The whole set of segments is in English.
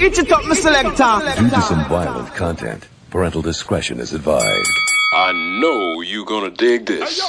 Itch it up, my selector. Due to some violent content, parental discretion is advised. I know you're gonna dig this.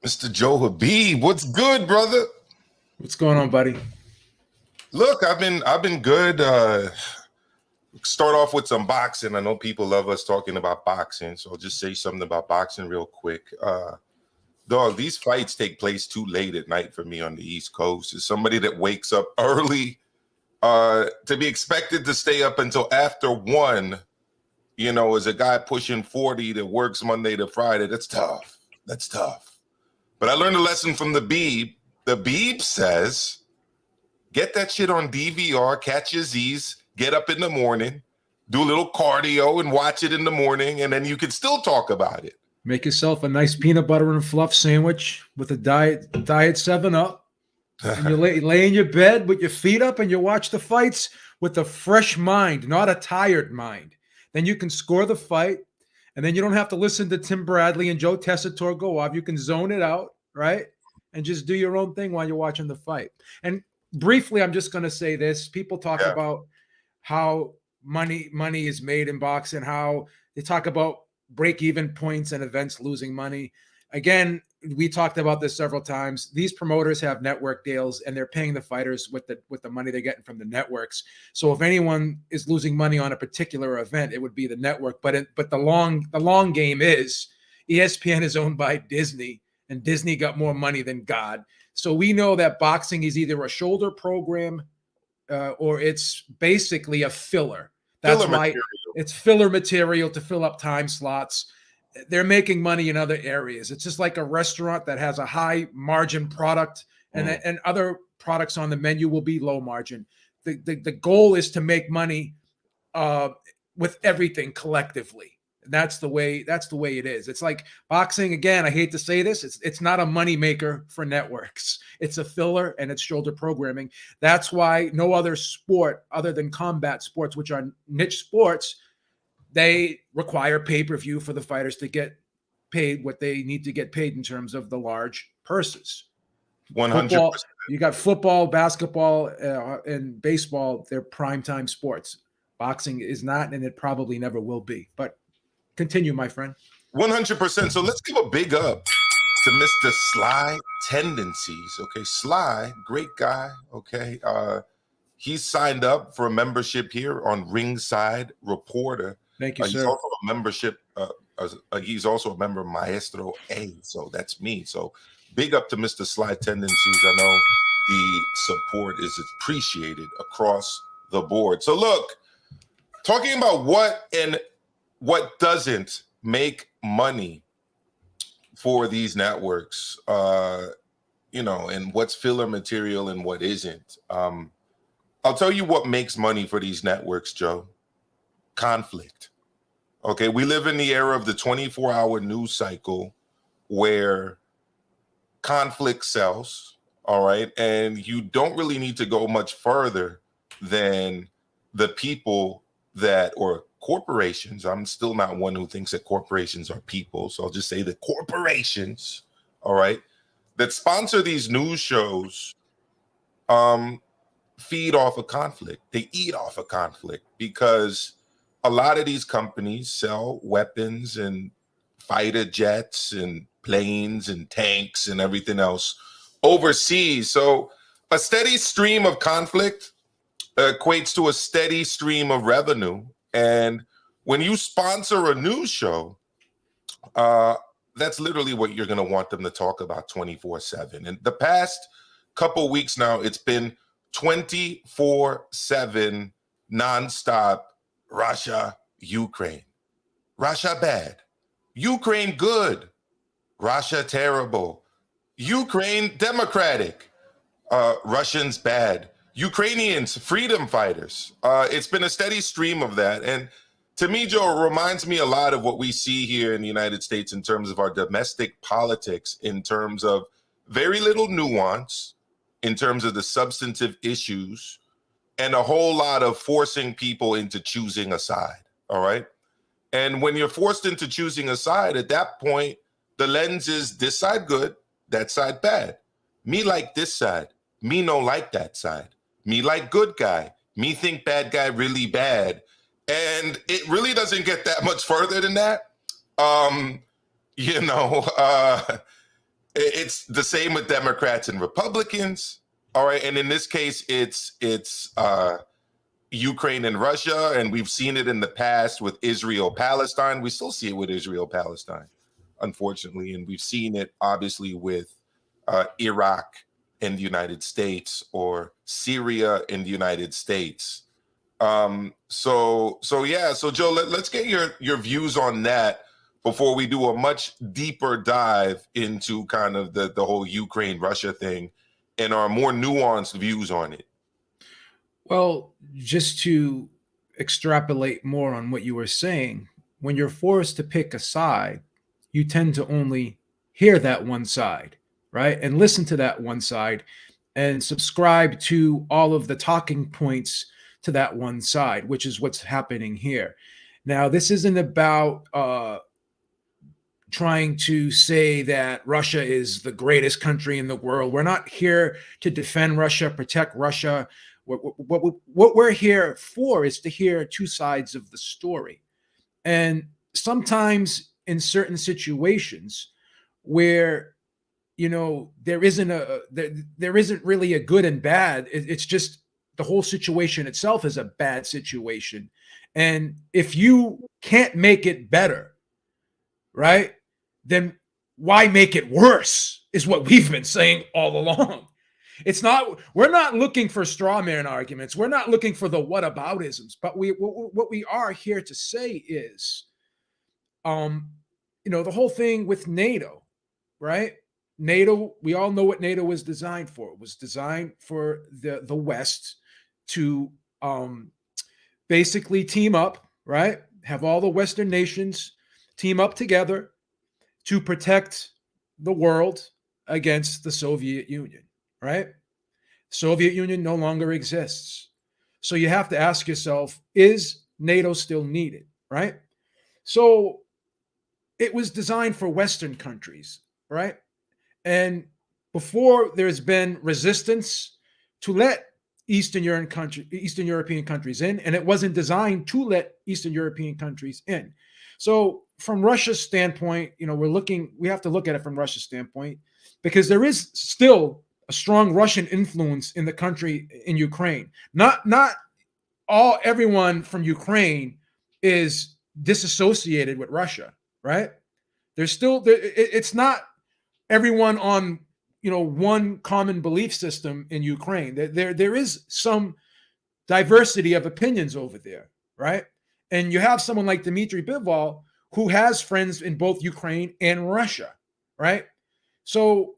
Mr. Joe Habib, what's good, brother? What's going on, buddy? Look, I've been good. Start off with some boxing. I know people love us talking about boxing, so I'll just say something about boxing real quick. Dog, these fights take place too late at night for me on the East Coast. As somebody that wakes up early, to be expected to stay up until after 1, you know, as a guy pushing 40 that works Monday to Friday, that's tough. That's tough. But I learned a lesson from the Beeb. The Beeb says, get that shit on DVR, catch your Z's, get up in the morning, do a little cardio and watch it in the morning, and then you can still talk about it. Make yourself a nice peanut butter and fluff sandwich with a diet 7-Up. And you lay in your bed with your feet up and you watch the fights with a fresh mind, not a tired mind. Then you can score the fight. And then you don't have to listen to Tim Bradley and Joe Tessitore go off. You can zone it out, right? And just do your own thing while you're watching the fight. And briefly, I'm just going to say this. People talk about how money is made in boxing, how they talk about break-even points and events losing money. Again, we talked about this several times. These promoters have network deals, and they're paying the fighters with the money they're getting from the networks. So if anyone is losing money on a particular event, it would be the network. But the long game is ESPN is owned by Disney, and Disney got more money than God. So we know that boxing is either a shoulder program or it's basically a filler. That's why it's filler material to fill up time slots. They're making money in other areas. It's just like a restaurant that has a high margin product and other products on the menu will be low margin. The goal is to make money with everything collectively. That's the way it is. It's like boxing. Again, I hate to say this. It's not a money maker for networks. It's a filler and it's shoulder programming. That's why no other sport other than combat sports, which are niche sports, they require pay-per-view for the fighters to get paid what they need to get paid in terms of the large purses. 100%. You got football, basketball, and baseball. They're primetime sports. Boxing is not, and it probably never will be. But continue, my friend. 100%. So let's give a big up to Mr. Sly Tendencies. Okay, Sly, great guy. Okay, he's signed up for a membership here on Ringside Reporter. Thank you, sir. He's also a membership. He's also a member of Maestro A. So that's me. So big up to Mr. Sly Tendencies. I know the support is appreciated across the board. So look, talking about what and what doesn't make money for these networks, you know, and what's filler material and what isn't. I'll tell you what makes money for these networks, Joe. Conflict. Okay, we live in the era of the 24-hour news cycle where conflict sells, all right? And you don't really need to go much further than the people that, or corporations, I'm still not one who thinks that corporations are people, so I'll just say the corporations, all right, that sponsor these news shows feed off of conflict. They eat off of conflict because a lot of these companies sell weapons and fighter jets and planes and tanks and everything else overseas. So a steady stream of conflict equates to a steady stream of revenue. And when you sponsor a news show, that's literally what you're going to want them to talk about 24/7. And the past couple weeks now, it's been 24/7 nonstop Russia, Ukraine. Russia bad. Ukraine good. Russia terrible. Ukraine democratic. Russians bad. Ukrainians freedom fighters. It's been a steady stream of that. And to me, Joe, it reminds me a lot of what we see here in the United States in terms of our domestic politics, in terms of very little nuance, in terms of the substantive issues, and a whole lot of forcing people into choosing a side. All right. And when you're forced into choosing a side, at that point, the lens is this side good, that side bad. Me like this side. Me no like that side. Me like good guy. Me think bad guy really bad. And it really doesn't get that much further than that. It's the same with Democrats and Republicans. All right. And in this case, it's Ukraine and Russia. And we've seen it in the past with Israel, Palestine. We still see it with Israel, Palestine, unfortunately. And we've seen it obviously with Iraq in the United States, or Syria in the United States. So Joe, let's get your views on that before we do a much deeper dive into kind of the whole Ukraine-Russia thing and our more nuanced views on it. Well, just to extrapolate more on what you were saying, when you're forced to pick a side, you tend to only hear that one side, right? And listen to that one side and subscribe to all of the talking points to that one side, which is what's happening here. Now, this isn't about trying to say that Russia is the greatest country in the world. We're not here to defend Russia, protect Russia. What we're here for is to hear two sides of the story. And sometimes in certain situations where, there isn't really a good and bad, it's just the whole situation itself is a bad situation. And if you can't make it better, right, then why make it worse is what we've been saying all along. We're not looking for straw man arguments. We're not looking for the whataboutisms, but what we are here to say is, the whole thing with NATO, right? NATO, we all know what NATO was designed for. It was designed for the West to basically team up, right? Have all the Western nations team up together to protect the world against the Soviet Union, right? Soviet Union no longer exists. So you have to ask yourself, is NATO still needed, right? So it was designed for Western countries, right? And before there's been resistance to let Eastern European countries in, and it wasn't designed to let Eastern European countries in. So from Russia's standpoint, we have to look at it from Russia's standpoint, because there is still a strong Russian influence in the country, in Ukraine. Not everyone from Ukraine is disassociated with Russia, right? It's not everyone on one common belief system in Ukraine. There is some diversity of opinions over there, right? And you have someone like Dmitry Bivol, who has friends in both Ukraine and Russia, right? So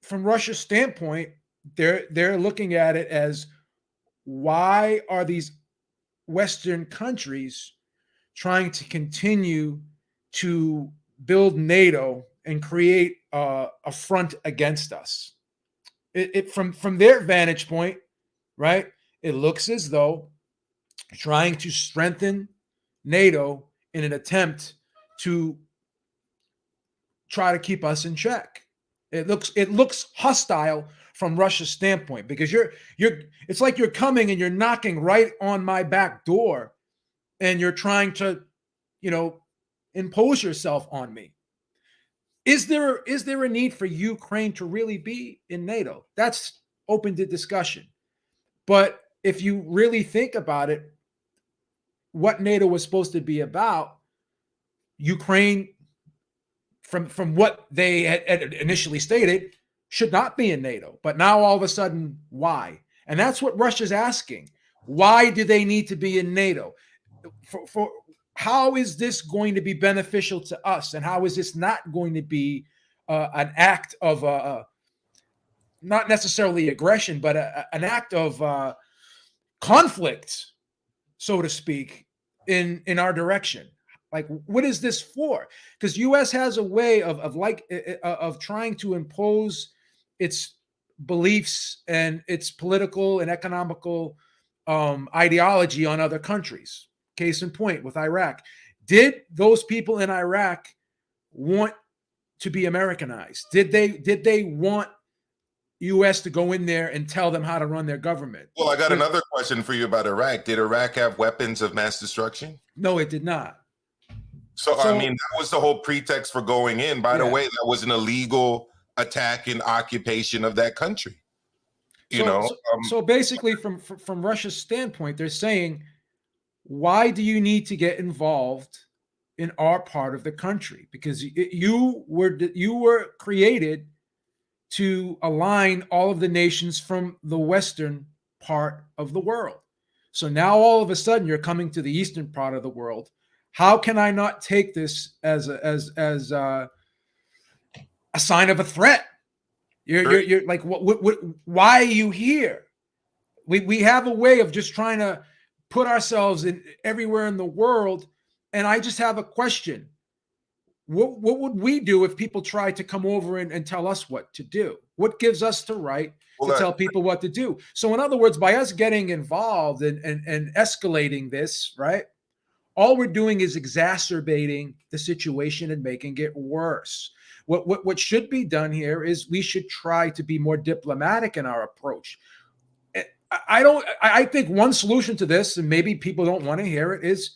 from Russia's standpoint, they're looking at it as, why are these Western countries trying to continue to build NATO and create a front against us? From their vantage point, right, it looks as though trying to strengthen NATO in an attempt to try to keep us in check. It looks hostile from Russia's standpoint, because it's like you're coming and you're knocking right on my back door and you're trying to, impose yourself on me. Is there a need for Ukraine to really be in NATO? That's open to discussion. But if you really think about it, what NATO was supposed to be about, Ukraine, from what they had initially stated, should not be in NATO. But now all of a sudden, why? And that's what Russia's asking. Why do they need to be in NATO? For how is this going to be beneficial to us? And how is this not going to be an act of not necessarily aggression, but an act of conflict, so to speak, in our direction? Like, what is this for? Because U.S. has a way of trying to impose its beliefs and its political and economical ideology on other countries. Case in point, with Iraq. Did those people in Iraq want to be Americanized? Did they want U.S. to go in there and tell them how to run their government? Well, I got another question for you about Iraq. Did Iraq have weapons of mass destruction? No, it did not. So I mean, that was the whole pretext for going in. By the way, that was an illegal attack and occupation of that country. So basically, from Russia's standpoint, they're saying, why do you need to get involved in our part of the country? Because you were created to align all of the nations from the western part of the world. So now all of a sudden you're coming to the eastern part of the world. How can I not take this as a sign of a threat? You're like, what, why are you here? We have a way of just trying to put ourselves in everywhere in the world. And I just have a question. What would we do if people try to come over and tell us what to do? What gives us the right to tell people what to do? So in other words, by us getting involved and escalating this, right, all we're doing is exacerbating the situation and making it worse. What should be done here is we should try to be more diplomatic in our approach. I think one solution to this, and maybe people don't want to hear it, is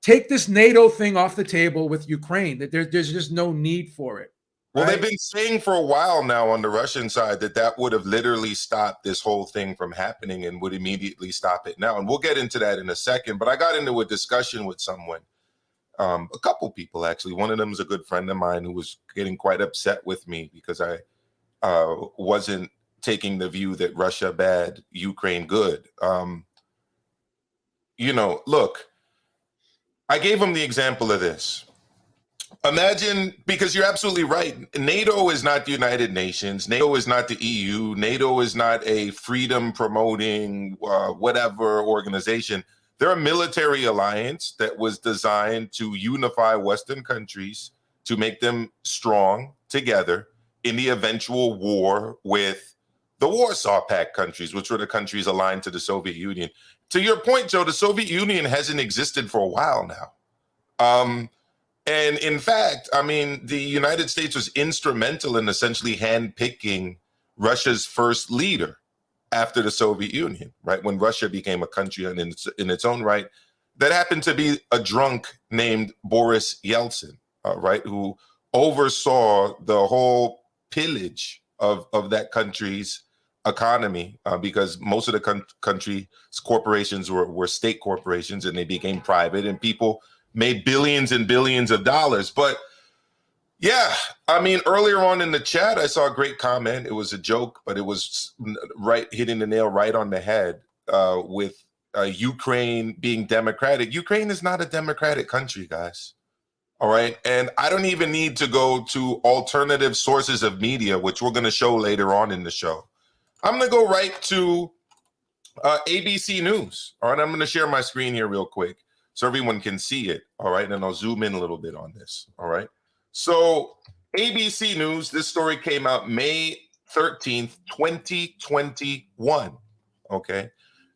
take this NATO thing off the table with Ukraine. That there's just no need for it. Well, they've been saying for a while now on the Russian side that would have literally stopped this whole thing from happening and would immediately stop it now. And we'll get into that in a second. But I got into a discussion with someone, a couple people actually. One of them is a good friend of mine who was getting quite upset with me because I wasn't taking the view that Russia bad, Ukraine good. Look, I gave him the example of this. Imagine, because you're absolutely right, NATO is not the United Nations. NATO is not the EU. NATO is not a freedom promoting whatever organization. They're a military alliance that was designed to unify Western countries to make them strong together in the eventual war with the Warsaw Pact countries, which were the countries aligned to the Soviet Union. To your point, Joe, the Soviet Union hasn't existed for a while now. And in fact, I mean, the United States was instrumental in essentially handpicking Russia's first leader after the Soviet Union, right? When Russia became a country in its own right, that happened to be a drunk named Boris Yeltsin, right? Who oversaw the whole pillage of that country's economy because most of the country's corporations were state corporations and they became private and people made billions and billions of dollars. But yeah, I mean, earlier on in the chat, I saw a great comment. It was a joke, but it was right, hitting the nail right on the head with Ukraine being democratic. Ukraine is not a democratic country, guys. All right. And I don't even need to go to alternative sources of media, which we're going to show later on in the show. I'm going to go right to ABC News. All right. I'm going to share my screen here real quick so everyone can see it. All right. And I'll zoom in a little bit on this. All right. So ABC News, this story came out May 13th, 2021. Okay.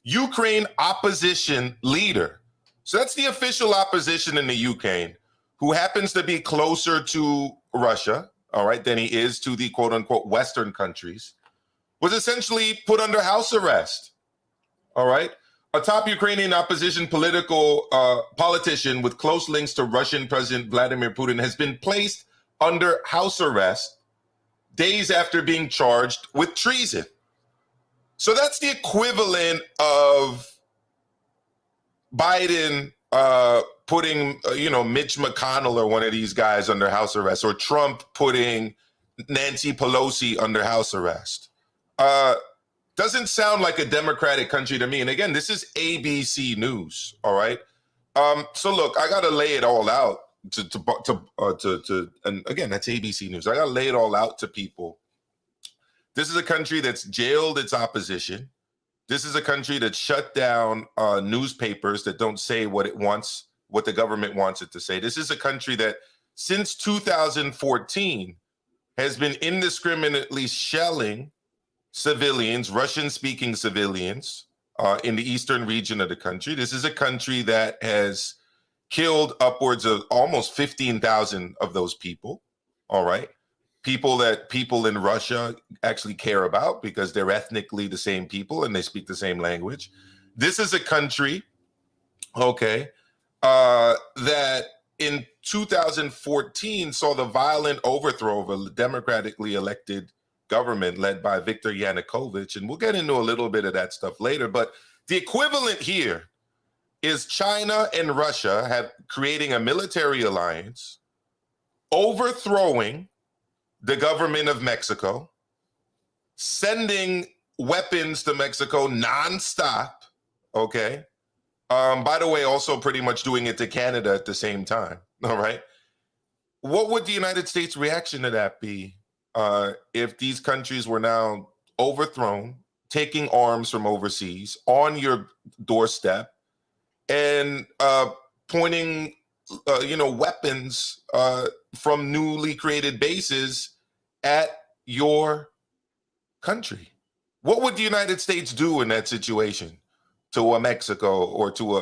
Ukraine opposition leader So that's the official opposition in the Ukraine, who happens to be closer to Russia, all right, than he is to the quote unquote Western countries, was essentially put under house arrest. All right. A top Ukrainian opposition politician with close links to Russian President Vladimir Putin has been placed under house arrest days after being charged with treason. So that's the equivalent of Biden putting, Mitch McConnell or one of these guys under house arrest, or Trump putting Nancy Pelosi under house arrest. Doesn't sound like a democratic country to me. And again, this is ABC News. All right. So look, I got to lay it all out and again, that's ABC News. I got to lay it all out to people. This is a country that's jailed its opposition. This is a country that shut down newspapers that don't say what it wants, what the government wants it to say. This is a country that since 2014 has been indiscriminately shelling civilians, Russian-speaking civilians in the eastern region of the country. This is a country that has killed upwards of almost 15,000 of those people, all right? People that people in Russia actually care about because they're ethnically the same people and they speak the same language. This is a country, okay, that in 2014 saw the violent overthrow of a democratically elected government led by Viktor Yanukovych. And we'll get into a little bit of that stuff later. But the equivalent here is China and Russia creating a military alliance, overthrowing the government of Mexico, sending weapons to Mexico nonstop, okay? By the way, also pretty much doing it to Canada at the same time, all right? What would the United States' reaction to that be if these countries were now overthrown, taking arms from overseas on your doorstep and pointing, weapons from newly created bases at your country? What would the United States do in that situation to a Mexico or to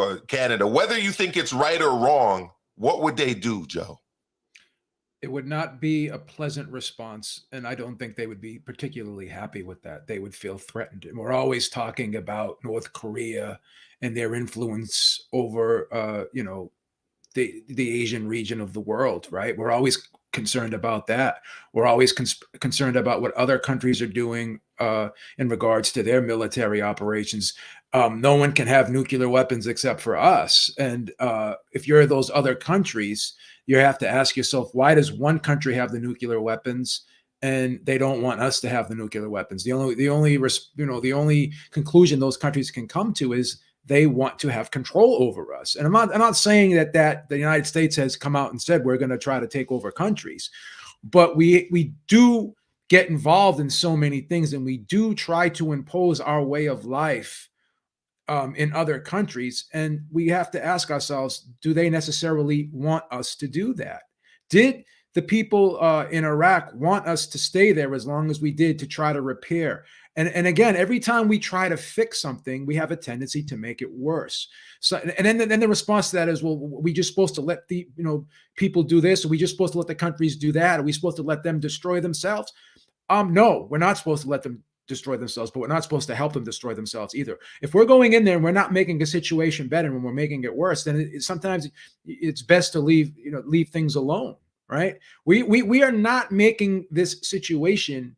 a Canada? Whether you think it's right or wrong, what would they do, Joe? It would not be a pleasant response, and I don't think they would be particularly happy with that. They would feel threatened. And we're always talking about North Korea and their influence over, the Asian region of the world, right? We're always concerned about that. We're always concerned about what other countries are doing in regards to their military operations. No one can have nuclear weapons except for us. And if you're those other countries, you have to ask yourself, why does one country have the nuclear weapons and they don't want us to have the nuclear weapons? The only conclusion those countries can come to is they want to have control over us. And I'm not saying that the United States has come out and said we're going to try to take over countries, but we do get involved in so many things, and we do try to impose our way of life in other countries. And we have to ask ourselves, do they necessarily want us to do that? Did the people in Iraq want us to stay there as long as we did to try to repair? And again, every time we try to fix something, we have a tendency to make it worse. So, and then the response to that is, well, we just supposed to let the people do this? Are we just supposed to let the countries do that? Are we supposed to let them destroy themselves? No, we're not supposed to let them destroy themselves, but we're not supposed to help them destroy themselves either. If we're going in there and we're not making a situation better, when we're making it worse, then sometimes it's best to leave things alone, right? We are not making this situation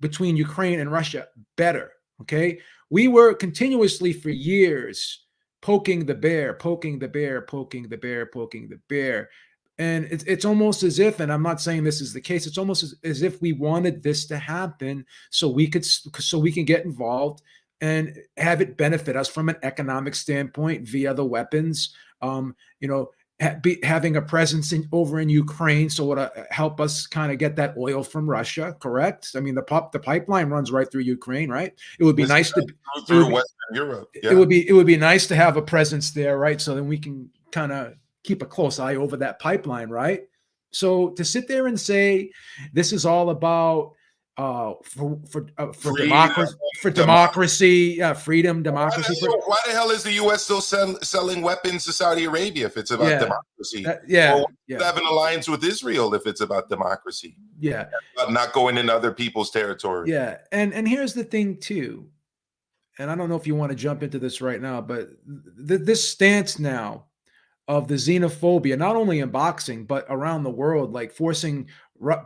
between Ukraine and Russia better, okay? We were continuously for years poking the bear. And it's almost as if, and I'm not saying this is the case, it's almost as if we wanted this to happen so we can get involved and have it benefit us from an economic standpoint via the weapons, having a presence over in Ukraine, so it'll help us kind of get that oil from Russia, correct? I mean, the pipeline runs right through Ukraine, right? It would be nice to through Western Europe. Yeah. It would be nice to have a presence there, right? So then we can kind of keep a close eye over that pipeline, right? So to sit there and say this is all about Freedom, democracy, freedom, democracy. Why the hell is the U.S. still selling weapons to Saudi Arabia if it's about democracy? Or have an alliance with Israel if it's about democracy? Yeah, about not going into other people's territory. Yeah, and here's the thing too, and I don't know if you want to jump into this right now, but this stance now of the xenophobia, not only in boxing but around the world, like forcing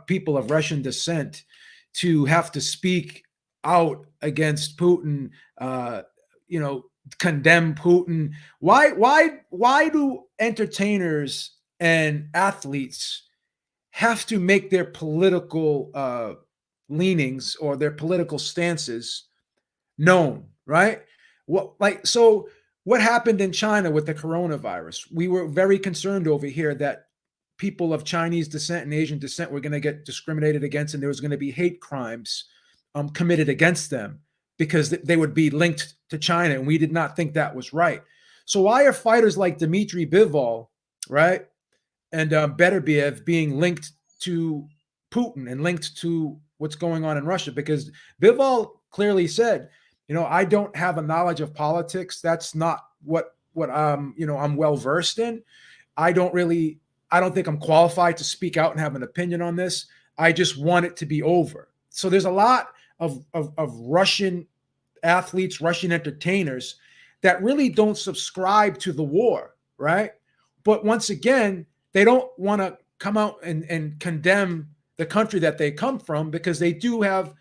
people of Russian descent to have to speak out against Putin, condemn Putin. Why do entertainers and athletes have to make their political leanings or their political stances known, right? What happened in China with the coronavirus? We were very concerned over here that people of Chinese descent and Asian descent were going to get discriminated against, and there was going to be hate crimes committed against them because they would be linked to China, and we did not think that was right. So why are fighters like Dmitry Bivol, right, and Beterbiev being linked to Putin and linked to what's going on in Russia? Because Bivol clearly said, I don't have a knowledge of politics. That's not what I'm well versed in. I don't think I'm qualified to speak out and have an opinion on this. I just want it to be over. So there's a lot of Russian athletes, Russian entertainers that really don't subscribe to the war, right? But once again, they don't want to come out and condemn the country that they come from because they do have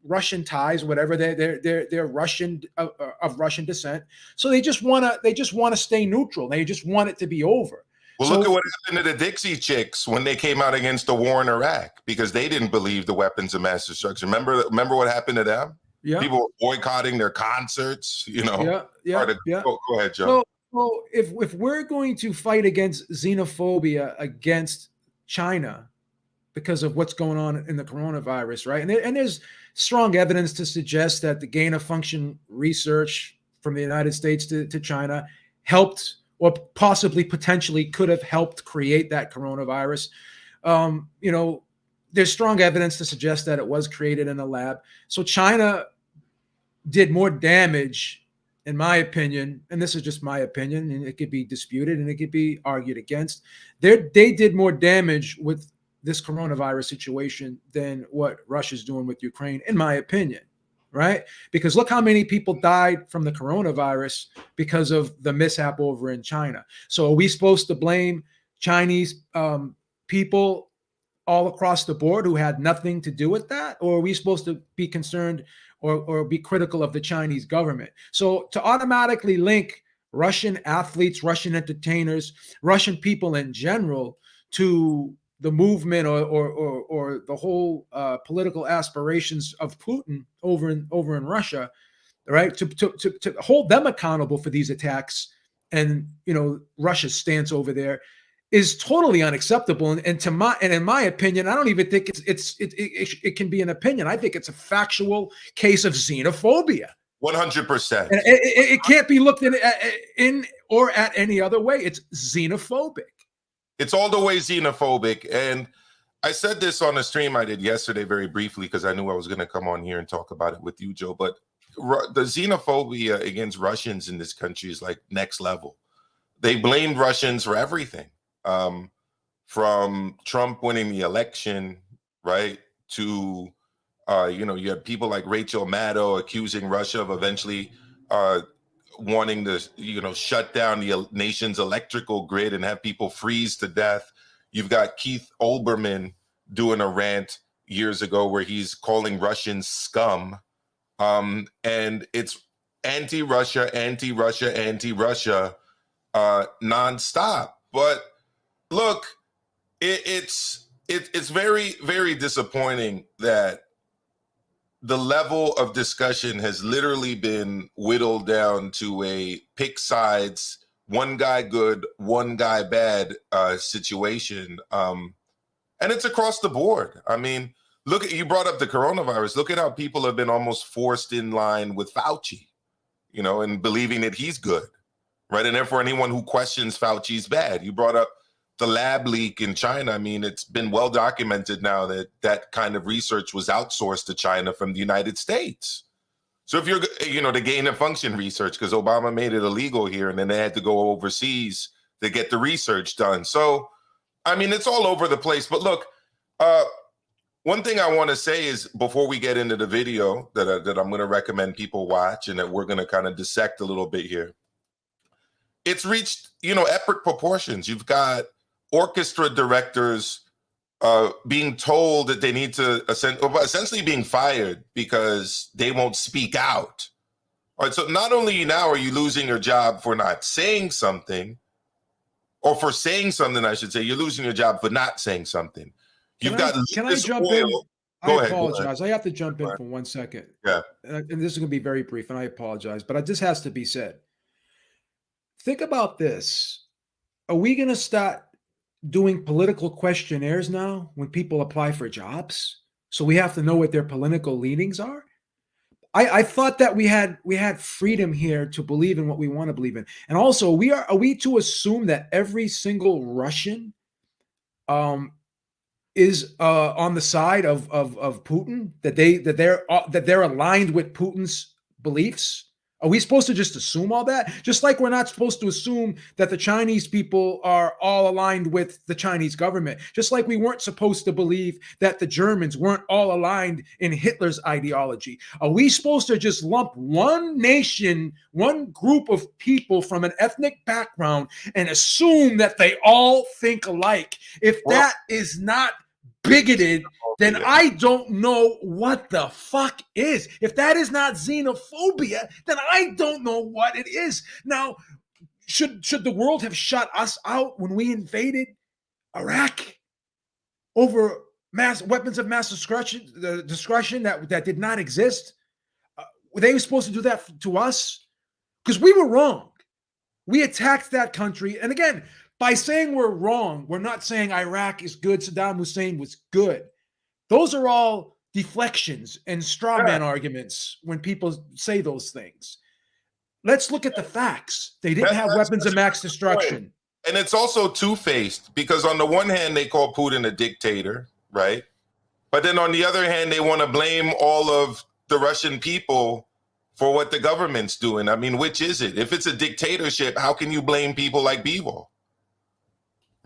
Russian ties, whatever. They're Russian of Russian descent. So they just want to stay neutral. They just want it to be over. Well, look at what happened to the Dixie Chicks when they came out against the war in Iraq because they didn't believe the weapons of mass destruction. Remember what happened to them? Yeah. People were boycotting their concerts, Yeah. Go ahead, Joe. Well, if we're going to fight against xenophobia against China because of what's going on in the coronavirus, right? And there's strong evidence to suggest that the gain of function research from the United States to China helped or possibly potentially could have helped create that coronavirus. There's strong evidence to suggest that it was created in a lab. So China did more damage, in my opinion, and this is just my opinion, and it could be disputed and it could be argued against. They did more damage with this coronavirus situation than what Russia's doing with Ukraine, in my opinion, right? Because look how many people died from the coronavirus because of the mishap over in China. So are we supposed to blame Chinese people all across the board who had nothing to do with that? Or are we supposed to be concerned or be critical of the Chinese government? So to automatically link Russian athletes, Russian entertainers, Russian people in general to the movement or the whole political aspirations of Putin over in Russia, right? To hold them accountable for these attacks and Russia's stance over there is totally unacceptable. And in my opinion, I don't even think it can be an opinion. I think it's a factual case of xenophobia. 100%. It can't be looked in or at any other way. It's xenophobic. It's all the way xenophobic. And I said this on a stream I did yesterday very briefly because I knew I was going to come on here and talk about it with you, Joe. But the xenophobia against Russians in this country is like next level. They blamed Russians for everything, from Trump winning the election, right, to, you had people like Rachel Maddow accusing Russia of eventually wanting to, shut down the nation's electrical grid and have people freeze to death. You've got Keith Olbermann doing a rant years ago where he's calling Russians scum. And it's anti-Russia, anti-Russia, anti-Russia nonstop. But look, it's very, very disappointing that the level of discussion has literally been whittled down to a pick sides, one guy good, one guy bad situation. And it's across the board. I mean, you brought up the coronavirus. Look at how people have been almost forced in line with Fauci, and believing that he's good, right? And therefore anyone who questions Fauci's bad. You brought up the lab leak in China, I mean, it's been well documented now that that kind of research was outsourced to China from the United States. So if you're, the gain of function research, because Obama made it illegal here, and then they had to go overseas to get the research done. So, I mean, it's all over the place. But look, one thing I want to say is, before we get into the video that I'm going to recommend people watch, and that we're going to kind of dissect a little bit here, it's reached, epic proportions. You've got orchestra directors being told that they need to essentially being fired because they won't speak out. All right, so not only now are you losing your job for not saying something, or for saying something, I should say, you're losing your job for not saying something. Can I jump in? Go I ahead. apologize. I have to jump in for 1 second. Yeah. And this is going to be very brief, and I apologize, but this has to be said. Think about this. Are we going to start doing political questionnaires now when people apply for jobs? So we have to know what their political leanings are? I thought that we had freedom here to believe in what we want to believe in. And also, are we to assume that every single Russian is on the side of Putin, that they're aligned with Putin's beliefs? Are we supposed to just assume all that? Just like we're not supposed to assume that the Chinese people are all aligned with the Chinese government. Just like we weren't supposed to believe that the Germans weren't all aligned in Hitler's ideology. Are we supposed to just lump one nation, one group of people from an ethnic background and assume that they all think alike? If that is not bigoted, then I don't know what the fuck is. If that is not xenophobia, then I don't know what it is. Now, should the world have shut us out when we invaded Iraq over weapons of mass destruction that did not exist? Were they supposed to do that to us? Because we were wrong. We attacked that country. And again, by saying we're wrong, we're not saying Iraq is good, Saddam Hussein was good. Those are all deflections and straw man arguments when people say those things. Let's look at the facts. They didn't have weapons of mass destruction. And it's also two-faced, because on the one hand, they call Putin a dictator, right? But then on the other hand, they want to blame all of the Russian people for what the government's doing. I mean, which is it? If it's a dictatorship, how can you blame people like Bevo?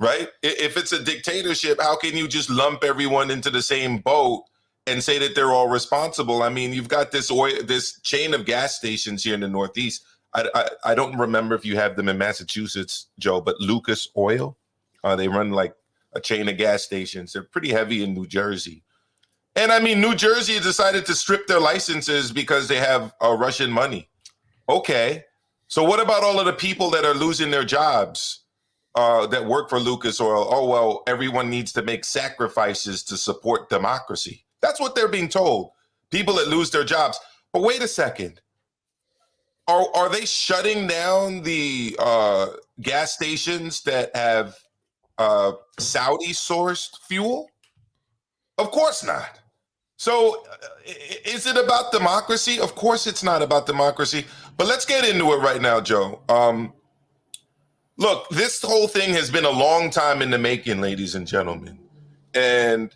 Right? If it's a dictatorship, how can you just lump everyone into the same boat and say that they're all responsible? I mean, you've got this chain of gas stations here in the Northeast. I don't remember if you have them in Massachusetts, Joe, but Lucas Oil, they run like a chain of gas stations. They're pretty heavy in New Jersey. And I mean, New Jersey decided to strip their licenses because they have Russian money. Okay. So what about all of the people that are losing their jobs? That work for Lucas Oil? Oh, well, everyone needs to make sacrifices to support democracy. That's what they're being told. People that lose their jobs. But wait a second. Are they shutting down the gas stations that have Saudi-sourced fuel? Of course not. So is it about democracy? Of course it's not about democracy. But let's get into it right now, Joe. Look, this whole thing has been a long time in the making, ladies and gentlemen. And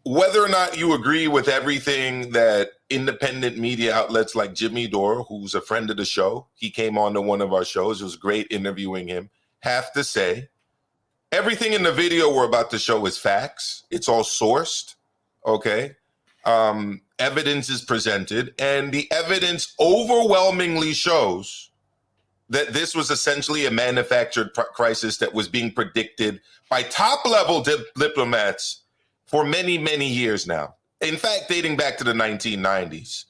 whether or not you agree with everything that independent media outlets like Jimmy Dore, who's a friend of the show, he came on to one of our shows, it was great interviewing him, have to say, everything in the video we're about to show is facts. It's all sourced, okay? Evidence is presented, and the evidence overwhelmingly shows that this was essentially a manufactured crisis that was being predicted by top-level diplomats for many, many years now. In fact, dating back to the 1990s.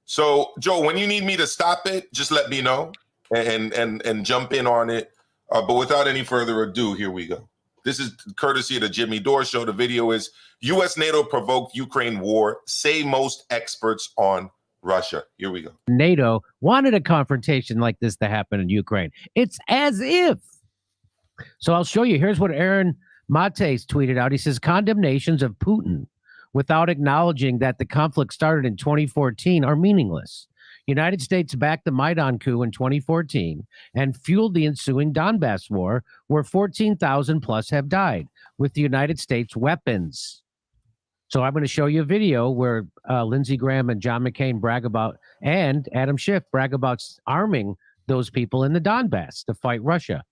So, Joe, when you need me to stop it, just let me know and jump in on it. But without any further ado, here we go. This is courtesy of the Jimmy Dore Show. The video is U.S. NATO provoked Ukraine war, say most experts on Russia. Here we go. NATO wanted a confrontation like this to happen in Ukraine. It's as if. So I'll show you. Here's what Aaron Mates tweeted out. He says, condemnations of Putin without acknowledging that the conflict started in 2014 are meaningless. United States backed the Maidan coup in 2014 and fueled the ensuing Donbass war, where 14,000 plus have died with the United States weapons. So I'm going to show you a video where Lindsey Graham and John McCain brag about, and Adam Schiff brag about arming those people in the Donbass to fight Russia.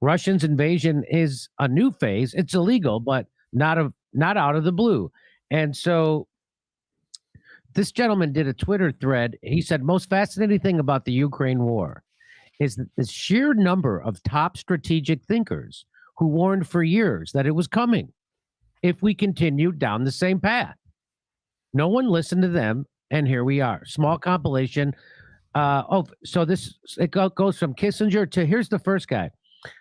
Russia's invasion is a new phase. It's illegal, but not out of the blue. And so this gentleman did a Twitter thread. He said, most fascinating thing about the Ukraine war is the sheer number of top strategic thinkers who warned for years that it was coming if we continued down the same path. No one listened to them, and here we are. Small compilation. So it goes from Kissinger to, here's the first guy.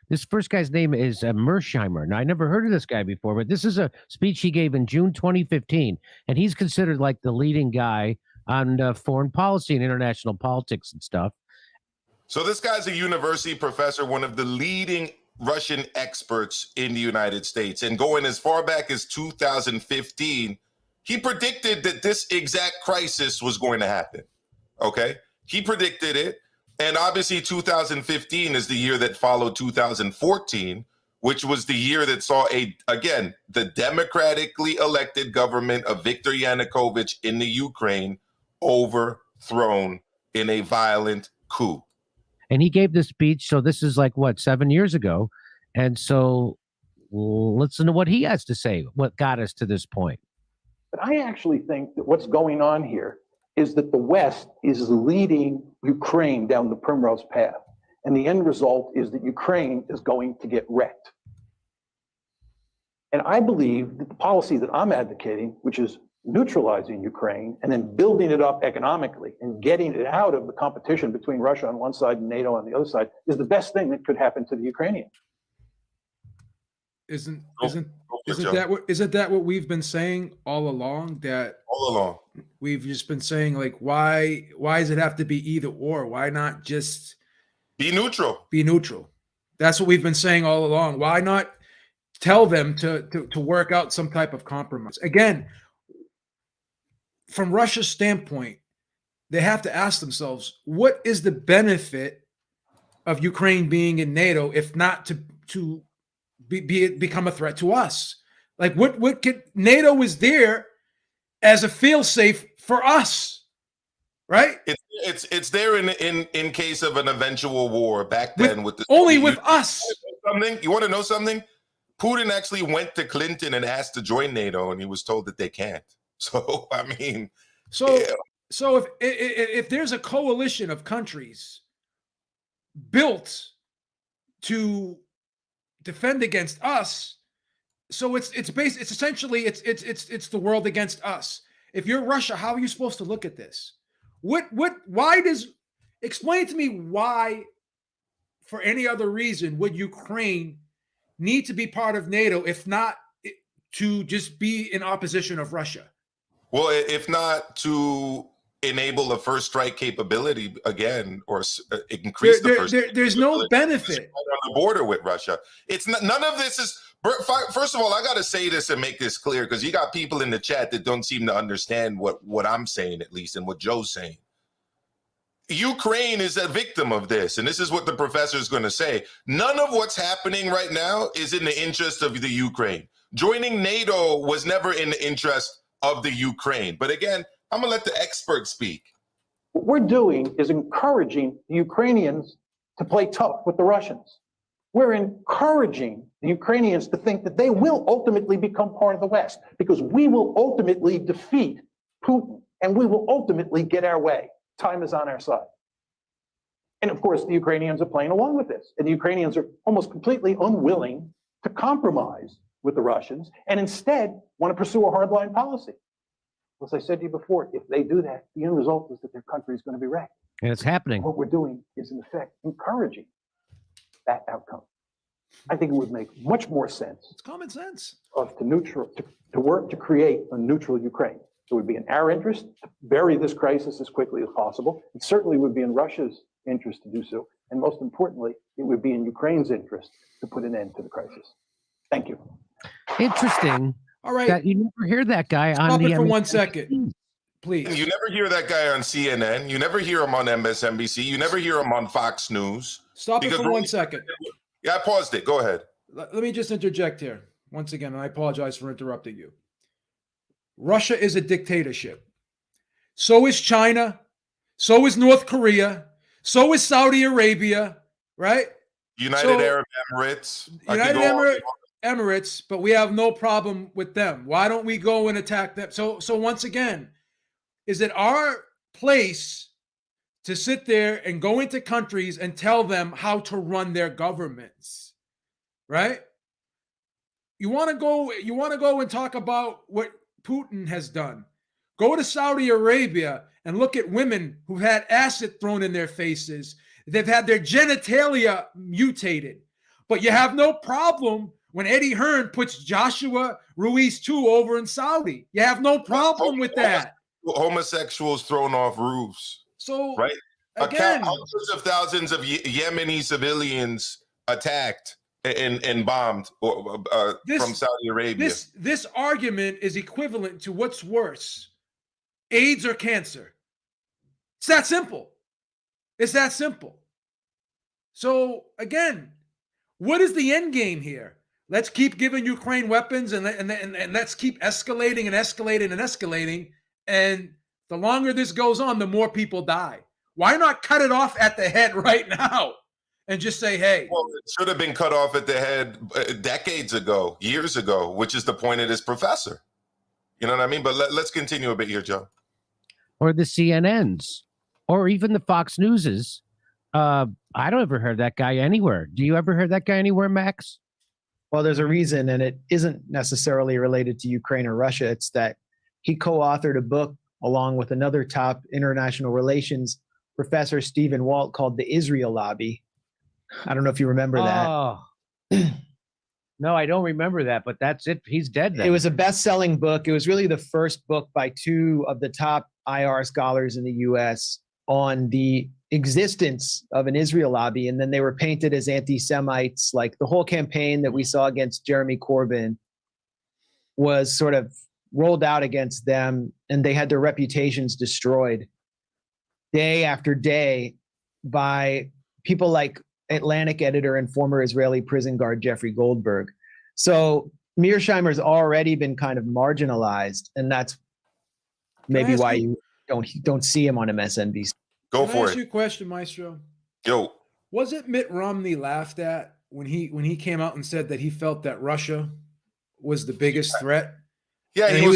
This first guy's name is Mersheimer. Now, I never heard of this guy before, but this is a speech he gave in June 2015, and he's considered like the leading guy on foreign policy and international politics and stuff. So this guy's a university professor, one of the leading Russian experts in the United States, and going as far back as 2015, he predicted that this exact crisis was going to happen. Okay, he predicted it. And obviously 2015 is the year that followed 2014, which was the year that saw the democratically elected government of Viktor Yanukovych in the Ukraine overthrown in a violent coup. And he gave this speech. So this is like, 7 years ago. And so listen to what he has to say, what got us to this point. But I actually think that what's going on here is that the West is leading Ukraine down the primrose path. And the end result is that Ukraine is going to get wrecked. And I believe that the policy that I'm advocating, which is neutralizing Ukraine and then building it up economically and getting it out of the competition between Russia on one side and NATO on the other side, is the best thing that could happen to the Ukrainians. Isn't that what we've been saying all along? We've just been saying, like, why does it have to be either or? Why not just be neutral? Be neutral. That's what we've been saying all along. Why not tell them to work out some type of compromise? Again, from Russia's standpoint, they have to ask themselves, what is the benefit of Ukraine being in NATO if not to become a threat to us? Like, what could NATO is there as a fail-safe for us, right? It's there in case of an eventual war back then with us. Something you want to know something? Putin actually went to Clinton and asked to join NATO, and he was told that they can't. So I mean, so if there's a coalition of countries built to defend against us, so it's essentially the world against us. If you're Russia, how are you supposed to look at this? Explain to me why, for any other reason, would Ukraine need to be part of NATO if not to just be in opposition of Russia? Well, if not to enable a first strike capability again, or increase the first. There's no benefit on the border with Russia. It's not. None of this is. First of all, I got to say this and make this clear, because you got people in the chat that don't seem to understand what I'm saying, at least, and what Joe's saying. Ukraine is a victim of this, and this is what the professor is going to say. None of what's happening right now is in the interest of the Ukraine. Joining NATO was never in the interest of the Ukraine. But again, I'm going to let the experts speak. What we're doing is encouraging the Ukrainians to play tough with the Russians. We're encouraging the Ukrainians to think that they will ultimately become part of the West, because we will ultimately defeat Putin and we will ultimately get our way. Time is on our side. And of course, the Ukrainians are playing along with this. And the Ukrainians are almost completely unwilling to compromise with the Russians and instead want to pursue a hardline policy. As I said to you before, if they do that, the end result is that their country is going to be wrecked. And it's happening. What we're doing is, in effect, encouraging that outcome. I think it would make much more sense. It's common sense. To work to create a neutral Ukraine. It would be in our interest to bury this crisis as quickly as possible. It certainly would be in Russia's interest to do so. And most importantly, it would be in Ukraine's interest to put an end to the crisis. Thank you. Interesting. All right. That you never hear that guy on Stop the it for 1 second. please. You never hear that guy on CNN. You never hear him on MSNBC. You never hear him on Fox News. Stop it Because for 1 second. Yeah, I paused it. Go ahead. Let me just interject here once again, and I apologize for interrupting you. Russia is a dictatorship. So is China. So is North Korea. So is Saudi Arabia, right? United Arab Emirates. Emirates, but we have no problem with them. Why don't we go and attack them? So once again, is it our place to sit there and go into countries and tell them how to run their governments, right? You want to go and talk about what Putin has done. Go to Saudi Arabia and look at women who've had acid thrown in their faces. They've had their genitalia mutated. But you have no problem when Eddie Hearn puts Joshua Ruiz 2 over in Saudi. You have no problem with that. Homosexuals thrown off roofs. So, right? Again, hundreds of thousands of Yemeni civilians attacked and bombed from Saudi Arabia. This argument is equivalent to what's worse, AIDS or cancer. It's that simple. It's that simple. So again, what is the end game here? Let's keep giving Ukraine weapons and let's keep escalating and escalating and escalating. And the longer this goes on, the more people die. Why not cut it off at the head right now and just say, hey. Well, it should have been cut off at the head decades ago, years ago, which is the point of this professor. You know what I mean? But let's continue a bit here, Joe. Or the CNNs, or even the Fox Newses. I don't ever heard that guy anywhere. Do you ever hear that guy anywhere, Max? Well, there's a reason, and it isn't necessarily related to Ukraine or Russia. It's that he co-authored a book along with another top international relations professor, Stephen Walt, called The Israel Lobby. I don't know if you remember that. Oh. No, I don't remember that, but that's it. He's dead then. It was a best-selling book. It was really the first book by two of the top IR scholars in the U.S. on the existence of an Israel lobby, and then they were painted as anti-Semites. Like the whole campaign that we saw against Jeremy Corbyn was sort of rolled out against them, and they had their reputations destroyed day after day by people like Atlantic editor and former Israeli prison guard Jeffrey Goldberg. So Mearsheimer's already been kind of marginalized, and that's maybe why you don't see him on MSNBC. Go Can for I ask it. you a question, Maestro? Yo. Was it Mitt Romney laughed at when he came out and said that he felt that Russia was the biggest threat? Yeah, and he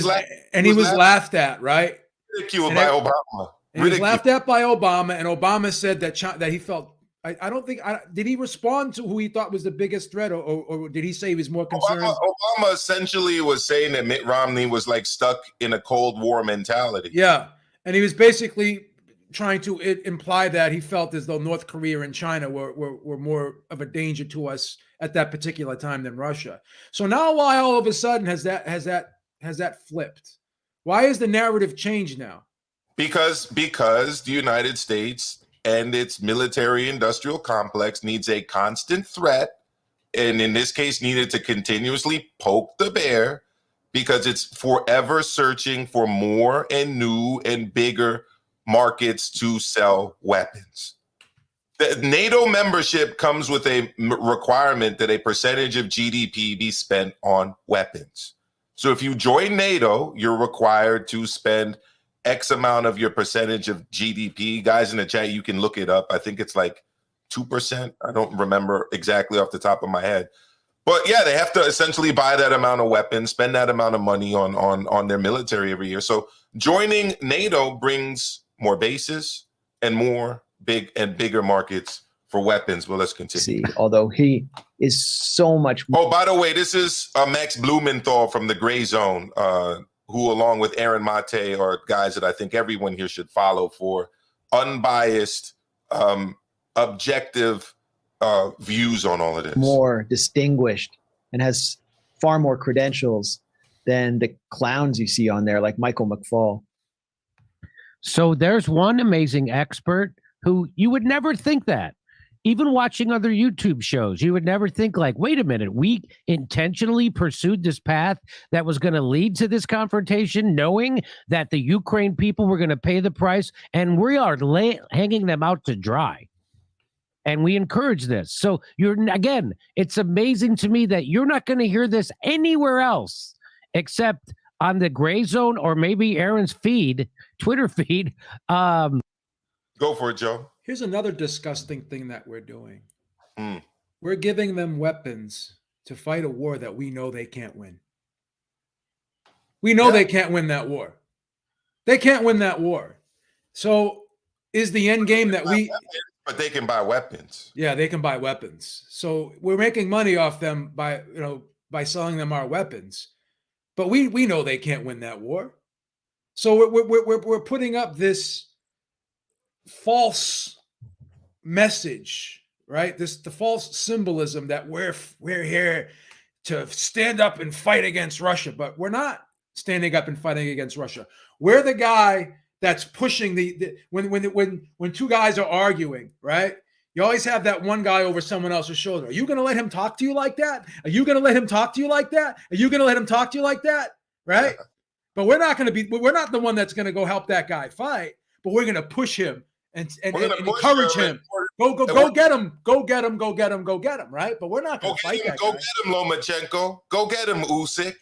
was laughed at, right? Ridiculed by Obama. And he was laughed at by Obama, and Obama said that he felt. I don't think. Did he respond to who he thought was the biggest threat, or did he say he was more concerned? Obama essentially was saying that Mitt Romney was like stuck in a Cold War mentality. Yeah, and he was basically trying to imply that he felt as though North Korea and China were more of a danger to us at that particular time than Russia. So now, why all of a sudden has that flipped? Why is the narrative changed now? Because the United States and its military-industrial complex needs a constant threat, and in this case needed to continuously poke the bear because it's forever searching for more and new and bigger markets to sell weapons. The NATO membership comes with a requirement that a percentage of GDP be spent on weapons. So if you join NATO, you're required to spend X amount of your percentage of GDP. Guys in the chat, you can look it up. I think it's like 2%. I don't remember exactly off the top of my head. But yeah, they have to essentially buy that amount of weapons, spend that amount of money on their military every year. So joining NATO brings more bases and more bigger markets for weapons. Well, let's continue. Although he is so much more. Oh, by the way, this is Max Blumenthal from the Gray Zone, who, along with Aaron Mate, are guys that I think everyone here should follow for unbiased, objective views on all of this. More distinguished and has far more credentials than the clowns you see on there, like Michael McFaul. So there's one amazing expert who you would never think that. even watching other YouTube shows, you would never think like, wait a minute, we intentionally pursued this path that was going to lead to this confrontation, knowing that the Ukraine people were going to pay the price, and we are hanging them out to dry. And we encourage this. So again, it's amazing to me that you're not going to hear this anywhere else except on the Gray Zone or maybe Aaron's Twitter feed. Go for it, Joe. Here's another disgusting thing that we're doing. Mm. We're giving them weapons to fight a war that we know they can't win. We know they can't win that war. They can't win that war. So is the end game that But they can buy weapons. Yeah, they can buy weapons. So we're making money off them by selling them our weapons. But we know they can't win that war. So we're putting up this false message, right? The false symbolism that we're here to stand up and fight against Russia, but we're not standing up and fighting against Russia. We're the guy that's pushing when two guys are arguing, right? You always have that one guy over someone else's shoulder. Are you going to let him talk to you like that? Are you going to let him talk to you like that? Are you going to let him talk to you like that? Right? But we're not the one that's going to go help that guy fight, but we're going to push him and encourage him. Go get him. Go get him. Go get him. Go get him. Right? But we're not going to fight that guy. Go get him, Lomachenko. Go get him, Usyk.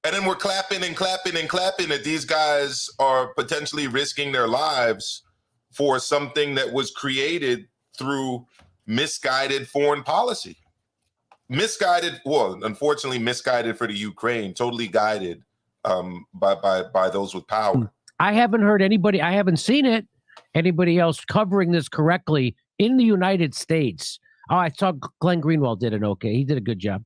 And then we're clapping and clapping and clapping that these guys are potentially risking their lives for something that was created through misguided foreign policy. Unfortunately misguided for the Ukraine, totally guided by those with power. I haven't heard anybody, I haven't seen anybody else covering this correctly in the United States. Oh, I saw Glenn Greenwald did it okay. He did a good job.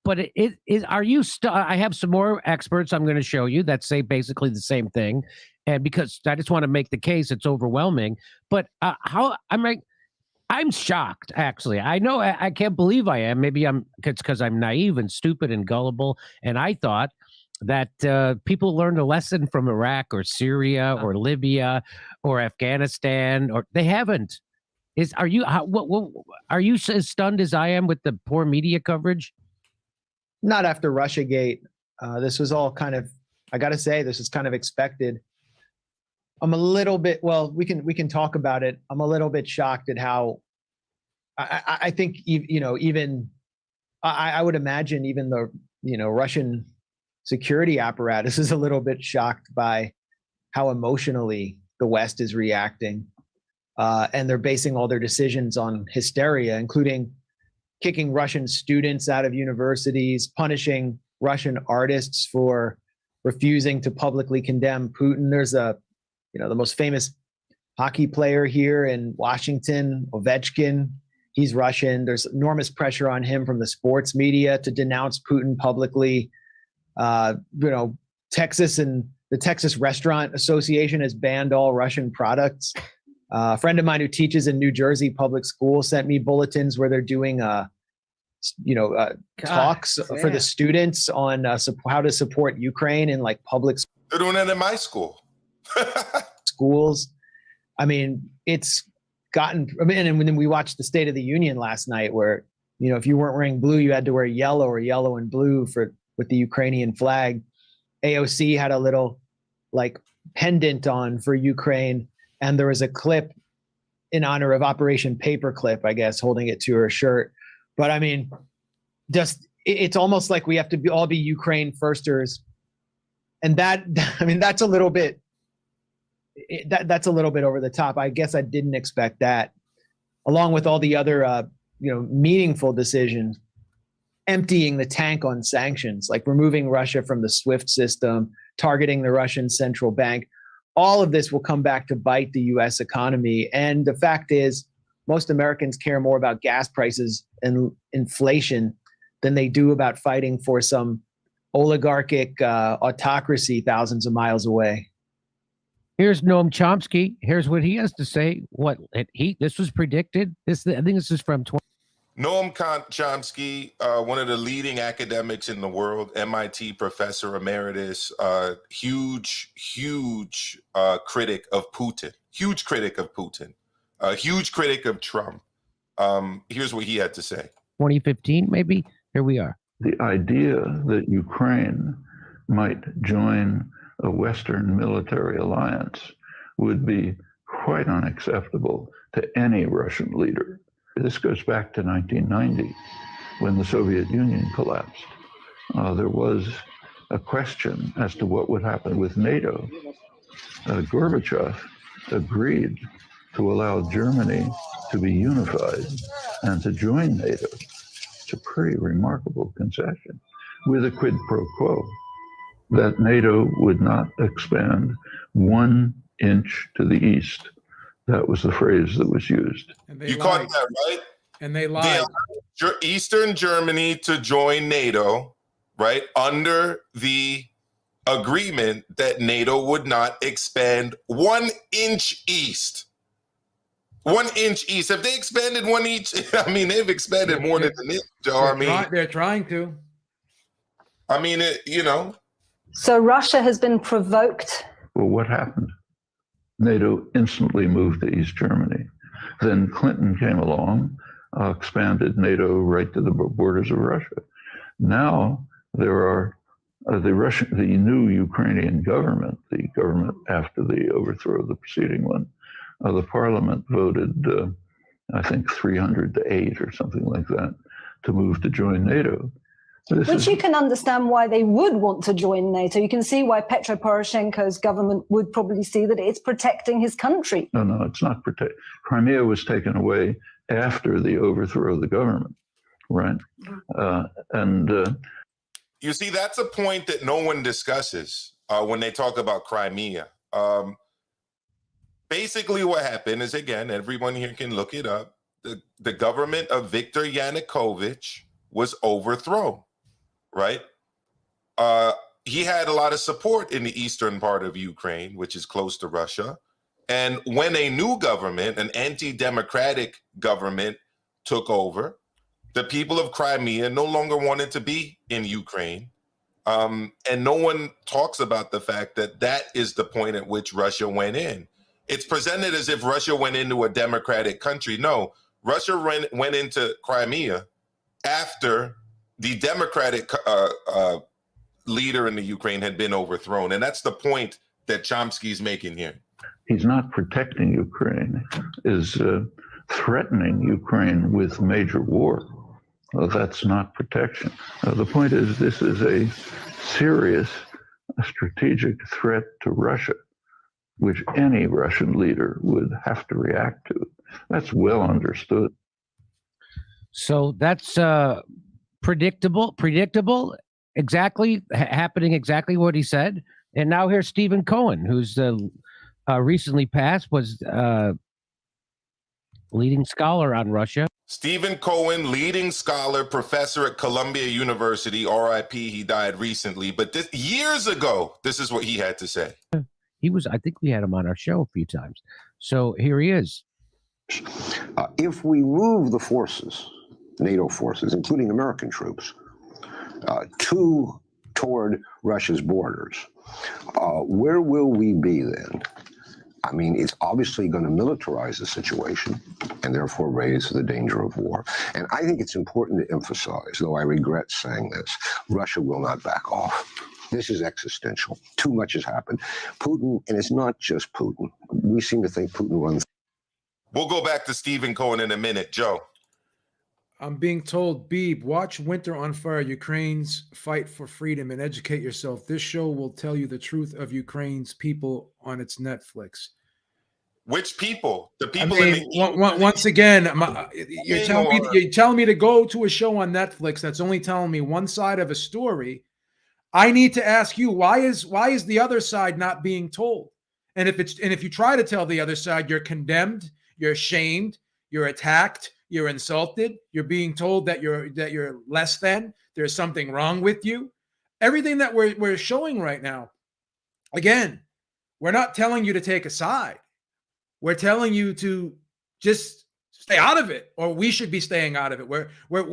But I have some more experts I'm going to show you that say basically the same thing. And because I just want to make the case, it's overwhelming. But I'm shocked, actually. I know I can't believe I am. Maybe it's because I'm naive and stupid and gullible. And I thought that people learned a lesson from Iraq or Syria or Libya or Afghanistan, or they haven't. Are you as stunned as I am with the poor media coverage? Not after Russiagate. This was all kind of, I got to say, this is kind of expected. I'm a little bit, well, we can talk about it. I'm a little bit shocked at how, I think, even, I would imagine even the, Russian security apparatus is a little bit shocked by how emotionally the West is reacting. And they're basing all their decisions on hysteria, including kicking Russian students out of universities, punishing Russian artists for refusing to publicly condemn Putin. There's the most famous hockey player here in Washington, Ovechkin. He's Russian. There's enormous pressure on him from the sports media to denounce Putin publicly. Texas and the Texas Restaurant Association has banned all Russian products. A friend of mine who teaches in New Jersey public school sent me bulletins where they're doing talks for the students on how to support Ukraine in like public. They're doing that in my school. Schools. I mean, it's gotten. And then we watched the State of the Union last night, where if you weren't wearing blue, you had to wear yellow or yellow and blue with the Ukrainian flag. AOC had a little like pendant on for Ukraine. And there was a clip in honor of Operation Paperclip, I guess, holding it to her shirt. But I mean, it's almost like we have to all be Ukraine firsters. And that's a little bit, that's a little bit over the top. I guess I didn't expect that, along with all the other, meaningful decisions, emptying the tank on sanctions, like removing Russia from the SWIFT system, targeting the Russian central bank. All of this will come back to bite the U.S. economy. And the fact is, most Americans care more about gas prices and inflation than they do about fighting for some oligarchic autocracy thousands of miles away. Here's Noam Chomsky. Here's what he has to say. This was predicted. I think this is from Noam Chomsky, one of the leading academics in the world, MIT professor emeritus, huge critic of Putin, a huge critic of Trump. Here's what he had to say. 2015, maybe. Here we are. The idea that Ukraine might join a Western military alliance would be quite unacceptable to any Russian leader. This goes back to 1990, when the Soviet Union collapsed. There was a question as to what would happen with NATO. Gorbachev agreed to allow Germany to be unified and to join NATO. It's a pretty remarkable concession, with a quid pro quo that NATO would not expand 1 inch to the east. That was the phrase that was used. You caught that, right? And they lied. They allowed Eastern Germany to join NATO, right, under the agreement that NATO would not expand 1 inch east. 1 inch east. If they expanded 1 inch, I mean, they've expanded more than this, Joe. I mean, they're trying to. I mean, you know. So Russia has been provoked. Well, what happened? NATO instantly moved to East Germany. Then Clinton came along, expanded NATO right to the borders of Russia. Now there are the new Ukrainian government, the government after the overthrow of the preceding one. The parliament voted, I think, 300 to 8 or something like that, to move to join NATO. Which you can understand why they would want to join NATO. You can see why Petro Poroshenko's government would probably see that it's protecting his country. No, it's not protect. Crimea was taken away after the overthrow of the government, right? You see, that's a point that no one discusses when they talk about Crimea. Basically, what happened is, again, everyone here can look it up. The government of Viktor Yanukovych was overthrown, right? He had a lot of support in the eastern part of Ukraine, which is close to Russia. And when a new government, an anti-democratic government, took over, the people of Crimea no longer wanted to be in Ukraine. And no one talks about the fact that that is the point at which Russia went in. It's presented as if Russia went into a democratic country. No, Russia went into Crimea after the democratic leader in the Ukraine had been overthrown. And that's the point that Chomsky's making here. He's not protecting Ukraine, is threatening Ukraine with major war. That's not protection. The point is, this is a serious strategic threat to Russia, which any Russian leader would have to react to. That's well understood. So that's predictable, exactly happening exactly what he said. And now here's Stephen Cohen, who's recently passed, was leading scholar on Russia. Stephen Cohen, leading scholar, professor at Columbia University, RIP, he died recently. But years ago, this is what he had to say. I think we had him on our show a few times. So here he is. If we move the forces, NATO forces, including American troops, toward Russia's borders, where will we be then? I mean, it's obviously going to militarize the situation and therefore raise the danger of war. And I think it's important to emphasize, though I regret saying this, Russia will not back off. This is existential. Too much has happened. Putin, and it's not just Putin. We seem to think Putin runs. We'll go back to Stephen Cohen in a minute. Joe. I'm being told, Beeb, watch Winter on Fire, Ukraine's fight for freedom, and educate yourself. This show will tell you the truth of Ukraine's people on its Netflix. Which people? The people once again, you're telling me to go to a show on Netflix that's only telling me one side of a story. I need to ask you, why is the other side not being told? And if you try to tell the other side, you're condemned, you're shamed, you're attacked, you're insulted, you're being told that you're less than, there's something wrong with you. Everything that we're showing right now, again, we're not telling you to take a side. We're telling you to just stay out of it, or we should be staying out of it.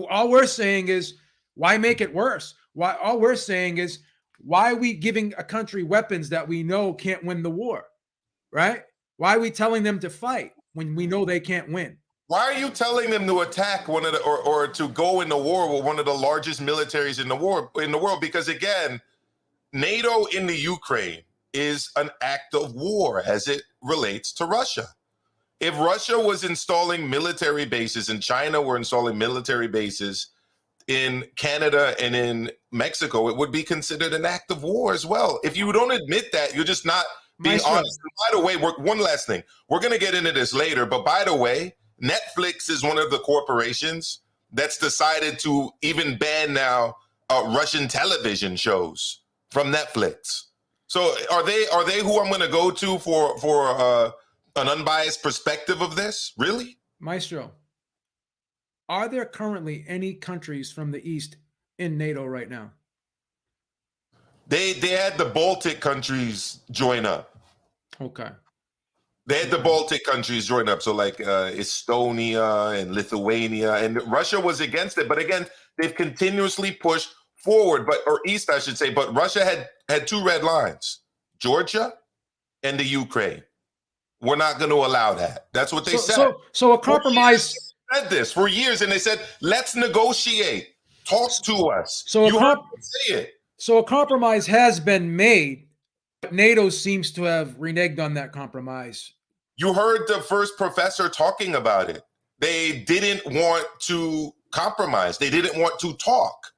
All we're saying is, why make it worse? All we're saying is, why are we giving a country weapons that we know can't win the war, right? Why are we telling them to fight? when we know they can't win? Why are you telling them to attack one of the or to go into war with one of the largest militaries in the world? Because again, NATO in the Ukraine is an act of war as it relates to Russia. If Russia was installing military bases and China were installing military bases in Canada and in Mexico, it would be considered an act of war as well. If you don't admit that, you're just not being honest. And by the way, one last thing. We're going to get into this later, but by the way, Netflix is one of the corporations that's decided to even ban now Russian television shows from Netflix. So are they who I'm going to go to for an unbiased perspective of this? Really? Maestro, are there currently any countries from the East in NATO right now? They had the Baltic countries join up. Okay. They had the Baltic countries join up. So like Estonia and Lithuania, and Russia was against it. But again, they've continuously pushed forward, or east, I should say. But Russia had two red lines, Georgia and the Ukraine. We're not going to allow that. That's what they said. So a compromise. They said this for years, and they said, let's negotiate. Talk to us. So you heard them say it. So a compromise has been made, but NATO seems to have reneged on that compromise. You heard the first professor talking about it. They didn't want to compromise. They didn't want to talk.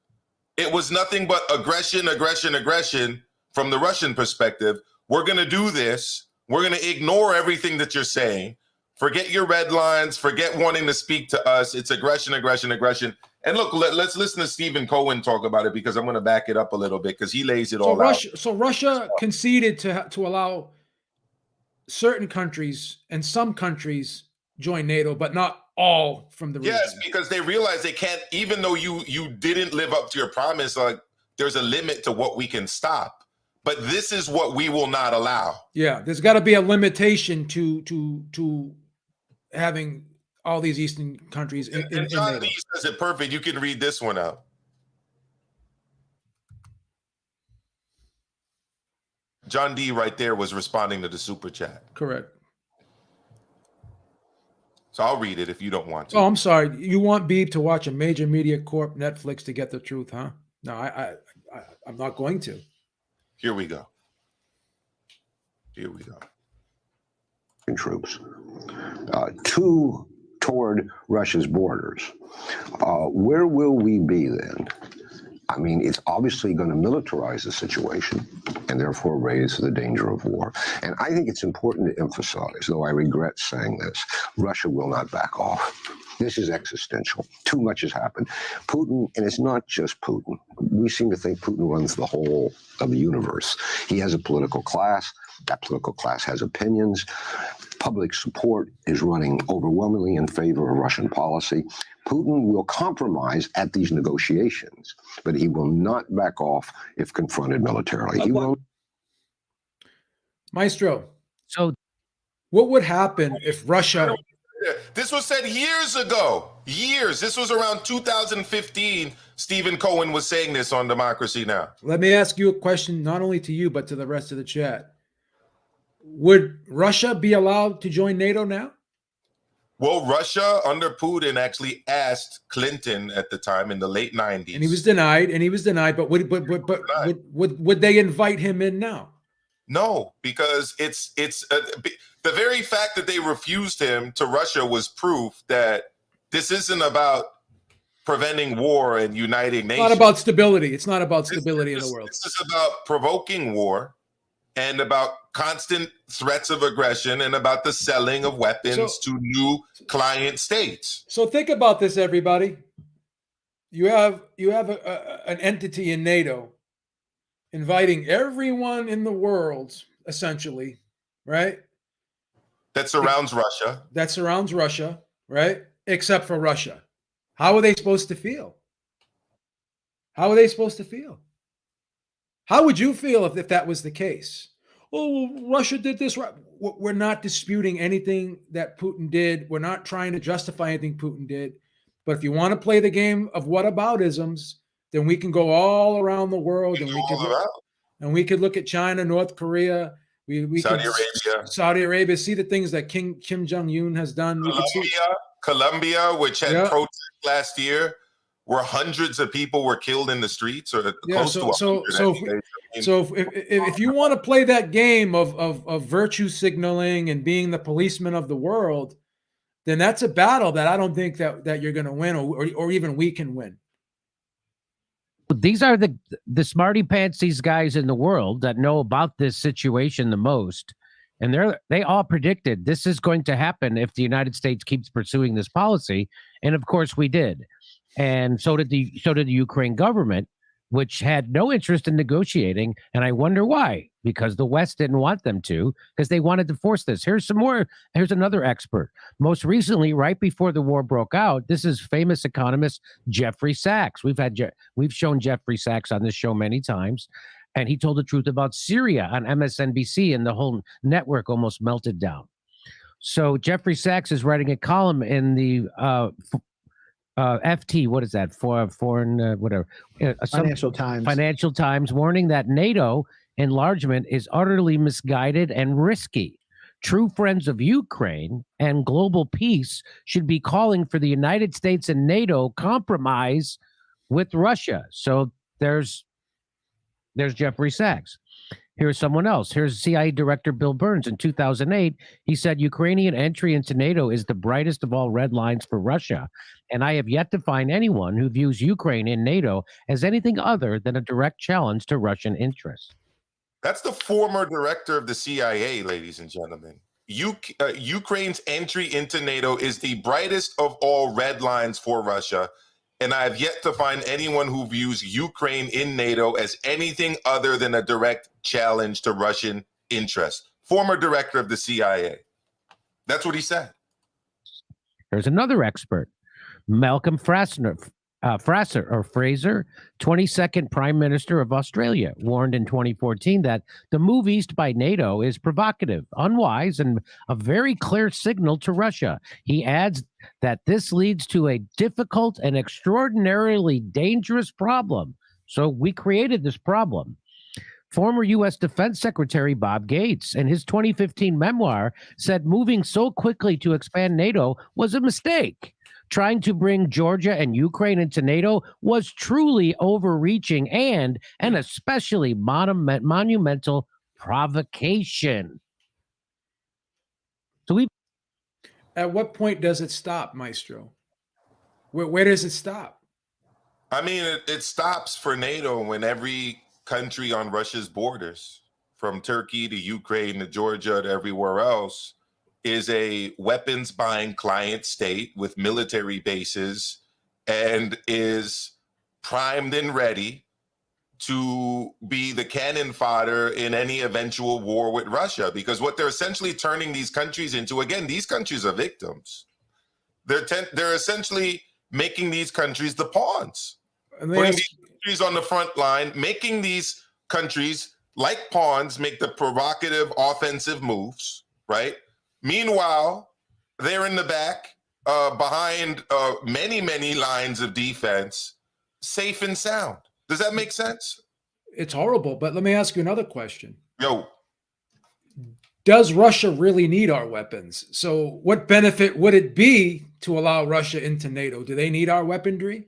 It was nothing but aggression, aggression, aggression from the Russian perspective. We're going to do this. We're going to ignore everything that you're saying. Forget your red lines. Forget wanting to speak to us. It's aggression, aggression, aggression. And look, let's listen to Stephen Cohen talk about it, because I'm going to back it up a little bit, because he lays it all out. So Russia conceded to allow certain countries and some countries join NATO, but not all from the region. Yes, because they realize they can't, even though you didn't live up to your promise, like there's a limit to what we can stop. But this is what we will not allow. Yeah, there's got to be a limitation to having all these Eastern countries in John NATO. D says it perfect. You can read this one out. John D right there was responding to the super chat. Correct. So I'll read it if you don't want to. Oh, I'm sorry. You want Beeb to watch a major media corp Netflix to get the truth, huh? No, I'm not going to. Here we go. Here we go. Troops toward Russia's borders. Where will we be then? I mean, it's obviously going to militarize the situation and therefore raise the danger of war. And I think it's important to emphasize, though I regret saying this, Russia will not back off. This is existential. Too much has happened. Putin, and it's not just Putin. We seem to think Putin runs the whole of the universe. He has a political class. That political class has opinions. Public support is running overwhelmingly in favor of Russian policy. Putin will compromise at these negotiations, but he will not back off if confronted militarily. He won't. Maestro, So what would happen if Russia... This was said years ago. Years. This was around 2015. Stephen Cohen was saying this on Democracy Now! Let me ask you a question, not only to you, but to the rest of the chat. Would Russia be allowed to join NATO now? Well, Russia under Putin actually asked Clinton at the time in the late 90s. And he was denied. But would they invite him in now? No, because it's the very fact that they refused him to Russia was proof that this isn't about preventing war and uniting nations. It's not about stability. It's not about stability in the world. This is about provoking war and about constant threats of aggression and about the selling of weapons to new client states. So think about this, everybody. You have an entity in NATO inviting everyone in the world, essentially, right? That surrounds Russia. That surrounds Russia, right? Except for Russia. How are they supposed to feel? How are they supposed to feel? How would you feel if that was the case? Oh, Russia did this right. We're not disputing anything that Putin did. We're not trying to justify anything Putin did. But if you want to play the game of whataboutisms, then we can go all around the world and we could look at China, North Korea, We Saudi can, Arabia. Saudi Arabia. See the things that Kim Jong-un has done. We can see Colombia, which had Yeah. protests last year, where hundreds of people were killed in the streets, or Yeah, close to 100. if you want to play that game of virtue signaling and being the policeman of the world, then that's a battle that I don't think that you're going to win, or even we can win. These are the smarty pantsies guys in the world that know about this situation the most, and they all predicted this is going to happen if the United States keeps pursuing this policy, and of course we did, and so did the Ukraine government, which had no interest in negotiating, and I wonder why. Because the West didn't want them to, because they wanted to force this. Here's another expert. Most recently, right before the war broke out, this is famous economist Jeffrey Sachs. We've shown Jeffrey Sachs on this show many times, and he told the truth about Syria on MSNBC, and the whole network almost melted down. So Jeffrey Sachs is writing a column in the FT, what is that? Foreign, whatever. Financial Times. Financial Times, warning that NATO enlargement is utterly misguided and risky. True friends of Ukraine and global peace should be calling for the United States and NATO compromise with Russia. So there's Jeffrey Sachs. Here's someone else. Here's CIA Director Bill Burns. In 2008, he said Ukrainian entry into NATO is the brightest of all red lines for Russia. And I have yet to find anyone who views Ukraine in NATO as anything other than a direct challenge to Russian interests. That's the former director of the CIA, ladies and gentlemen. Ukraine's entry into NATO is the brightest of all red lines for Russia. And I have yet to find anyone who views Ukraine in NATO as anything other than a direct challenge to Russian interests. Former director of the CIA. That's what he said. There's another expert, Malcolm Fraser, 22nd Prime Minister of Australia, warned in 2014 that the move east by NATO is provocative, unwise, and a very clear signal to Russia. He adds that this leads to a difficult and extraordinarily dangerous problem. So we created this problem. Former U.S. Defense Secretary Bob Gates, in his 2015 memoir, said moving so quickly to expand NATO was a mistake. Trying to bring Georgia and Ukraine into NATO was truly overreaching and an especially monumental provocation. So At what point does it stop, Maestro? Where does it stop? I mean, it stops for NATO when every country on Russia's borders, from Turkey to Ukraine to Georgia to everywhere else, is a weapons buying client state with military bases and is primed and ready to be the cannon fodder in any eventual war with Russia. Because what they're essentially turning these countries into, again, these countries are victims. They're essentially making these countries the pawns, putting these countries on the front line, making these countries like pawns make the provocative offensive moves, right? Meanwhile, they're in the back behind many, many lines of defense, safe and sound. Does that make sense? It's horrible, but let me ask you another question. Yo. Does Russia really need our weapons? So what benefit would it be to allow Russia into NATO? Do they need our weaponry?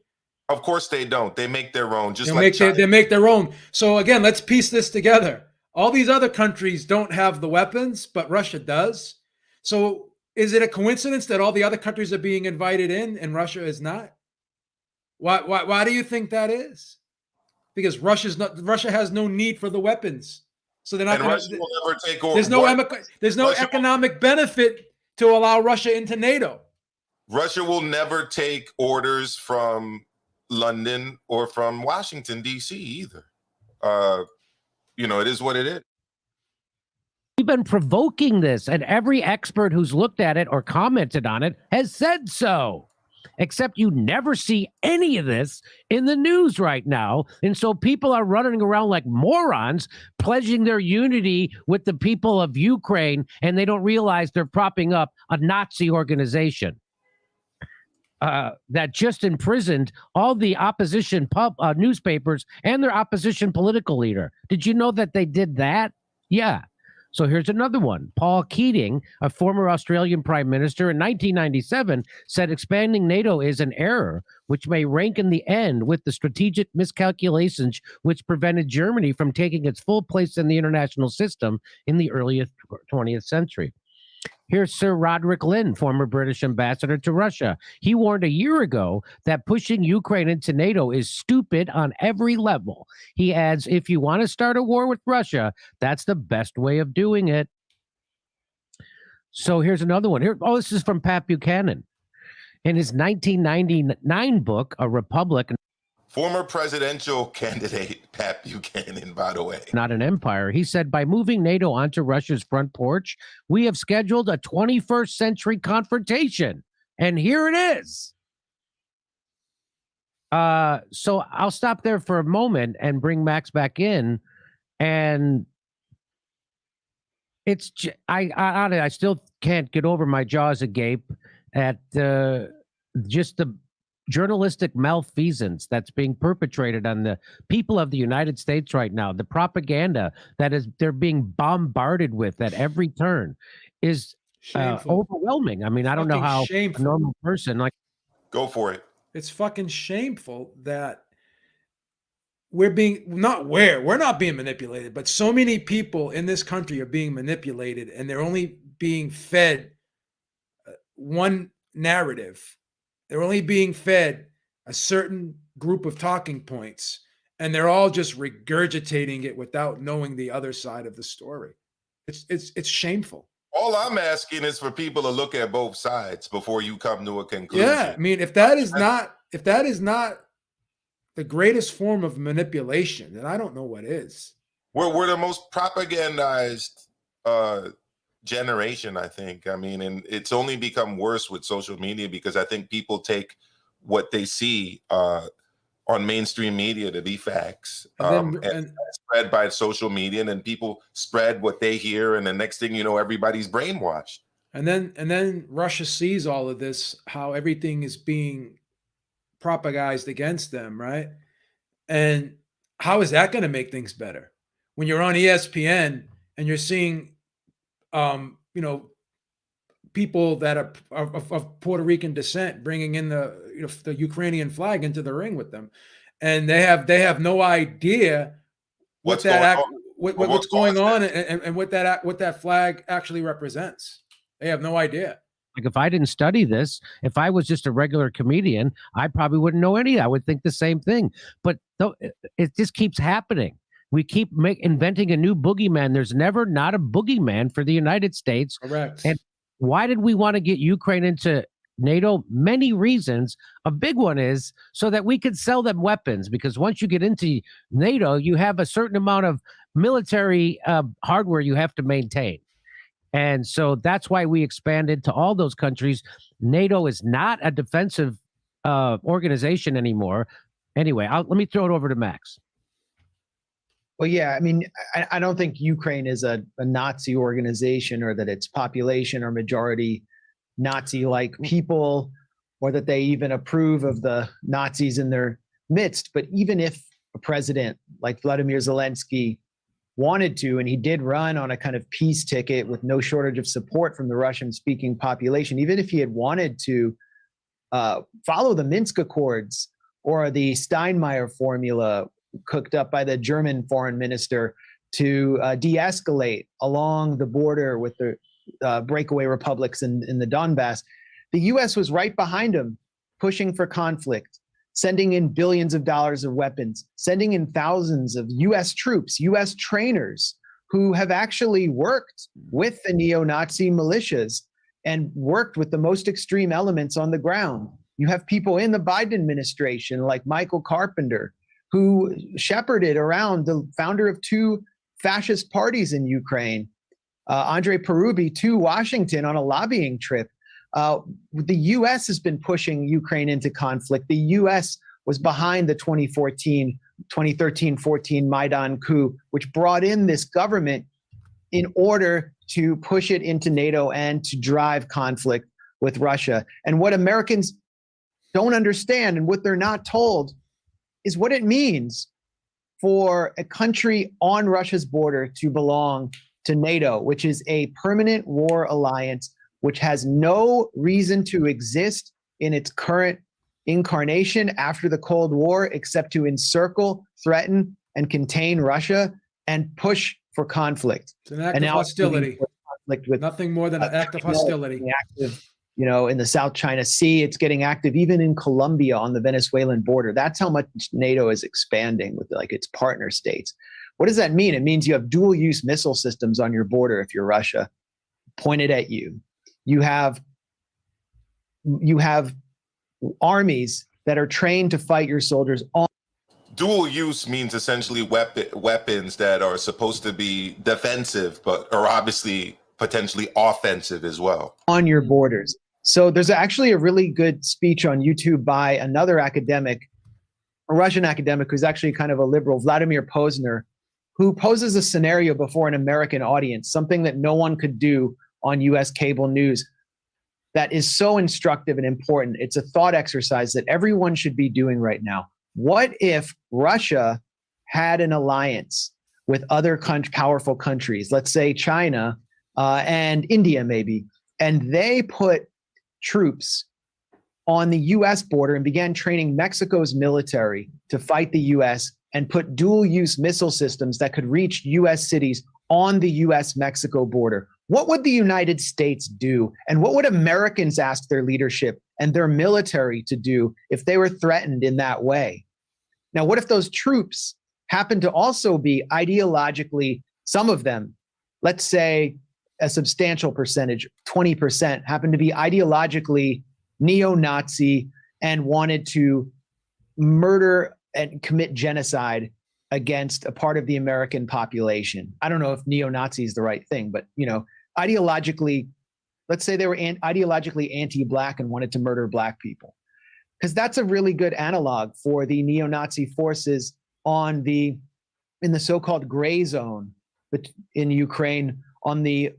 Of course they don't. They make their own. They make their own. So again, let's piece this together. All these other countries don't have the weapons, but Russia does. So is it a coincidence that all the other countries are being invited in and Russia is not? Why do you think that is? Because Russia has no need for the weapons. So they're not going to take over. There's no economic benefit to allow Russia into NATO. Russia will never take orders from London or from Washington, D.C. either. It is what it is. We've been provoking this, and every expert who's looked at it or commented on it has said so. Except you never see any of this in the news right now. And so people are running around like morons, pledging their unity with the people of Ukraine, and they don't realize they're propping up a Nazi organization that just imprisoned all the opposition newspapers and their opposition political leader. Did you know that they did that? Yeah. So here's another one. Paul Keating, a former Australian prime minister in 1997, said expanding NATO is an error, which may rank in the end with the strategic miscalculations which prevented Germany from taking its full place in the international system in the early 20th century. Here's Sir Roderick Lynn, former British ambassador to Russia. He warned a year ago that pushing Ukraine into NATO is stupid on every level. He adds, if you want to start a war with Russia, that's the best way of doing it. So here's another one. This is from Pat Buchanan. In his 1999 book, A Republic, Former presidential candidate Pat Buchanan, by the way. Not an Empire, he said, by moving NATO onto Russia's front porch, we have scheduled a 21st century confrontation. And here it is. So I'll stop there for a moment and bring Max back in. And it's, I still can't get over my jaws agape at just the journalistic malfeasance that's being perpetrated on the people of the United States right now. The propaganda they're being bombarded with at every turn is overwhelming. I mean, I don't know how a normal person go for it. It's fucking shameful that we're not being manipulated, but so many people in this country are being manipulated, and they're only being fed one narrative. They're only being fed a certain group of talking points, and they're all just regurgitating it without knowing the other side of the story. It's shameful. All I'm asking is for people to look at both sides before you come to a conclusion. Yeah, I mean, if that is not the greatest form of manipulation, then I don't know what is. We're the most propagandized generation, I think. I mean, and it's only become worse with social media because I think people take what they see on mainstream media to be facts, and spread by social media, and then people spread what they hear, and the next thing you know, everybody's brainwashed. And then Russia sees all of this, how everything is being propagandized against them, right? And how is that going to make things better when you're on ESPN and you're seeing people that are of Puerto Rican descent bringing in the Ukrainian flag into the ring with them, and they have no idea what's going on and what that flag actually represents. They have no idea. Like, if I didn't study this, if I was just a regular comedian, I probably wouldn't know any. I would think the same thing. But it just keeps happening. We keep inventing a new boogeyman. There's never not a boogeyman for the United States. Correct. And why did we want to get Ukraine into NATO? Many reasons. A big one is so that we could sell them weapons, because once you get into NATO, you have a certain amount of military hardware you have to maintain. And so that's why we expanded to all those countries. NATO is not a defensive organization anymore. Anyway, let me throw it over to Max. Well, yeah, I mean, I don't think Ukraine is a Nazi organization, or that its population are majority Nazi-like people, or that they even approve of the Nazis in their midst. But even if a president like Vladimir Zelensky wanted to, and he did run on a kind of peace ticket with no shortage of support from the Russian-speaking population, even if he had wanted to follow the Minsk Accords or the Steinmeier formula cooked up by the German foreign minister to de-escalate along the border with the breakaway republics in the Donbass, the U.S. was right behind him, pushing for conflict, sending in billions of dollars of weapons, sending in thousands of U.S. troops, U.S. trainers who have actually worked with the neo-Nazi militias and worked with the most extreme elements on the ground. You have people in the Biden administration like Michael Carpenter, who shepherded around the founder of two fascist parties in Ukraine, Andrei Parubi, to Washington on a lobbying trip. The U.S. has been pushing Ukraine into conflict. The U.S. was behind the 2013-14 Maidan coup, which brought in this government in order to push it into NATO and to drive conflict with Russia. And what Americans don't understand, and what they're not told, is what it means for a country on Russia's border to belong to NATO, which is a permanent war alliance, which has no reason to exist in its current incarnation after the Cold War, except to encircle, threaten, and contain Russia and push for conflict. It's an act And of now hostility. conflict with Nothing more than an act of China hostility. getting active, you know, in the South China Sea. It's getting active even in Colombia on the Venezuelan border. That's how much NATO is expanding with like its partner states. What does that mean? It means you have dual use missile systems on your border if you're Russia, pointed at you. You have armies that are trained to fight your soldiers on. Dual use means essentially weapons that are supposed to be defensive, but are obviously potentially offensive as well. On your borders. So there's actually a really good speech on YouTube by another academic, a Russian academic who's actually kind of a liberal, Vladimir Posner, who poses a scenario before an American audience, something that no one could do on US cable news, that is so instructive and important. It's a thought exercise that everyone should be doing right now. What if Russia had an alliance with other powerful countries, let's say China and India maybe, and they put troops on the US border and began training Mexico's military to fight the US and put dual-use missile systems that could reach US cities on the US-Mexico border? What would the United States do? And what would Americans ask their leadership and their military to do if they were threatened in that way? Now, what if those troops happen to also be ideologically, some of them, let's say a substantial percentage, 20%, happen to be ideologically neo-Nazi and wanted to murder and commit genocide against a part of the American population? I don't know if neo-Nazi is the right thing, but, you know, ideologically, let's say they were ideologically anti-Black and wanted to murder Black people. Because that's a really good analog for the neo-Nazi forces in the so-called gray zone in Ukraine, on the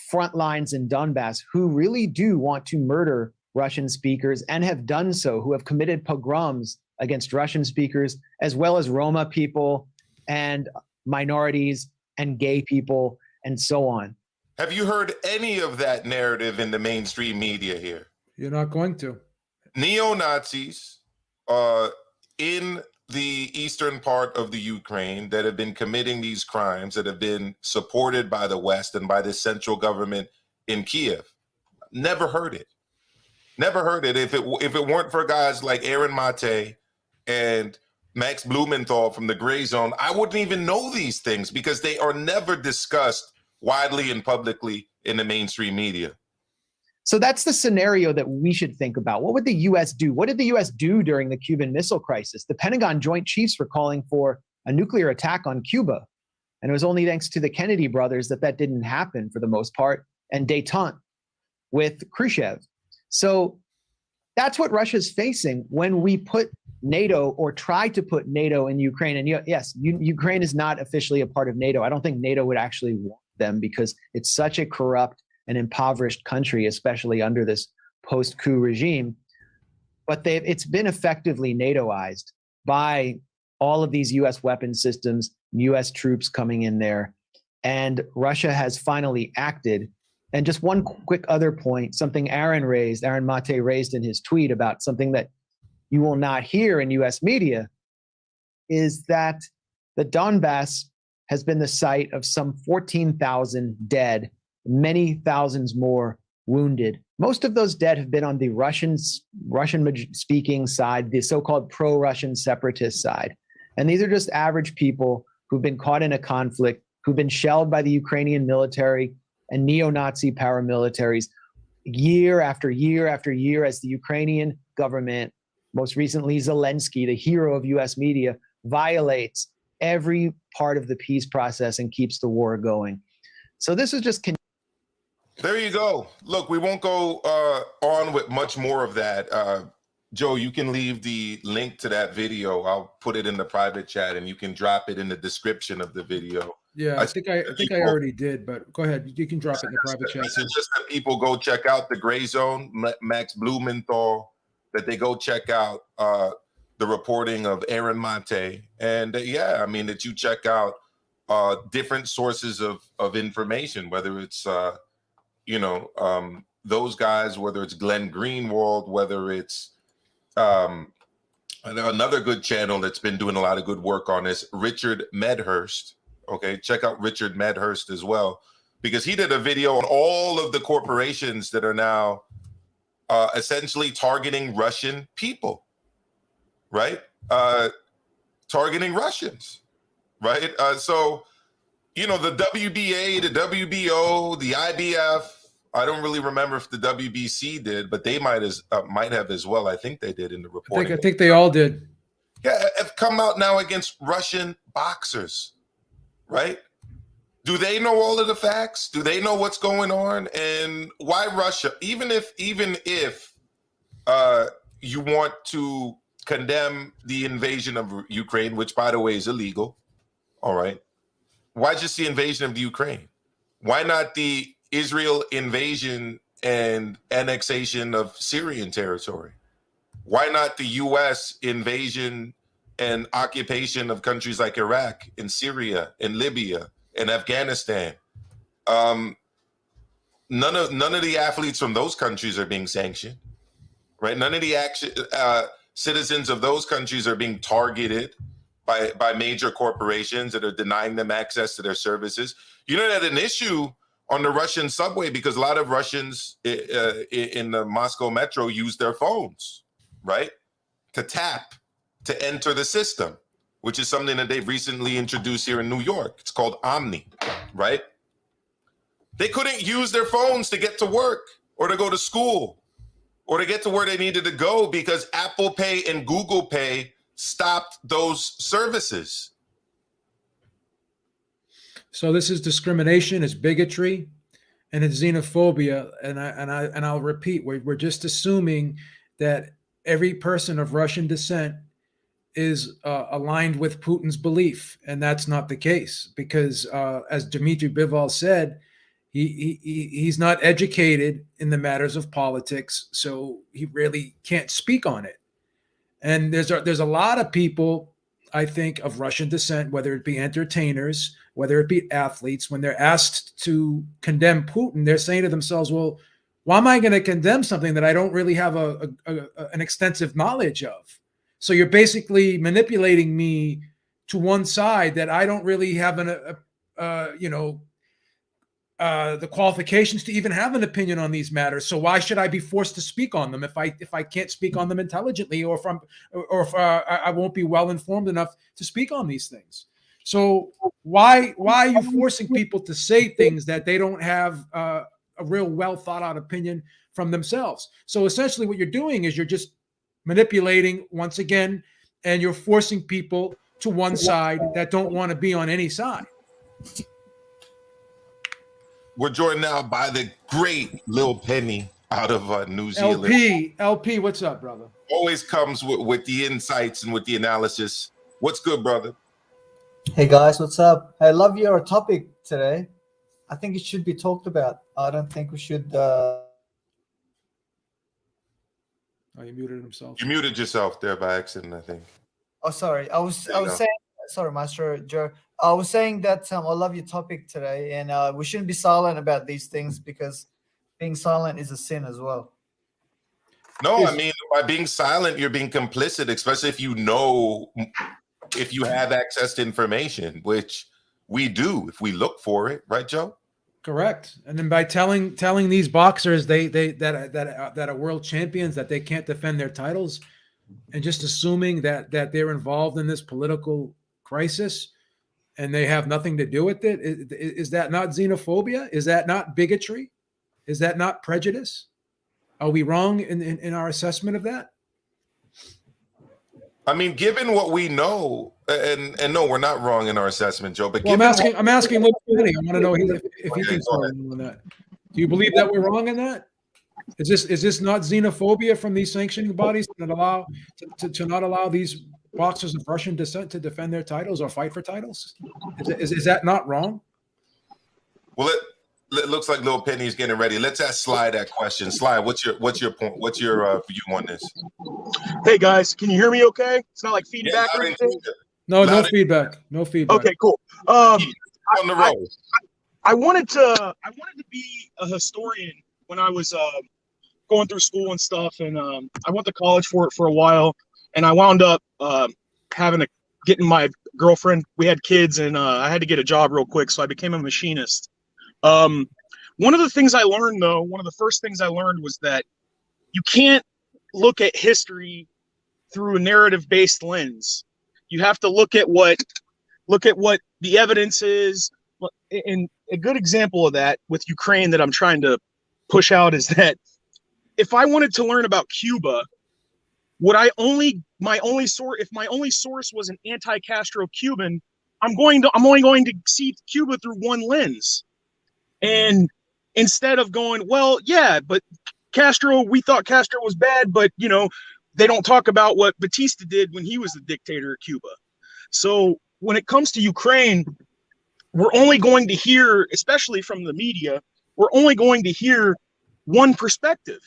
front lines in Donbass, who really do want to murder Russian speakers and have done so, who have committed pogroms against Russian speakers, as well as Roma people and minorities and gay people and so on. Have you heard any of that narrative in the mainstream media here? You're not going to. Neo-Nazis in the eastern part of the Ukraine that have been committing these crimes, that have been supported by the West and by the central government in Kiev. Never heard it. Never heard it. If it weren't for guys like Aaron Mate and Max Blumenthal from the Gray Zone, I wouldn't even know these things because they are never discussed widely and publicly in the mainstream media. So that's the scenario that we should think about. What would the U.S. do? What did the U.S. do during the Cuban Missile Crisis? The Pentagon Joint Chiefs were calling for a nuclear attack on Cuba. And it was only thanks to the Kennedy brothers that didn't happen for the most part, and détente with Khrushchev. So that's what Russia's facing when we put NATO, or try to put NATO in Ukraine. And yes, Ukraine is not officially a part of NATO. I don't think NATO would actually want them because it's such a corrupt and impoverished country, especially under this post-coup regime. But it's been effectively NATOized by all of these US weapons systems, US troops coming in there. And Russia has finally acted. And just one quick other point, something Aaron Mate raised in his tweet about something that you will not hear in US media, is that the Donbass has been the site of some 14,000 dead, many thousands more wounded. Most of those dead have been on the Russian-speaking side, the so-called pro-Russian separatist side. And these are just average people who've been caught in a conflict, who've been shelled by the Ukrainian military and neo-Nazi paramilitaries year after year after year, as the Ukrainian government, most recently Zelensky, the hero of US media, violates every part of the peace process and keeps the war going. So this is just... There you go. Look, we won't go on with much more of that. Joe, you can leave the link to that video. I'll put it in the private chat and you can drop it in the description of the video. Yeah, I think I already did, but go ahead. You can drop it in the private chat. Just that people go check out the Gray Zone, Max Blumenthal, that they go check out the reporting of Aaron Mate. And yeah, I mean, that you check out different sources of information, whether it's those guys, whether it's Glenn Greenwald, whether it's another good channel that's been doing a lot of good work on this, Richard Medhurst. Okay, check out Richard Medhurst as well, because he did a video on all of the corporations that are now essentially targeting Russian people, right? Targeting Russians, right? So, the WBA, the WBO, the IBF, I don't really remember if the WBC did, but they might have as well. I think they did in the reporting. I think they all did. Yeah, have come out now against Russian boxers, right? Do they know all of the facts? Do they know what's going on? And why Russia? Even if you want to condemn the invasion of Ukraine, which by the way is illegal, all right, why just the invasion of the Ukraine? Why not the Israel invasion and annexation of Syrian territory? Why not the U.S. invasion and occupation of countries like Iraq and Syria and Libya and Afghanistan? None of the athletes from those countries are being sanctioned, right? None of the citizens of those countries are being targeted by major corporations that are denying them access to their services. You know that an issue on the Russian subway, because a lot of Russians in the Moscow metro use their phones, right, to tap to enter the system, which is something that they've recently introduced here in New York. It's called Omni, right? They couldn't use their phones to get to work or to go to school or to get to where they needed to go because Apple Pay and Google Pay stopped those services. So this is discrimination, it's bigotry, and it's xenophobia. And I'll repeat, we're just assuming that every person of Russian descent is aligned with Putin's belief, and that's not the case. Because as Dmitry Bivol said, he's not educated in the matters of politics, so he really can't speak on it. And there's a lot of people, I think, of Russian descent, whether it be entertainers, whether it be athletes, when they're asked to condemn Putin, they're saying to themselves, well, why am I going to condemn something that I don't really have an extensive knowledge of? So you're basically manipulating me to one side that I don't really have the qualifications to even have an opinion on these matters. So why should I be forced to speak on them if I can't speak on them intelligently, or if I won't be well informed enough to speak on these things? So why are you forcing people to say things that they don't have a real well thought out opinion from themselves? So essentially what you're doing is you're just manipulating once again, and you're forcing people to one side that don't want to be on any side. We're joined now by the great Lil Penny out of New Zealand. LP, what's up, brother? Always comes with the insights and with the analysis. What's good, brother? Hey guys, what's up? I love your topic today. I think it should be talked about. I don't think we should. Oh, you muted himself. You muted yourself there by accident, I think. Oh, sorry. I was saying. Sorry, Master Joe. I was saying that I love your topic today, and we shouldn't be silent about these things because being silent is a sin as well. No, I mean, by being silent, you're being complicit, especially if if you have access to information, which we do if we look for it, right, Joe? Correct. And then by telling these boxers that are world champions that they can't defend their titles, and just assuming that they're involved in this political crisis and they have nothing to do with it, is that not xenophobia? Is that not bigotry? Is that not prejudice? Are we wrong in our assessment of that? I mean, given what we know, and no, we're not wrong in our assessment, Joe. But well, I'm asking Luke Penny. I want to know if he thinks we're wrong on that. Do you believe that we're wrong in that? Is this not xenophobia from these sanctioning bodies to not allow these boxers of Russian descent to defend their titles or fight for titles? Is that not wrong? Well, it looks like Lil Penny's getting ready. Let's ask Sly that question. Sly, what's your point? What's your view on this? Hey guys, can you hear me okay? It's not like feedback or anything? No Loud- feedback. No feedback. Okay, cool. on the road. I wanted to be a historian when I was going through school and stuff, and I went to college for it for a while, and I wound up getting my girlfriend. We had kids, and I had to get a job real quick, so I became a machinist. One of the things I learned, though, one of the first things I learned was that you can't look at history through a narrative-based lens. You have to look at what the evidence is. And a good example of that with Ukraine that I'm trying to push out is that if I wanted to learn about Cuba, if my only source was an anti-Castro Cuban, I'm only going to see Cuba through one lens. And instead of going, well, yeah, but we thought Castro was bad, but they don't talk about what Batista did when he was the dictator of Cuba. So when it comes to Ukraine, we're only going to hear, especially from the media, we're only going to hear one perspective.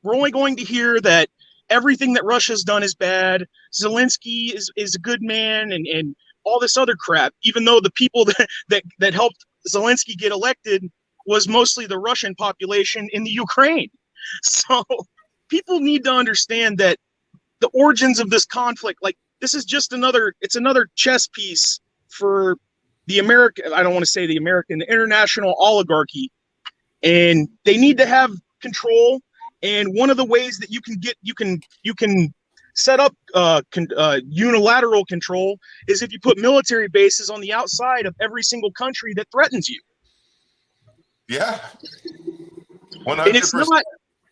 We're only going to hear that everything that Russia's done is bad. Zelensky is a good man and all this other crap, even though the people that helped Zelensky get elected was mostly the Russian population in the Ukraine. So people need to understand that the origins of this conflict, like this is just another chess piece for the the international oligarchy, and they need to have control. And one of the ways that you can set up unilateral control is if you put military bases on the outside of every single country that threatens you. Yeah, 100%. And it's not.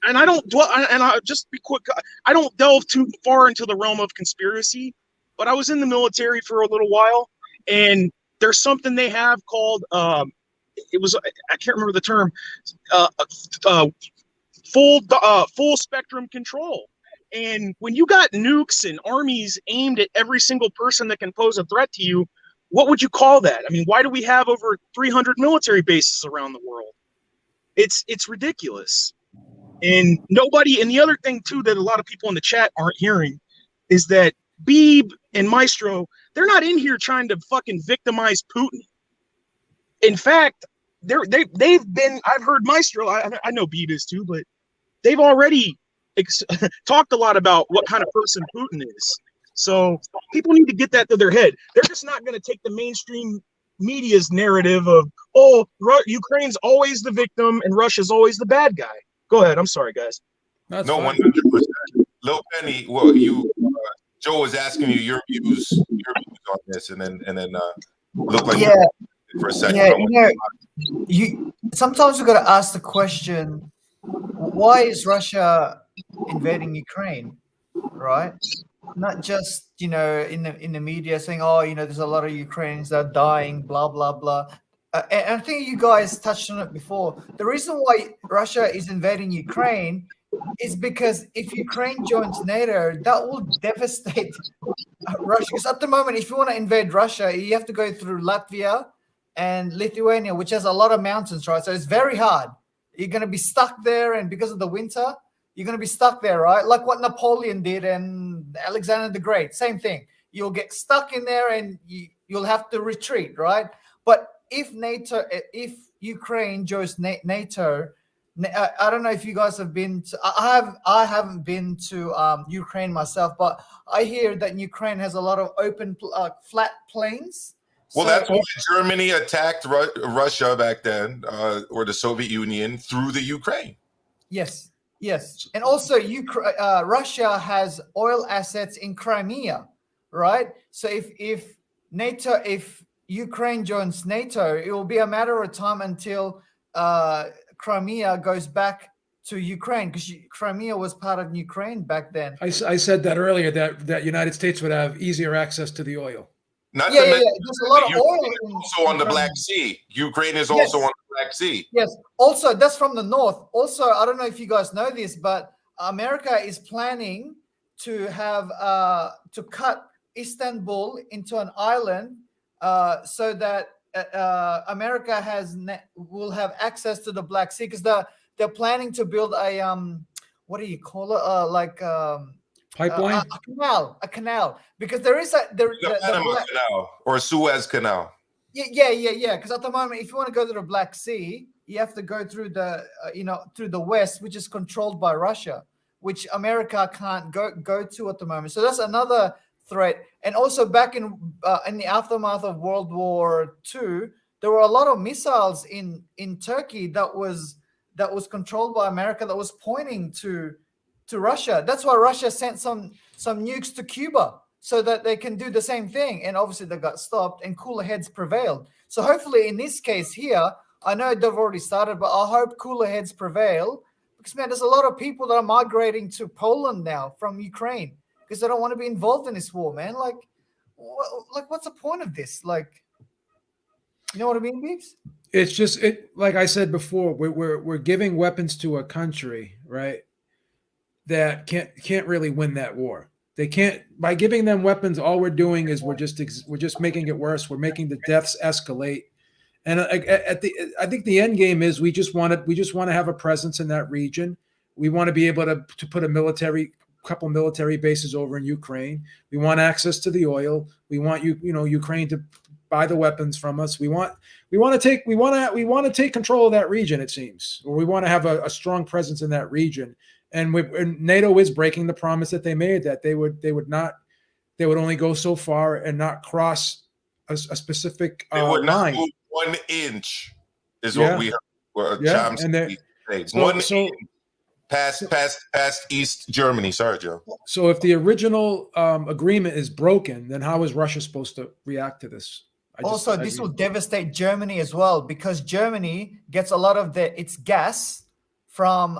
And I don't dwell. And I'll just be quick. I don't delve too far into the realm of conspiracy, but I was in the military for a little while, and there's something they have called I can't remember the term, full spectrum control. And when you got nukes and armies aimed at every single person that can pose a threat to you, what would you call that? I mean, why do we have over 300 military bases around the world? It's ridiculous. And the other thing too that a lot of people in the chat aren't hearing is that Beeb and Maestro, they're not in here trying to fucking victimize Putin. In fact, they've been, I've heard Maestro, I know Beeb is too, but they've already talked a lot about what kind of person Putin is. So people need to get that to their head. They're just not going to take the mainstream media's narrative of, Ukraine's always the victim and Russia's always the bad guy. Go ahead. I'm sorry, guys. That's No, fine. 100%. Lil Penny, well, Joe was asking you your views on this, and then look like for a second. Sometimes we got to ask the question: why is Russia invading Ukraine? Right? Not just in the media saying, there's a lot of Ukrainians that are dying, blah blah blah. And I think you guys touched on it before. The reason why Russia is invading Ukraine is because if Ukraine joins NATO, that will devastate Russia. Because at the moment, if you want to invade Russia, you have to go through Latvia and Lithuania, which has a lot of mountains, right? So it's very hard. You're going to be stuck there, and because of the winter, you're going to be stuck there, right? Like what Napoleon did and Alexander the Great, same thing. You'll get stuck in there and you'll have to retreat, right? But if Ukraine joins NATO, I don't know if you guys have been to, I haven't been to Ukraine myself, but I hear that Ukraine has a lot of open, flat plains. Well, that's why Germany attacked Russia back then, or the Soviet Union, through the Ukraine. Yes. And also Russia has oil assets in Crimea, right? So if Ukraine joins NATO, it will be a matter of time until Crimea goes back to Ukraine, because Crimea was part of Ukraine back then. I said that earlier, that United States would have easier access to the oil. There's a lot of oil. Also on the Black Sea. Ukraine is also on the Black Sea. Yes. Also, that's from the north. Also, I don't know if you guys know this, but America is planning to have to cut Istanbul into an island, so that America will have access to the Black Sea, because they're planning to build a what do you call it? Pipeline? A canal, because there is the Panama Canal or Suez Canal. Yeah. Because at the moment, if you want to go to the Black Sea, you have to go through through the west, which is controlled by Russia, which America can't go to at the moment. So that's another threat. And also back in the aftermath of World War II, there were a lot of missiles in Turkey that was controlled by America that was pointing to Russia. That's why Russia sent some nukes to Cuba so that they can do the same thing. And obviously they got stopped and cooler heads prevailed. So hopefully in this case here, I know they've already started, but I hope cooler heads prevail, because man, there's a lot of people that are migrating to Poland now from Ukraine because they don't want to be involved in this war, man. Like what's the point of this? Like, you know what I mean, Beeps? It's just like I said before, we're giving weapons to a country, right, that can't really win that war. They can't. By giving them weapons, all we're doing is we're just making it worse. We're making the deaths escalate. And I think the end game is we just want to have a presence in that region. We want to be able to put a couple military bases over in Ukraine. We want access to the oil. We want Ukraine to buy the weapons from us. We want to take control of that region. It seems, or we want to have a strong presence in that region. And NATO is breaking the promise that they made, that they would only go so far and not cross a specific they would line. not move 1 inch is what we heard. Past East Germany. Sorry, Joe. So if the original agreement is broken, then how is Russia supposed to react to this? This will devastate Germany as well, because Germany gets a lot of its gas from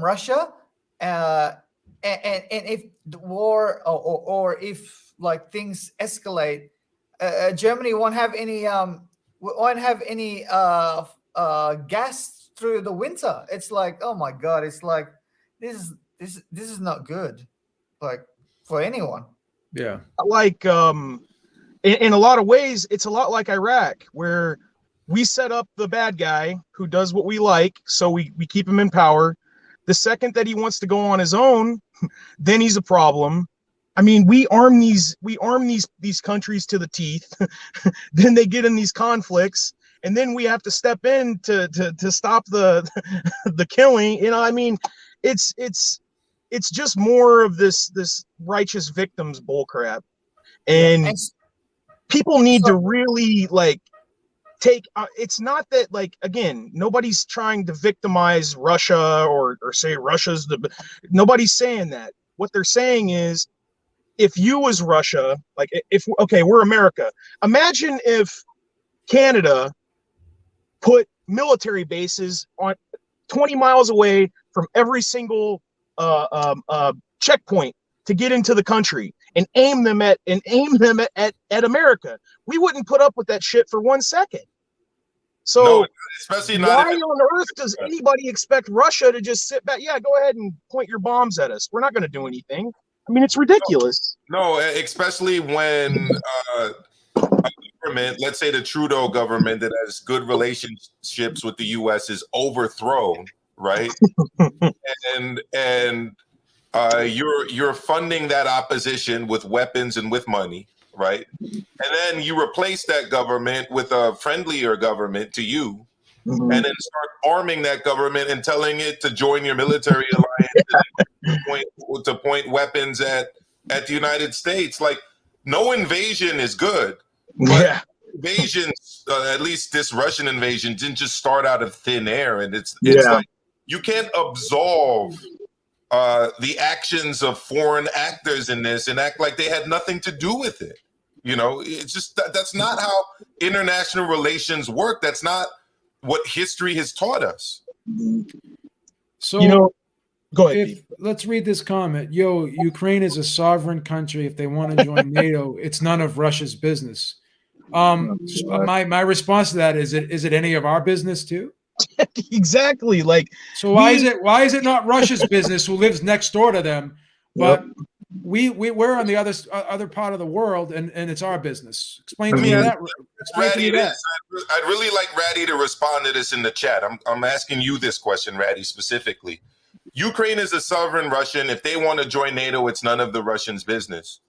Russia, and if the war or if like things escalate, Germany won't have any gas through the winter. It's like, oh my God, it's like this is not good, like for anyone. Yeah. Like in a lot of ways, it's a lot like Iraq, where we set up the bad guy who does what we like, so we keep him in power. The second that he wants to go on his own, then he's a problem. I mean, we arm these countries to the teeth. Then they get in these conflicts, and then we have to step in to stop the killing. You know, I mean, it's just more of this righteous victims bullcrap, and people need to really like take. It's not that, like, again, nobody's trying to victimize Russia or say Russia's nobody's saying that. What they're saying is, if you was Russia, like we're America. Imagine if Canada put military bases on 20 miles away from every single checkpoint to get into the country and aim them at America. We wouldn't put up with that shit for 1 second. So no, especially not why on earth does anybody expect Russia to just sit back? Yeah, go ahead and point your bombs at us. We're not going to do anything. I mean, it's ridiculous. No, especially when a government, let's say the Trudeau government that has good relationships with the U.S. is overthrown, right? and you're funding that opposition with weapons and with money, right? And then you replace that government with a friendlier government to you, and then start arming that government and telling it to join your military alliance to point weapons at the United States. Like, no invasion is good. But invasions, at least this Russian invasion, didn't just start out of thin air. And it's like you can't absolve the actions of foreign actors in this and act like they had nothing to do with it. You know, it's just that's not how international relations work. That's not what history has taught us. So, you know, go ahead. Let's read this comment. Ukraine is a sovereign country. If they want to join NATO, it's none of Russia's business. My response to that is it any of our business too? Exactly. Like, so why is it not Russia's business, who lives next door to them, but we're on the other part of the world, and it's our business? Explain to me that. I'd really like Ratty to respond to this in the chat. I'm asking you this question, Ratty, specifically. Ukraine is a sovereign Russian. If they want to join NATO, it's none of the Russians' business.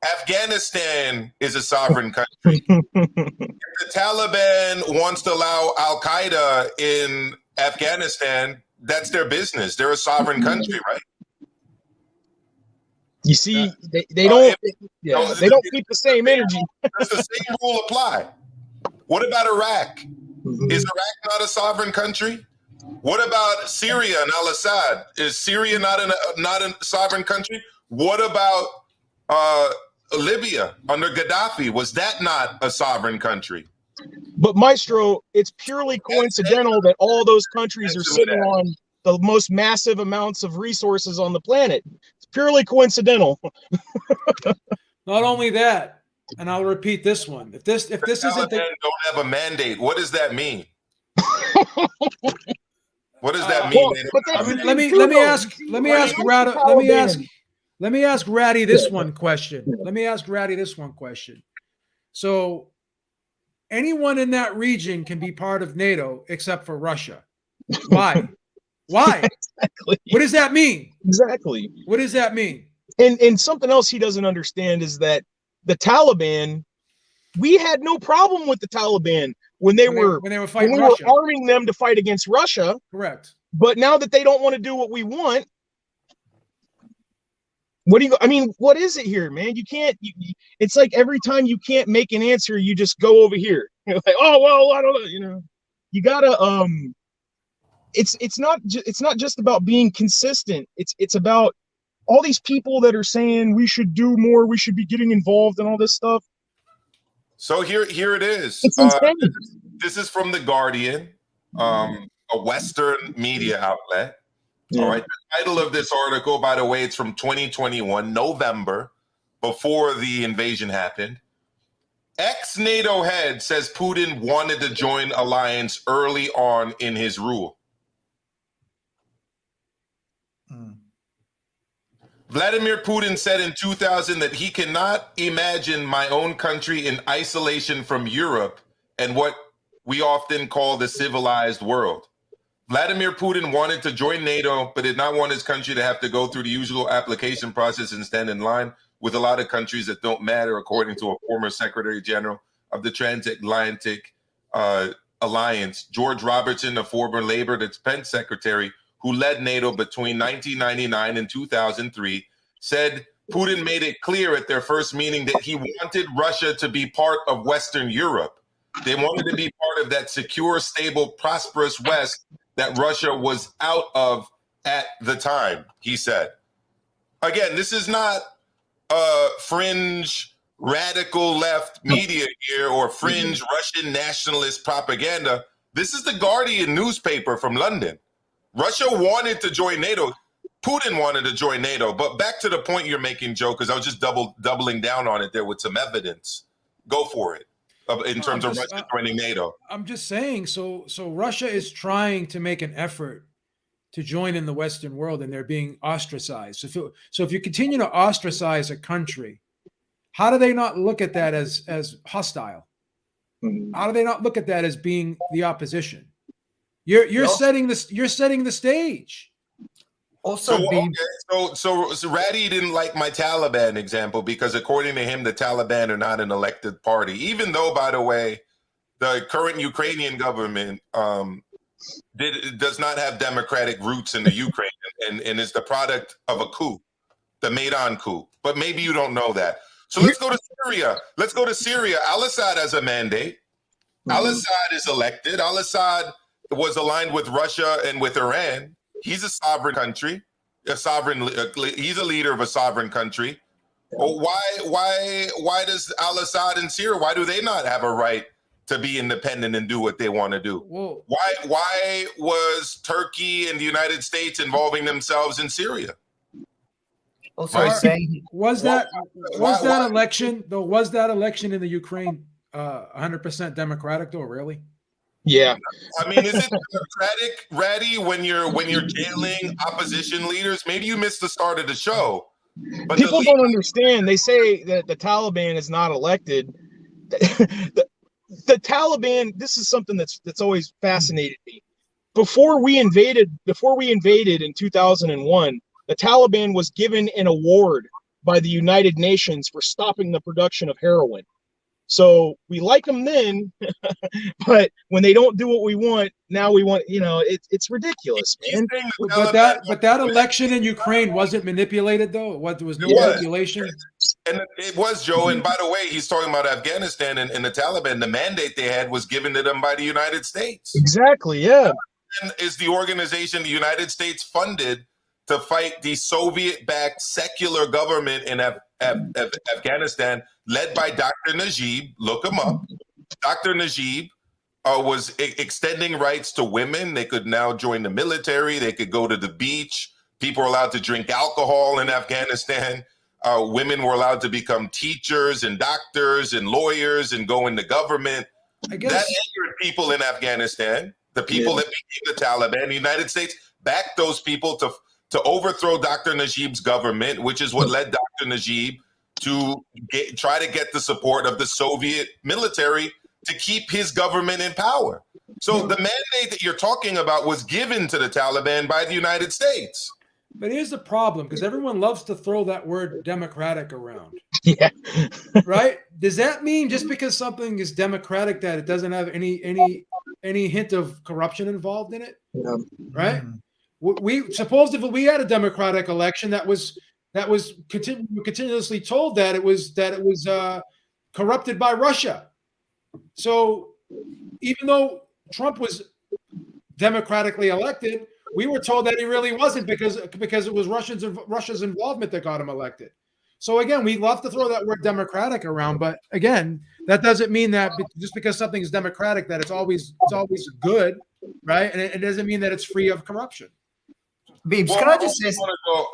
Afghanistan is a sovereign country. If the Taliban wants to allow Al-Qaeda in Afghanistan, that's their business. They're a sovereign country, right? You see, they don't they don't keep the same energy. Does the same rule apply? What about Iraq? Is Iraq not a sovereign country? What about Syria and al-Assad? Is Syria not a sovereign country? What about Libya under Gaddafi? Was that not a sovereign country? But Maestro, it's purely coincidental that all those countries are sitting on the most massive amounts of resources on the planet. It's purely coincidental. Not only that, and I'll repeat this one. If this isn't don't have a mandate, what does that mean? What does that mean? Let me ask Ratty this one question. So anyone in that region can be part of NATO except for Russia. Why? Why? Exactly. What does that mean? Exactly. What does that mean? And something else he doesn't understand is that the Taliban, we had no problem with the Taliban when they were arming them to fight against Russia. Correct. But now that they don't want to do what we want, what do you? I mean, what is it here, man? You can't. It's like every time you can't make an answer, you just go over here. You're like, oh well, I don't know. You know, you gotta. It's not just about being consistent. It's about all these people that are saying we should do more, we should be getting involved in all this stuff. So here it is. This is from The Guardian, a Western media outlet. Yeah. All right. The title of this article, by the way, it's from 2021, November, before the invasion happened. Ex-NATO head says Putin wanted to join alliance early on in his rule. Vladimir Putin said in 2000 that he cannot imagine my own country in isolation from Europe and what we often call the civilized world. Vladimir Putin wanted to join NATO, but did not want his country to have to go through the usual application process and stand in line with a lot of countries that don't matter, according to a former Secretary General of the Transatlantic Alliance, George Robertson, a former Labor Defense Secretary, who led NATO between 1999 and 2003, said Putin made it clear at their first meeting that he wanted Russia to be part of Western Europe. They wanted to be part of that secure, stable, prosperous West that Russia was out of at the time, he said. Again, this is not fringe radical left media here or fringe Russian nationalist propaganda. This is the Guardian newspaper from London. Russia wanted to join NATO. Putin wanted to join NATO. But back to the point you're making, Joe, because I was just doubling down on it there with some evidence. Go for it in terms of Russia joining NATO. I'm just saying, so Russia is trying to make an effort to join in the Western world, and they're being ostracized. So if you continue to ostracize a country, how do they not look at that as hostile? How do they not look at that as being the opposition? You're setting the stage. Also, so Ratty didn't like my Taliban example because according to him, the Taliban are not an elected party, even though, by the way, the current Ukrainian government does not have democratic roots in the Ukraine and is the product of a coup, the Maidan coup. But maybe you don't know that. So let's go to Syria. Al-Assad has a mandate. Al-Assad is elected. Al-Assad was aligned with Russia and with Iran. He's a sovereign country, he's a leader of a sovereign country. Well, why does Al-Assad and Syria, why do they not have a right to be independent and do what they want to do? Whoa. Why was Turkey and the United States involving themselves in Syria? Also saying was that election in the Ukraine 100% democratic though, really? Yeah. I mean, is it democratic, Ratty, when you're jailing opposition leaders? Maybe you missed the start of the show. But people don't understand. They say that the Taliban is not elected. The Taliban, this is something that's always fascinated me. before we invaded in 2001, the Taliban was given an award by the United Nations for stopping the production of heroin. So we like them then, but when they don't do what we want, now we want, it's ridiculous, man. But that election in Ukraine wasn't manipulated, though. There was no manipulation. And it was, Joe. And by the way, he's talking about Afghanistan and the Taliban. The mandate they had was given to them by the United States. Exactly, yeah. Is the organization the United States funded to fight the Soviet-backed secular government in Afghanistan, led by Dr. Najib. Look him up. Dr. Najib was extending rights to women. They could now join the military. They could go to the beach. People were allowed to drink alcohol in Afghanistan. Women were allowed to become teachers and doctors and lawyers and go into government. I guess that angered people in Afghanistan. The people that became the Taliban, the United States backed those people to overthrow Dr. Najib's government, which is what led Dr. Najib to try to get the support of the Soviet military to keep his government in power. So the mandate that you're talking about was given to the Taliban by the United States. But here's the problem, because everyone loves to throw that word democratic around. Yeah. Right? Does that mean just because something is democratic that it doesn't have any hint of corruption involved in it? Yeah. Right? We supposed if we had a democratic election that was continuously told that it was corrupted by Russia. So even though Trump was democratically elected, we were told that he really wasn't because it was Russia's involvement that got him elected. So again, we love to throw that word democratic around, but again, that doesn't mean that just because something is democratic that it's always good, right? And it doesn't mean that it's free of corruption. Beebs, can I just say?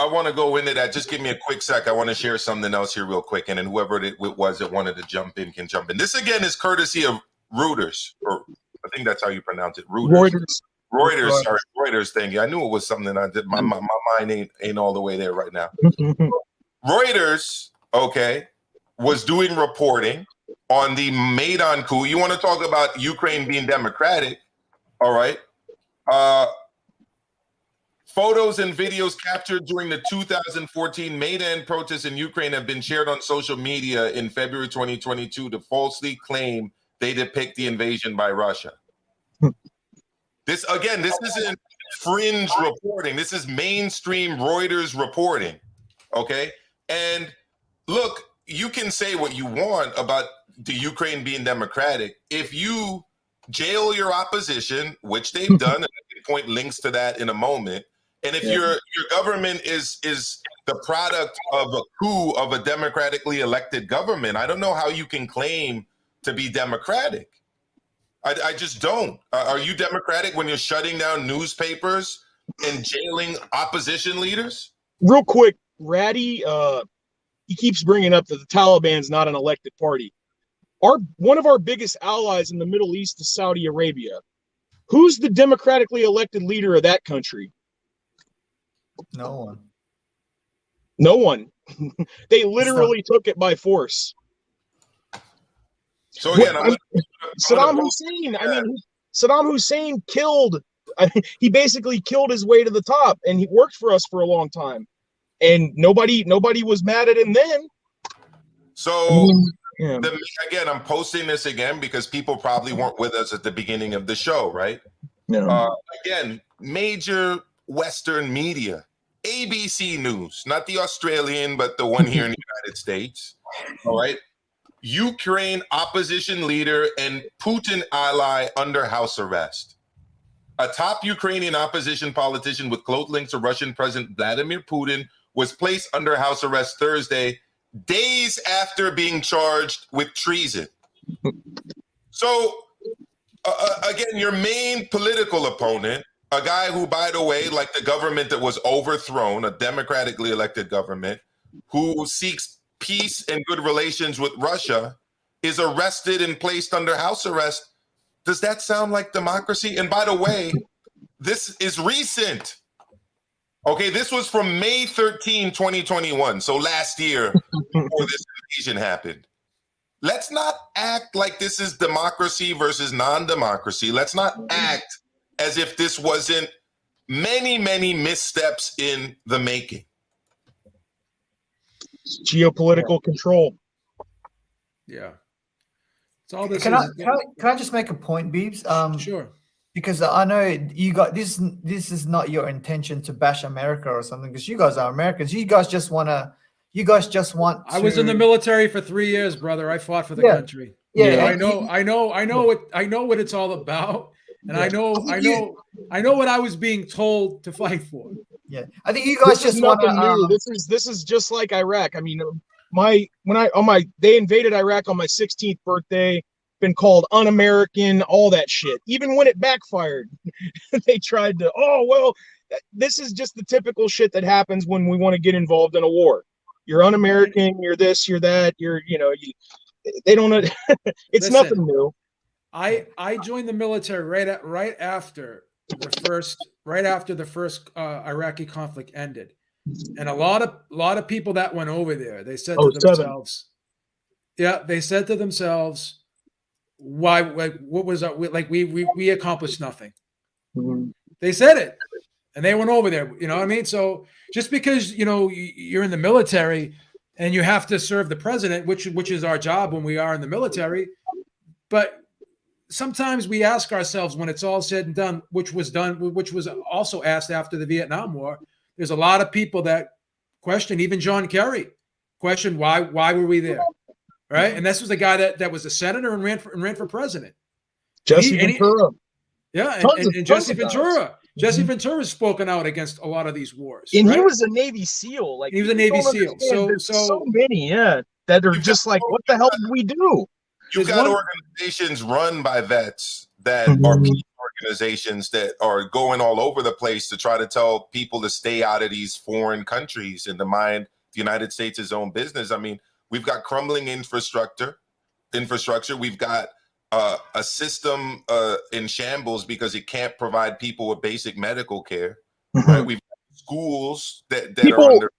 I want to go into that. Just give me a quick sec. I want to share something else here real quick, and then whoever it was that wanted to jump in can jump in. This again is courtesy of Reuters, or I think that's how you pronounce it. Reuters. Sorry, Reuters. Thank you. I knew it was something that I did. My mind ain't all the way there right now. Reuters, okay, was doing reporting on the Maidan coup. You want to talk about Ukraine being democratic? All right. Photos and videos captured during the 2014 Maidan protests in Ukraine have been shared on social media in February 2022 to falsely claim they depict the invasion by Russia. This isn't fringe reporting. This is mainstream Reuters reporting. Okay. And look, you can say what you want about the Ukraine being democratic. If you jail your opposition, which they've done, and I can point links to that in a moment. And if your government is the product of a coup of a democratically elected government, I don't know how you can claim to be democratic. I just don't. Are you democratic when you're shutting down newspapers and jailing opposition leaders? Real quick, Ratty, he keeps bringing up that the Taliban's not an elected party. One of our biggest allies in the Middle East is Saudi Arabia. Who's the democratically elected leader of that country? No one. No one. They literally took it by force. So again, Saddam Hussein. I mean, Saddam Hussein killed. He basically killed his way to the top, and he worked for us for a long time, and nobody was mad at him then. So again, I'm posting this again because people probably weren't with us at the beginning of the show, right? Yeah. Again, major Western media, ABC News, not the Australian, but the one here in the United States. All right. Ukraine opposition leader and Putin ally under house arrest. A top Ukrainian opposition politician with close links to Russian President Vladimir Putin was placed under house arrest Thursday, days after being charged with treason. So, again, your main political opponent, a guy who, by the way, like the government that was overthrown, a democratically elected government, who seeks peace and good relations with Russia, is arrested and placed under house arrest. Does that sound like democracy? And by the way, this is recent. Okay, this was from May 13, 2021. So last year, before this invasion happened. Let's not act like this is democracy versus non-democracy. Let's not act as if this wasn't many missteps in the making. Geopolitical control. Yeah. It's all this Can is. I just make a point, Beebs? Sure. Because I know you got this. This is not your intention to bash America or something. Because you guys are Americans. You guys just want to. I was in the military for 3 years, brother. I fought for the country. Yeah, So I know what it's all about, and I know what I was being told to fight for. Yeah, I think you guys just want to. This is just like Iraq. I mean, they invaded Iraq on my 16th birthday. Been called un-American, all that shit. Even when it backfired, they tried to. Oh well, this is just the typical shit that happens when we want to get involved in a war. You're un-American. You're this. You're that. They don't. It's nothing new. I joined the military right after the first Iraqi conflict ended, and a lot of people that went over there, they said to themselves, they said to themselves, why? What was we accomplished nothing. Mm-hmm. They said it, and they went over there. You know what I mean? So just because you're in the military and you have to serve the president, which is our job when we are in the military, but sometimes we ask ourselves when it's all said and done, which was also asked after the Vietnam War. There's a lot of people that question, even John Kerry, questioned why were we there, right? And this was a guy that was a senator and ran for president. Jesse Ventura. And Jesse Ventura. Jesse Ventura's spoken out against a lot of these wars. And right? he was a Navy SEAL. Like he was a Navy SEAL. So many, that are just like, what the hell did we do? You've got organizations run by vets that are peace organizations that are going all over the place to try to tell people to stay out of these foreign countries and to mind the United States' own business. I mean, we've got crumbling infrastructure. We've got a system in shambles because it can't provide people with basic medical care. Right? We've got schools that are under.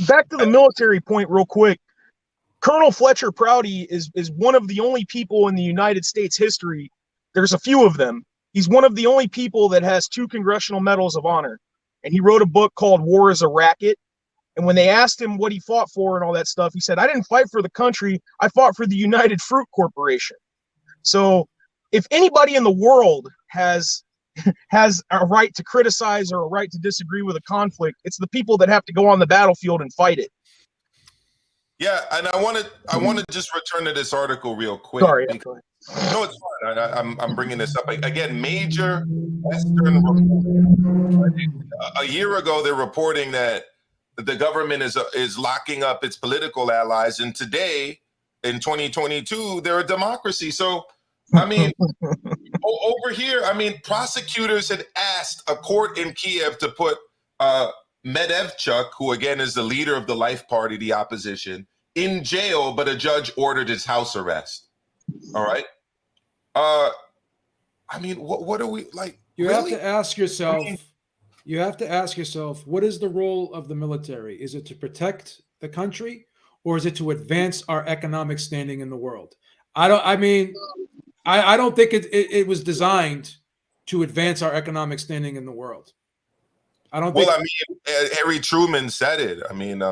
Back to the military point real quick. Colonel Fletcher Prouty is one of the only people in the United States history. There's a few of them. He's one of the only people that has 2 Congressional Medals of Honor. And he wrote a book called War is a Racket. And when they asked him what he fought for and all that stuff, he said, I didn't fight for the country. I fought for the United Fruit Corporation. So if anybody in the world has a right to criticize or a right to disagree with a conflict, it's the people that have to go on the battlefield and fight it. Yeah, and I want to just return to this article real quick. Sorry. No, it's fine. I'm bringing this up again. Major Western reporting. A year ago, they're reporting that the government is locking up its political allies, and today, in 2022, they're a democracy. So, I mean, over here, I mean, prosecutors had asked a court in Kiev to put Medvedchuk, who again is the leader of the Life Party, the opposition, in jail, but a judge ordered his house arrest. All right. I mean, what are we like? You really? have to ask yourself. You have to ask yourself, what is the role of the military? Is it to protect the country, or is it to advance our economic standing in the world? I don't think it was designed to advance our economic standing in the world. I don't think. Well, I mean, Harry Truman said it. I mean,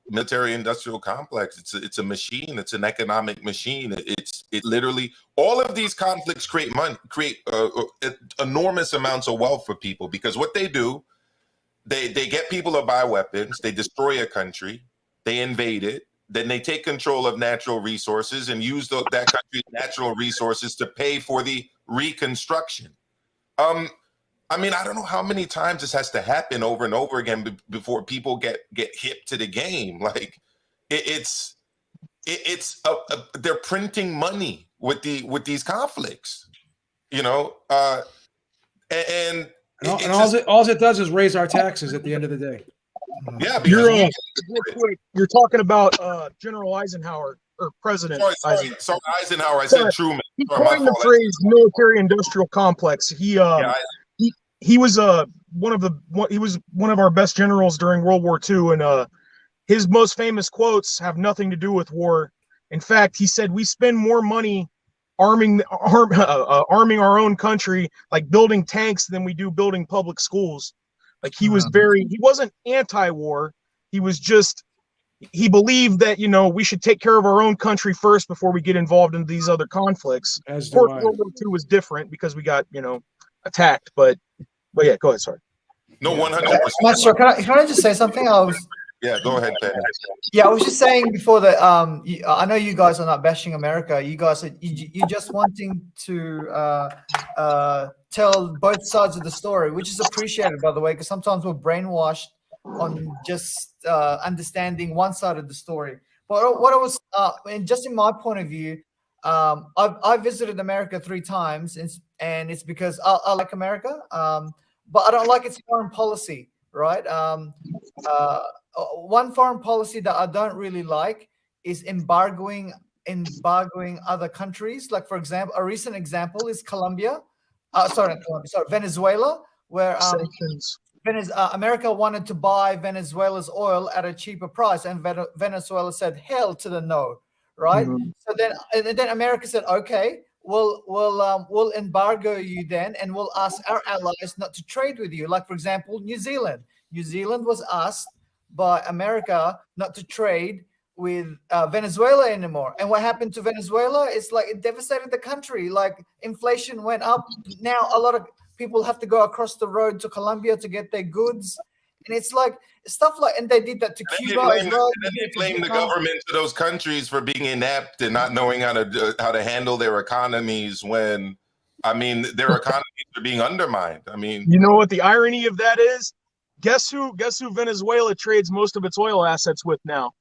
military-industrial complex. It's a machine. It's an economic machine. It literally, all of these conflicts create enormous amounts of wealth for people, because what they do, they get people to buy weapons. They destroy a country. They invade it. Then they take control of natural resources and use that country's natural resources to pay for the reconstruction. I mean, I don't know how many times this has to happen over and over again before people get hip to the game. Like they're printing money with these conflicts, you know, and all it does is raise our taxes at the end of the day. Yeah, you're talking about General Eisenhower or President Eisenhower. Sorry, Eisenhower. I said Truman. He coined the phrase military-industrial complex. He was one of our best generals during World War II, and his most famous quotes have nothing to do with war. In fact, he said, "We spend more money arming our own country, like building tanks, than we do building public schools. Like he wasn't anti-war. He believed that, we should take care of our own country first before we get involved in these other conflicts. Of course, World War II was different because we got, attacked. But yeah, go ahead. Sorry. No, 100%. Maestro, can I just say something? Yeah, go ahead, Ben. Yeah, I was just saying before that. I know you guys are not bashing America. You guys you're just wanting to tell both sides of the story, which is appreciated, by the way, because sometimes we're brainwashed on just understanding one side of the story. But what I was, and just in my point of view, I visited America 3 times, and it's because I like America, but I don't like its foreign policy, right? One foreign policy that I don't really like is embargoing other countries. Like, for example, a recent example is Venezuela, where America wanted to buy Venezuela's oil at a cheaper price, and Venezuela said hell to the no, right? Mm-hmm. So then America said, okay, we'll embargo you then, and we'll ask our allies not to trade with you. Like, for example, New Zealand. New Zealand was asked by America not to trade with Venezuela anymore. And what happened to Venezuela? It's like it devastated the country. Like, inflation went up. Now a lot of people have to go across the road to Colombia to get their goods. And it's like stuff like, and they did that to Cuba as well. And then they blame the government of those countries for being inept and not knowing how to handle their economies when, their economies are being undermined. You know what the irony of that is? Guess who Venezuela trades most of its oil assets with now?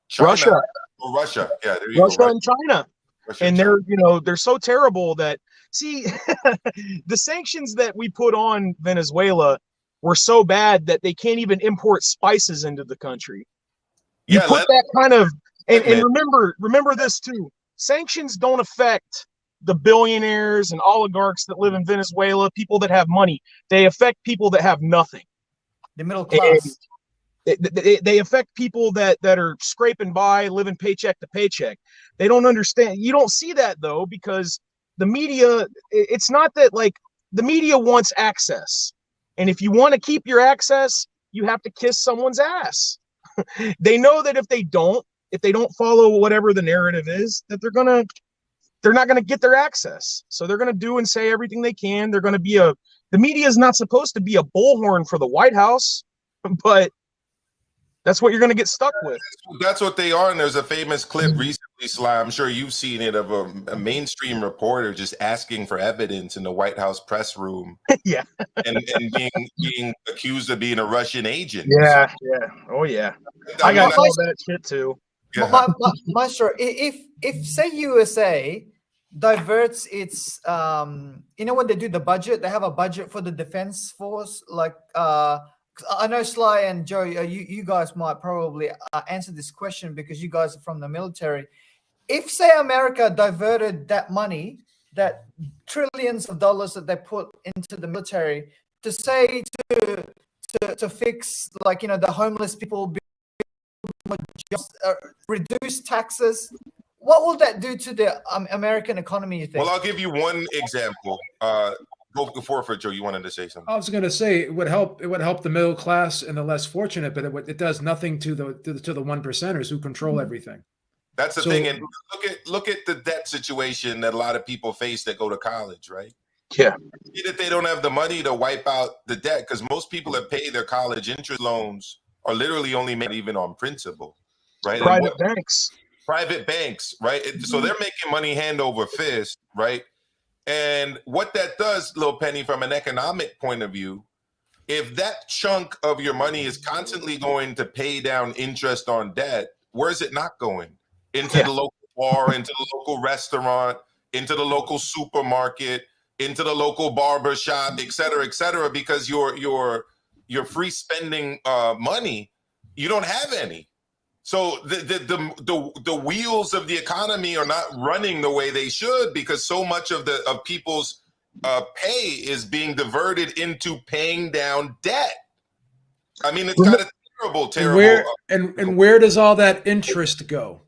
China. Russia. Oh, Russia. Yeah, Russia and China. And they're so terrible that, see, the sanctions that we put on Venezuela were so bad that they can't even import spices into the country. You put that kind of, and remember this too. Sanctions don't affect the billionaires and oligarchs that live in Venezuela, people that have money. They affect people that have nothing. The middle class. They affect people that are scraping by, living paycheck to paycheck. They don't understand. You don't see that, though, because the media, it's not that, like, the media wants access. And if you want to keep your access, you have to kiss someone's ass. They know that if they don't follow whatever the narrative is, that they're not going to get their access. So they're going to do and say everything they can. They're going to be the media is not supposed to be a bullhorn for the White House, but that's what you're going to get stuck with. That's what they are. And there's a famous clip recently, Sly, I'm sure you've seen it, of a mainstream reporter just asking for evidence in the White House press room. Yeah. And being accused of being a Russian agent. Yeah. Yeah. Oh, yeah. I got all that shit too. Yeah. Maestro, if say USA diverts its, when they do the budget, they have a budget for the defense force, like, I know Sly and Joe, you guys might probably answer this question because you guys are from the military. If, say, America diverted that money, that trillions of dollars that they put into the military, to say to fix, like, the homeless people, just reduce taxes, what will that do to the American economy, you think? Well, I'll give you one example. Go for it, Joe. You wanted to say something. I was going to say it would help the middle class and the less fortunate, but it does nothing to the 1%ers who control everything. That's the thing. And look at the debt situation that a lot of people face that go to college, right? Yeah. See that they don't have the money to wipe out the debt, because most people that pay their college interest loans are literally only made even on principal, right? Private banks, right? So they're making money hand over fist, right? And what that does, Lil Penny, from an economic point of view, if that chunk of your money is constantly going to pay down interest on debt, where is it not going? Into the local bar, into the local restaurant, into the local supermarket, into the local barber shop, et cetera, because you're free spending money, you don't have any. So the wheels of the economy are not running the way they should, because so much of people's pay is being diverted into paying down debt. It's kind of terrible. And where does all that interest go?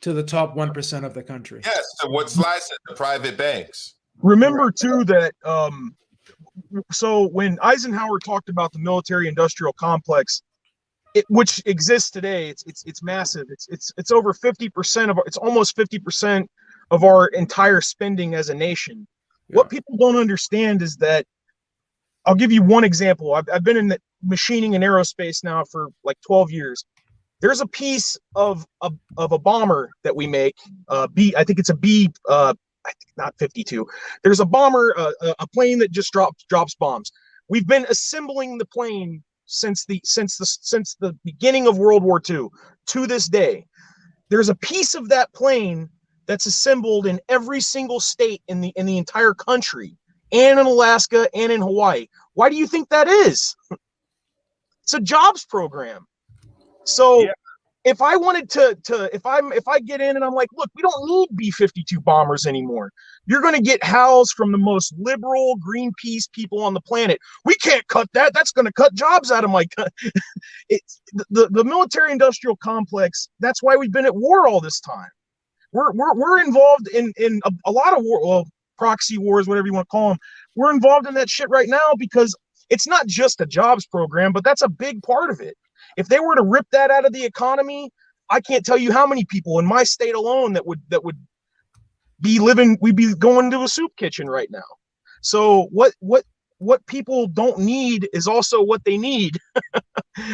to the top 1% of the country. Yes, so what Sly said, the private banks. Remember too that so when Eisenhower talked about the military-industrial complex, which exists today, it's massive. It's over 50% of it's almost 50% of our entire spending as a nation. Yeah. What people don't understand is that, I'll give you one example. I've been in the machining and aerospace now for like 12 years. There's a piece of a bomber that we make. I think it's a B. I think not 52. There's a bomber, a plane that just drops bombs. We've been assembling the plane since the beginning of World War II to this day. There's a piece of that plane that's assembled in every single state in the entire country, and in Alaska and in Hawaii. Why do you think that is? It's a jobs program. So yeah. If I wanted if I get in and I'm like, look, we don't need B-52 bombers anymore. You're going to get howls from the most liberal Greenpeace people on the planet. We can't cut that. That's going to cut jobs out of my country. The military-industrial complex. That's why we've been at war all this time. We're involved in a lot of war, well, proxy wars, whatever you want to call them. We're involved in that shit right now because it's not just a jobs program, but that's a big part of it. If they were to rip that out of the economy, I can't tell you how many people in my state alone that would be living, we'd be going to a soup kitchen right now. So what people don't need is also what they need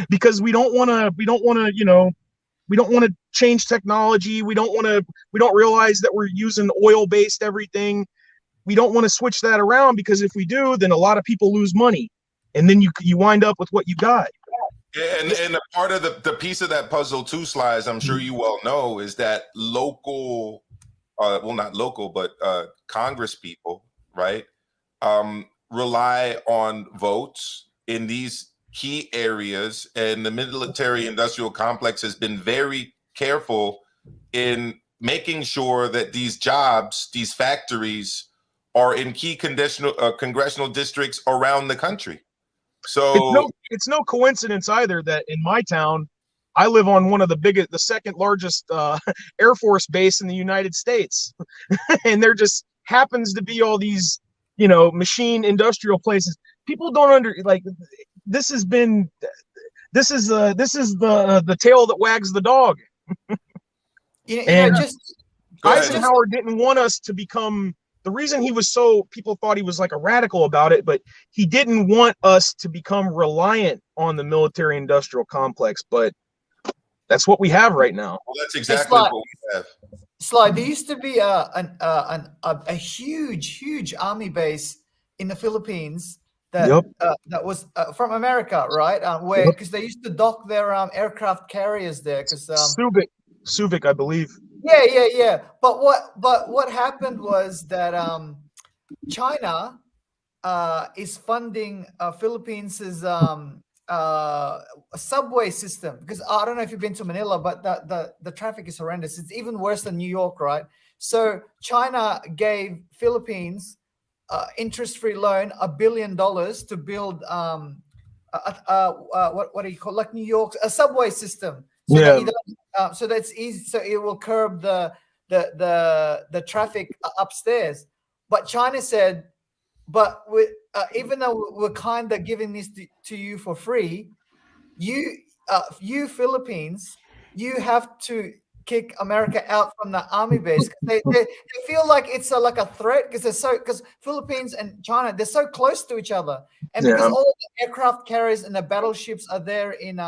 because we don't want to change technology. We don't realize that we're using oil-based everything. We don't want to switch that around because if we do, then a lot of people lose money. And then you wind up with what you got. Yeah, and a part of the piece of that puzzle too, Sly, as I'm sure you well know, is that local, well, not local, but Congress people, right, rely on votes in these key areas. And the military-industrial complex has been very careful in making sure that these jobs, these factories, are in key congressional districts around the country. So it's no coincidence either that in my town, I live on one of the second largest Air Force base in the United States. And there just happens to be all these, machine industrial places. People don't this is the tail that wags the dog. Eisenhower didn't want us to become, the reason people thought he was like a radical about it, but he didn't want us to become reliant on the military industrial complex, but that's what we have right now. Well, that's exactly what we have. Sly, there used to be a huge army base in the Philippines that was from America, right? Because they used to dock their aircraft carriers there. Because Subic, I believe. Yeah. But what happened was that China is funding Philippines' subway system, because I don't know if you've been to Manila, but the traffic is horrendous. It's even worse than New York, right? So China gave Philippines interest-free loan $1 billion to build what do you call, like New York's a subway system. So so that's easy. So it will curb the traffic upstairs. But China said, but even though we're kind of giving this to you for free, you Philippines, you have to kick America out from the army base. They feel like it's like a threat because Philippines and China, they're so close to each other, and because all the aircraft carriers and the battleships are there in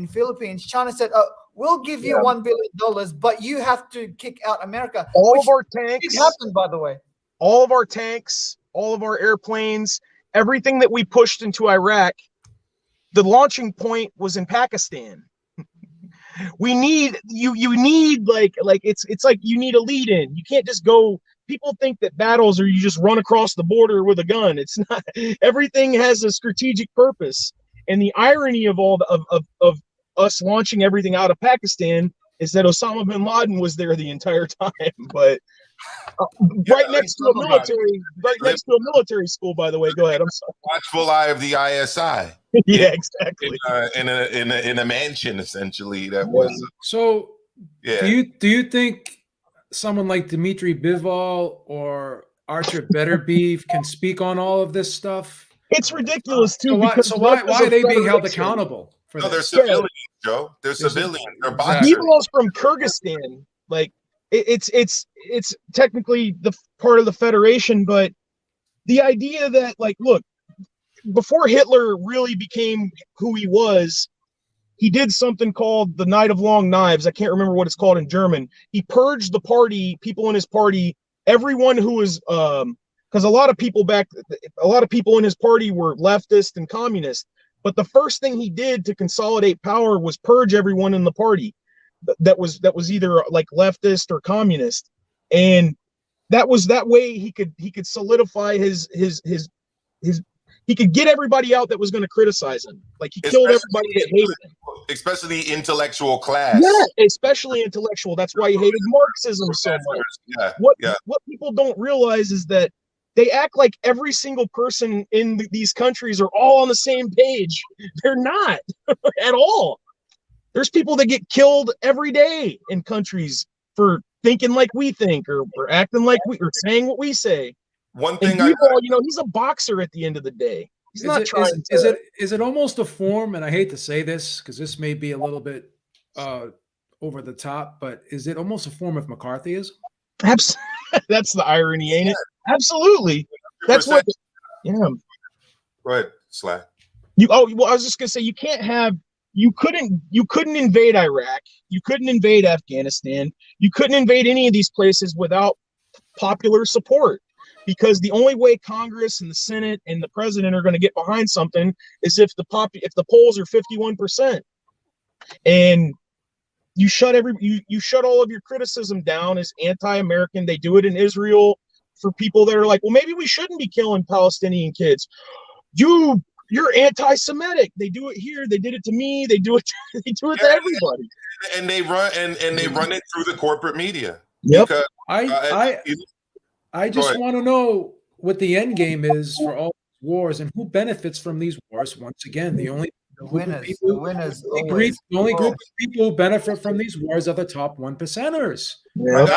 Philippines, China said, "Oh, we'll give you $1 billion, but you have to kick out America." All of our tanks happened, by the way. All of our tanks, all of our airplanes, everything that we pushed into Iraq, the launching point was in Pakistan. We need you need like it's like you need a lead in. You can't just go. People think that battles are you just run across the border with a gun. It's not. Everything has a strategic purpose. And the irony of all of us launching everything out of Pakistan is that Osama bin Laden was there the entire time. But right next to a military school, by the way. Go ahead. I'm sorry. Watchful eye of the ISI. Yeah, exactly. In a mansion, essentially. That was so. Yeah. Do you think someone like Dmitry Bivol or Archer Betterbeef can speak on all of this stuff? It's ridiculous too. So why are they being held accountable for No, they're this? civilians, Joe. They're civilians. They're Exactly. boxers. Bivol's from Kyrgyzstan. Like it's technically the part of the Federation, but the idea that, like, look, before Hitler really became who he was, he did something called the Night of Long Knives. I can't remember what it's called in German. He purged the party, people in his party, everyone who was, because a lot of people in his party were leftist and communist. But the first thing he did to consolidate power was purge everyone in the party that was either like leftist or communist, and that way he could solidify his he could get everybody out that was going to criticize him. Like, he killed everybody that hated him. Especially the intellectual class. Yeah, especially intellectual. That's why he hated Marxism so much. Yeah. What people don't realize is that they act like every single person in these countries are all on the same page. They're not at all. There's people that get killed every day in countries for thinking like we think, or acting like we, or saying what we say. One thing, he's a boxer at the end of the day. He's not trying to. Is it almost a form? And I hate to say this because this may be a little bit over the top, but is it almost a form of McCarthyism? That's the irony, ain't it? Absolutely. That's what. Yeah. Go ahead, Sly. I was just gonna say, you couldn't invade Iraq. You couldn't invade Afghanistan. You couldn't invade any of these places without popular support. Because the only way Congress and the Senate and the president are going to get behind something is if the polls are 51%, and you shut all of your criticism down as anti-American. They do it in Israel for people that are like, well, maybe we shouldn't be killing Palestinian kids. You're anti-Semitic. They do it here. They did it to me. They do it to everybody. And they run it through the corporate media. Yep. Because, I just want to know what the end game is for all wars and who benefits from these wars. Once again, the only group of people who benefit from these wars are the top 1%ers. Yeah.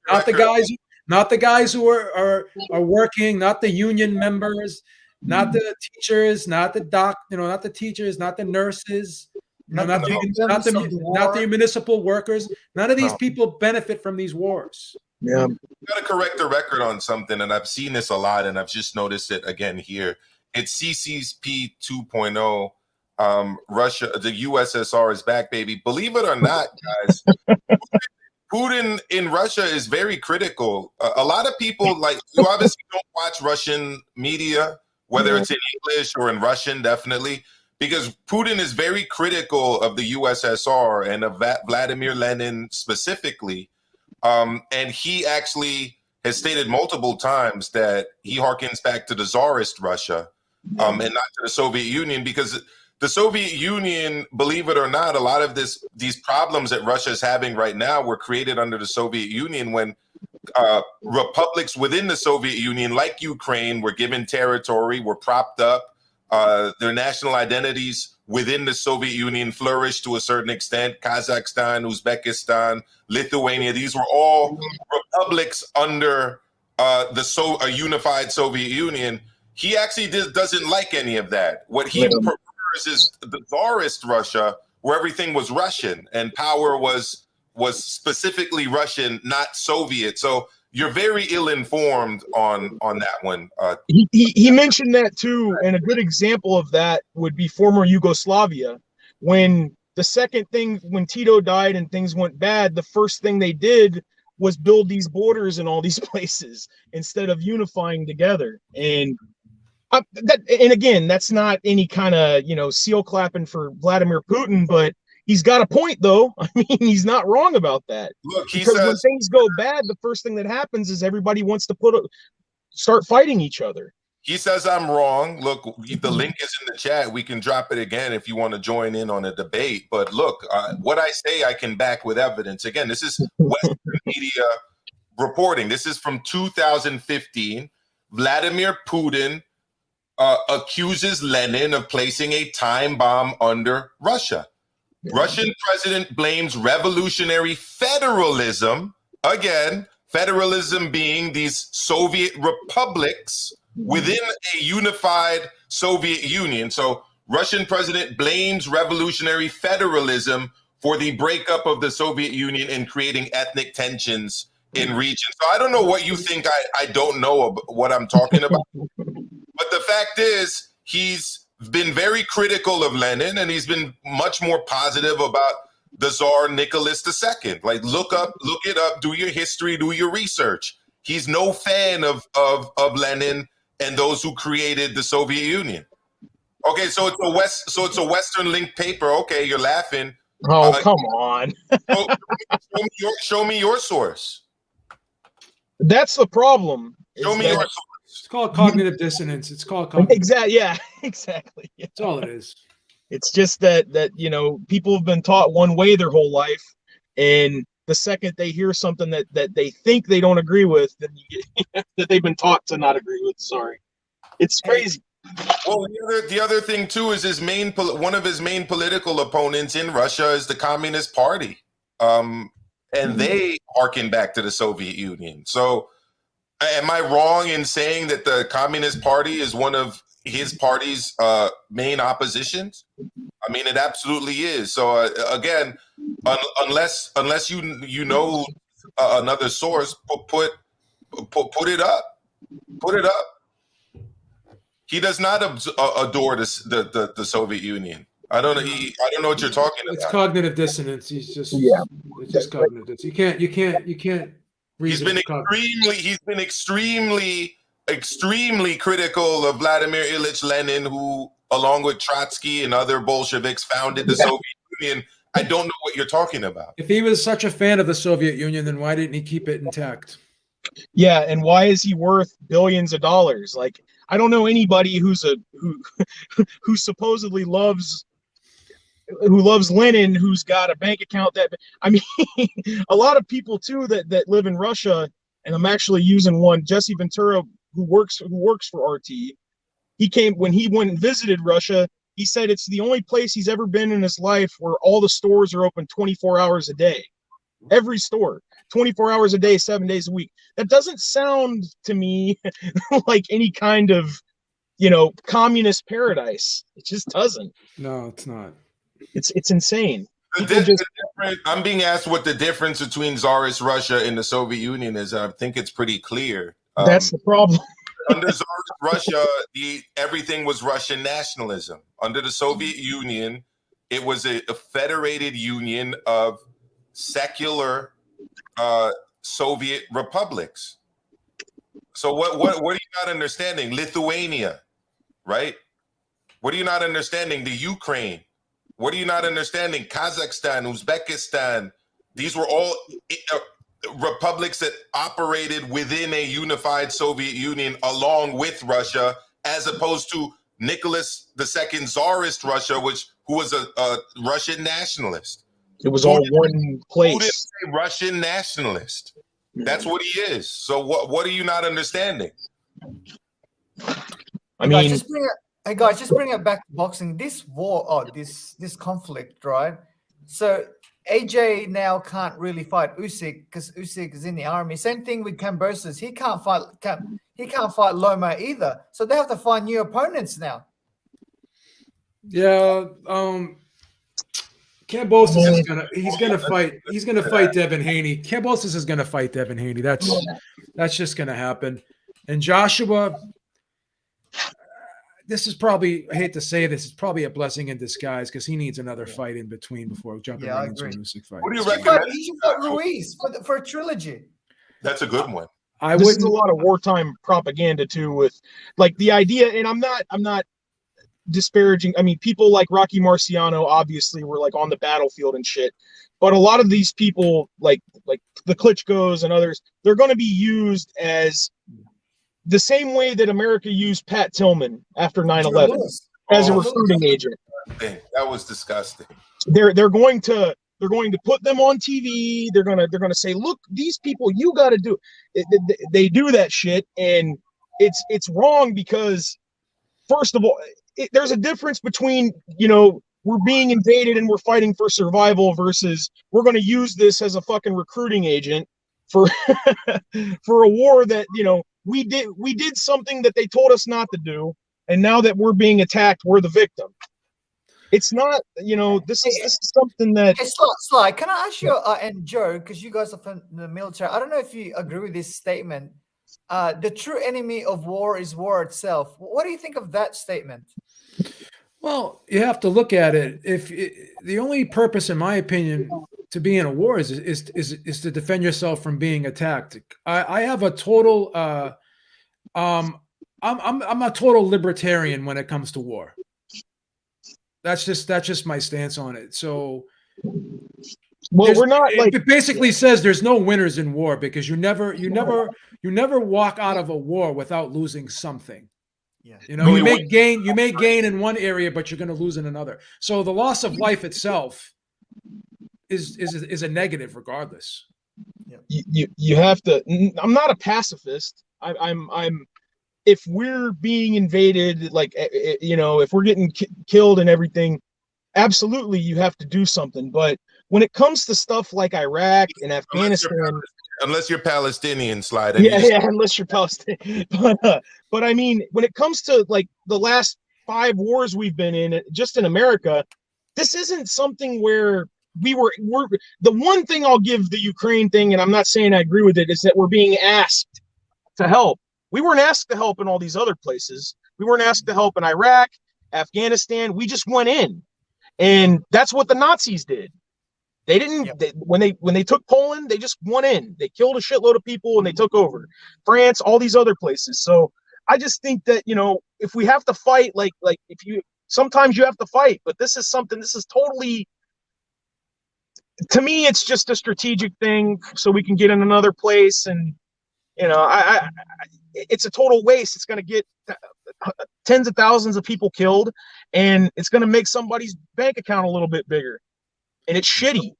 Not the guys who are working, not the union members, not the teachers, not the teachers, not the nurses, not the municipal workers. None of these people benefit from these wars. Yeah, got to correct the record on something, and I've seen this a lot, and I've just noticed it again here. It's CCP 2.0. Russia, the USSR is back, baby. Believe it or not, guys, Putin in Russia is very critical. A lot of people, you obviously don't watch Russian media, whether it's in English or in Russian, definitely, because Putin is very critical of the USSR and of Vladimir Lenin specifically. And he actually has stated multiple times that he harkens back to the Tsarist Russia and not to the Soviet Union, because the Soviet Union, believe it or not, a lot of these problems that Russia is having right now were created under the Soviet Union when republics within the Soviet Union, like Ukraine, were given territory, were propped up. Their national identities within the Soviet Union flourished to a certain extent. Kazakhstan, Uzbekistan, Lithuania, these were all republics under a unified Soviet Union. He actually doesn't like any of that. What he prefers is the Tsarist Russia, where everything was Russian and power was specifically Russian, not Soviet. So you're very ill-informed on that one. He mentioned that too, and a good example of that would be former Yugoslavia. When Tito died and things went bad, the first thing they did was build these borders in all these places instead of unifying together. And again, that's not any kind of seal clapping for Vladimir Putin, but he's got a point, though. I mean, he's not wrong about that. Look, because when things go bad, the first thing that happens is everybody wants to start fighting each other. He says I'm wrong. Look, the link is in the chat. We can drop it again if you want to join in on a debate. But look, what I say I can back with evidence. Again, this is Western media reporting. This is from 2015. Vladimir Putin accuses Lenin of placing a time bomb under Russia. Russian president blames revolutionary federalism, again, federalism being these Soviet republics within a unified Soviet Union. So Russian president blames revolutionary federalism for the breakup of the Soviet Union and creating ethnic tensions in regions. So I don't know what you think I don't know about what I'm talking about. But the fact is, he's been very critical of Lenin, and he's been much more positive about the Tsar Nicholas II. Like, look it up, do your history, do your research. He's no fan of Lenin and those who created the Soviet Union. Okay, so it's a Western linked paper. Okay, you're laughing. Oh, come on. show me your source. That's the problem. Show me your source. It's called cognitive dissonance. It's called exactly. Yeah, exactly. Yeah. That's all it is. It's just that people have been taught one way their whole life, and the second they hear something that they think they don't agree with, then you get that they've been taught to not agree with. Sorry, it's crazy. Well, the other thing too is one of his main political opponents in Russia is the Communist Party, and they harken back to the Soviet Union. So, am I wrong in saying that the Communist Party is one of his party's main oppositions? I mean, it absolutely is. So again, unless you know another source, put it up. Put it up. He does not adore the Soviet Union. I don't know. I don't know what you're talking about. It's cognitive dissonance. He's just It's just cognitive dissonance. You can't. He's been extremely critical of Vladimir Ilyich Lenin, who, along with Trotsky and other Bolsheviks, founded the Soviet Union. I don't know what you're talking about. If he was such a fan of the Soviet Union, then why didn't he keep it intact? Yeah, and why is he worth billions of dollars? Like, I don't know anybody who supposedly loves Lenin, who's got a bank account that, I mean, a lot of people too that live in Russia, and I'm actually using one, Jesse Ventura, who works for RT. When he went and visited Russia, he said it's the only place he's ever been in his life where all the stores are open 24 hours a day. Every store, 24 hours a day, 7 days a week. That doesn't sound to me like any kind of, communist paradise. It just doesn't. No, it's not. It's insane. I'm being asked what the difference between Tsarist Russia and the Soviet Union is. I think it's pretty clear. That's the problem. Under Tsarist Russia, everything was Russian nationalism. Under the Soviet Union, it was a federated union of secular Soviet republics. So what are you not understanding? Lithuania, right? What are you not understanding? The Ukraine. What are you not understanding? Kazakhstan, Uzbekistan. These were all republics that operated within a unified Soviet Union along with Russia, as opposed to Nicholas II Tsarist Russia, who was a Russian nationalist. It was all one place. Who didn't say Russian nationalist? That's what he is. So what are you not understanding? I mean, hey guys, just bring it back to boxing. This war, this conflict, right? So AJ now can't really fight Usyk because Usyk is in the army. Same thing with Kambosos. He can't fight Loma either. So they have to find new opponents now. Yeah, Kambosos is gonna fight Devin Haney. Kambosos is gonna fight Devin Haney. That's just gonna happen. And Joshua, this is probably, I hate to say this, it's probably a blessing in disguise because he needs another fight in between before jumping right into an Usyk fight. What do you recommend? He should fight Ruiz for a trilogy. That's a good one. This is a lot of wartime propaganda too, with like the idea, and I'm not disparaging. I mean, people like Rocky Marciano obviously were like on the battlefield and shit, but a lot of these people, like the Klitschko's and others, they're going to be used as the same way that America used Pat Tillman after 9/11 as a recruiting agent. That was disgusting. They're going to put them on TV. They're gonna say, look, these people, you got to do it. They do that shit, and it's wrong because, first of all, there's a difference between we're being invaded and we're fighting for survival versus we're going to use this as a fucking recruiting agent for for a war that, you know, we did something that they told us not to do, and now that we're being attacked, we're the victim. It's not, you know, this is something that. Hey, Sly, can I ask you, and Joe, because you guys are from the military, I don't know if you agree with this statement. The true enemy of war is war itself. What do you think of that statement? Well, you have to look at it. The only purpose, in my opinion, to be in a war is to defend yourself from being attacked. I have a total. I'm a total libertarian when it comes to war. That's just my stance on it. So, well, we're not like, it basically says there's no winners in war, because you never walk out of a war without losing something. Yeah. You know, you may gain in one area, but you're going to lose in another. So the loss of life itself is a negative regardless. You have to. I'm not a pacifist. I'm if we're being invaded, like, you know, if we're getting killed and everything, absolutely you have to do something. But when it comes to stuff like Iraq and Afghanistan, unless you're Palestinian, Slide. Yeah, unless you're Palestinian. But I mean, when it comes to like the last 5 wars we've been in, just in America, this isn't something where we're the one thing I'll give the Ukraine thing, and I'm not saying I agree with it, is that we're being asked to help. We weren't asked to help in all these other places. We weren't asked to help in Iraq, Afghanistan. We just went in, and that's what the Nazis did. They didn't. When they took Poland, they just went in. They killed a shitload of people and they took over France, all these other places. So I just think that, you know, if we have to fight, like if you sometimes you have to fight, but this is something. This is totally. To me, it's just a strategic thing so we can get in another place, and you know, it's a total waste. It's going to get tens of thousands of people killed, and it's going to make somebody's bank account a little bit bigger, and it's shitty.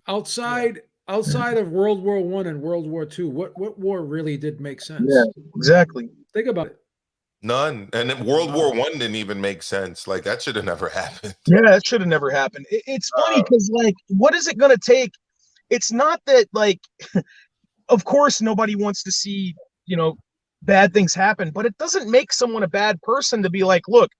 Outside of World War I and World War II, what war really did make sense? Yeah, exactly. Think about it. None. And then World War I didn't even make sense. Like, that should have never happened. Yeah, that should have never happened. It's funny because, like, what is it going to take? It's not that, like, of course, nobody wants to see, you know, bad things happen, but it doesn't make someone a bad person to be like, look,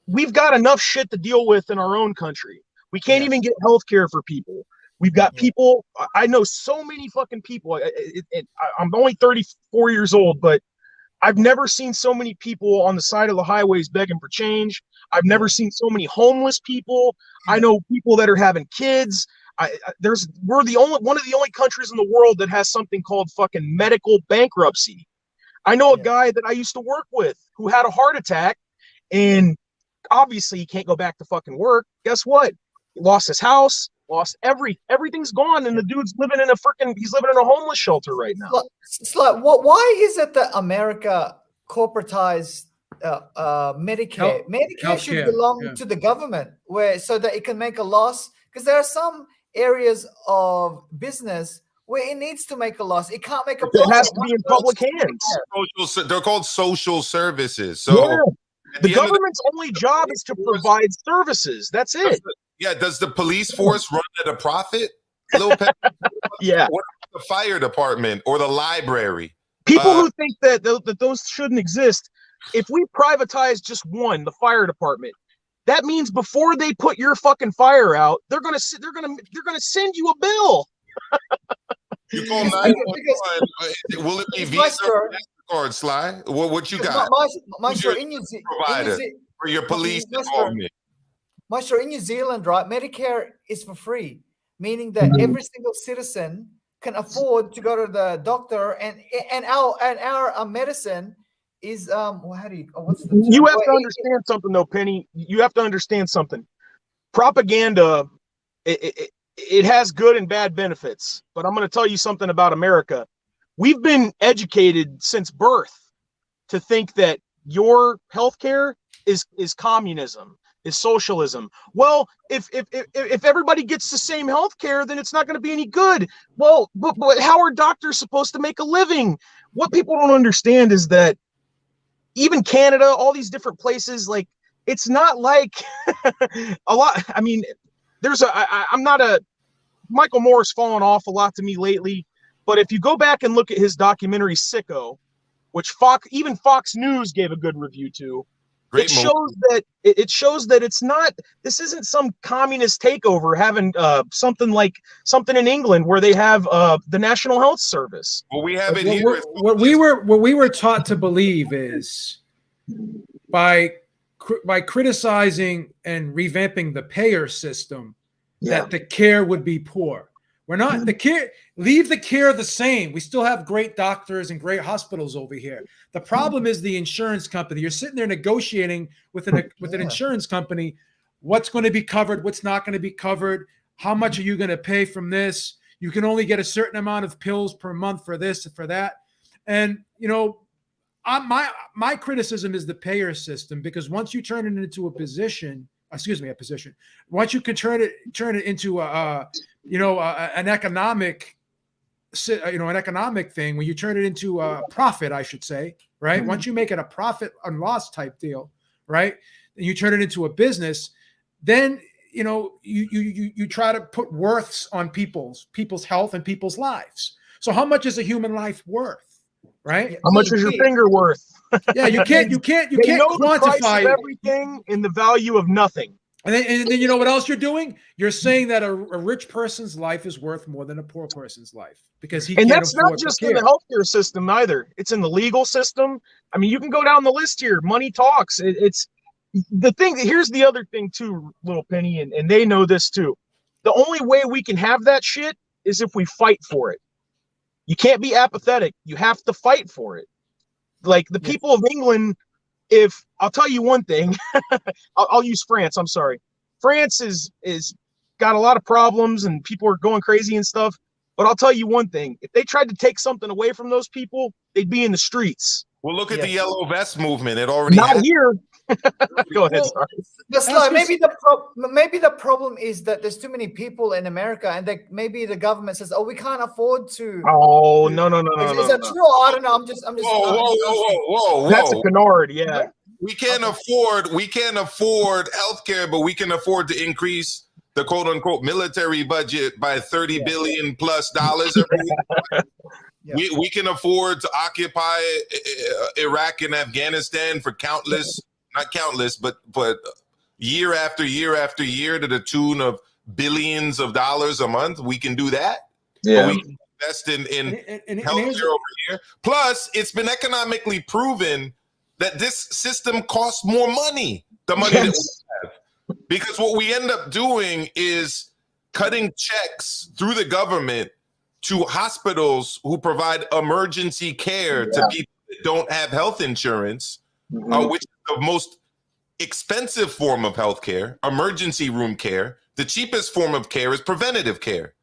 we've got enough shit to deal with in our own country. We can't even get health care for people. We've got people. I know so many fucking people. I'm only 34 years old, but I've never seen so many people on the side of the highways begging for change. I've never seen so many homeless people. I know people that are having kids. We're one of the only countries in the world that has something called fucking medical bankruptcy. I know a guy that I used to work with who had a heart attack, and obviously he can't go back to fucking work. Guess what? He lost his house, lost everything's gone, and the dude's living in a homeless shelter right now. It's like, why is it that America corporatized Medicare? Medicare should belong to the government, so that it can make a loss, because there are some areas of business where it needs to make a loss. It can't make a profit. It has to be in public hands. They're called social services. So the government's only job is to provide services. That's it. Does the police force run at a profit? Yeah. What about the fire department or the library? People who think that those shouldn't exist. If we privatize just one, the fire department, that means before they put your fucking fire out, they're gonna send you a bill. You call 911. Will it be Visa or MasterCard, Sly? What you got? Maestro, for your police department. Maestro, in New Zealand, right, Medicare is for free, meaning that every single citizen can afford to go to the doctor, and our medicine is what's the term? You have to understand something though, Penny. You have to understand something. Propaganda, it has good and bad benefits, but I'm going to tell you something about America. We've been educated since birth to think that your healthcare is communism, is socialism. Well, if everybody gets the same healthcare, then it's not going to be any good. Well, but how are doctors supposed to make a living? What people don't understand is that even Canada, all these different places, like it's not like a lot. I mean, I'm not a Michael Moore's fallen off a lot to me lately, but if you go back and look at his documentary Sicko, which even Fox News gave a good review to, it shows that it's not. This isn't some communist takeover having something in England where they have the National Health Service. Well, we have it What, here. what we were taught to believe is by criticizing and revamping the payer system, that the care would be poor. We're not the care. Leave the care the same. We still have great doctors and great hospitals over here. The problem is the insurance company. You're sitting there negotiating with an insurance company. What's going to be covered? What's not going to be covered? How much are you going to pay from this? You can only get a certain amount of pills per month for this and for that. And my criticism is the payer system, because once you turn it into a position. Once you can turn it into an economic thing, when you turn it into a profit, I should say, right? Mm-hmm. Once you make it a profit and loss type deal, right? And you turn it into a business, then you try to put worths on people's health and people's lives. So how much is a human life worth, right? How much is your finger worth? Yeah, you can't quantify everything in the value of nothing. And then you know what else you're doing? You're saying that a rich person's life is worth more than a poor person's life because he. And can't that's not just in the healthcare system either. It's in the legal system. I mean, you can go down the list here. Money talks. It's the thing. Here's the other thing too, Little Penny, and they know this too. The only way we can have that shit is if we fight for it. You can't be apathetic. You have to fight for it. Like the people of England, if I'll tell you one thing, I'll use France. I'm sorry. France is got a lot of problems and people are going crazy and stuff. But I'll tell you one thing. If they tried to take something away from those people, they'd be in the streets. Well, look at the yellow vest movement. It already not here. Go ahead. Sorry. But maybe the problem is that there's too many people in America, and that maybe the government says, "Oh, we can't afford to." Oh no! Is that true? I don't know. I'm just. Whoa! That's a canard. Yeah. We can't afford healthcare, but we can afford to increase the quote unquote military budget by $30 billion plus every year. Yeah. We can afford to occupy Iraq and Afghanistan for not countless, but year after year after year to the tune of billions of dollars a month. We can do that. Yeah. But we can invest in healthcare over here. Plus, it's been economically proven that this system costs more money, the money that we have. Because what we end up doing is cutting checks through the government to hospitals who provide emergency care to people that don't have health insurance, which is the most expensive form of health care, emergency room care. The cheapest form of care is preventative care.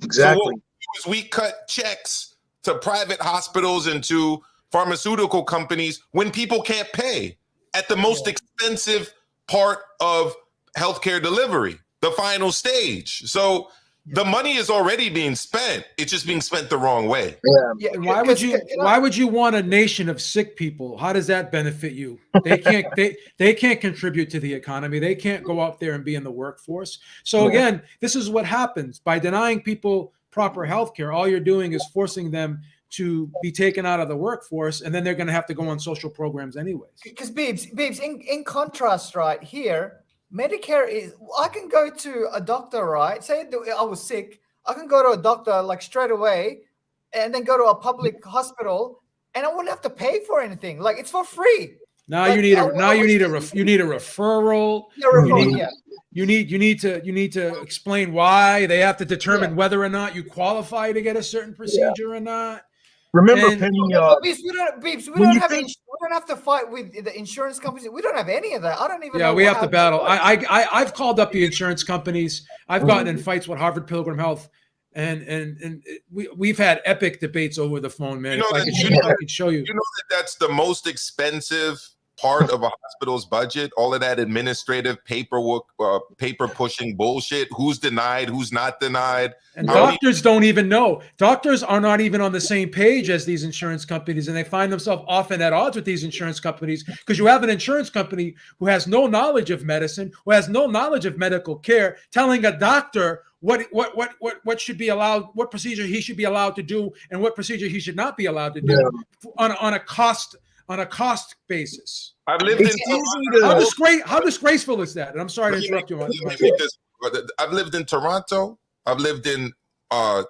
Exactly. So what we do is we cut checks to private hospitals and to pharmaceutical companies when people can't pay at the most expensive part of healthcare delivery, the final stage. So the money is already being spent. It's just being spent the wrong way. Yeah. Why would you want a nation of sick people? How does that benefit you? They can't they can't contribute to the economy. They can't go out there and be in the workforce. So again, this is what happens by denying people proper health care. All you're doing is forcing them to be taken out of the workforce, and then they're going to have to go on social programs anyways. Because Beebs, in contrast, right here, Medicare is, I can go to a doctor, right? Say I was sick. I can go to a doctor like straight away and then go to a public hospital and I wouldn't have to pay for anything. Like it's for free. Now you need a referral. You need to explain why. They have to determine whether or not you qualify to get a certain procedure or not. Remember, Penny, we don't have to fight with the insurance companies. We don't have any of that. I don't even know. Yeah, we have to battle. I've called up the insurance companies. I've gotten in fights with Harvard Pilgrim Health, and we've had epic debates over the phone, man. I could show you. You know that's the most expensive part of a hospital's budget, all of that administrative paperwork, paper pushing bullshit, who's denied, who's not denied. And doctors don't even know. Doctors are not even on the same page as these insurance companies, and they find themselves often at odds with these insurance companies because you have an insurance company who has no knowledge of medicine, who has no knowledge of medical care, telling a doctor what should be allowed, what procedure he should be allowed to do, and what procedure he should not be allowed to do on a cost basis. I've lived in how disgraceful is that? And I'm sorry to interrupt you. I've lived in Toronto. I've lived in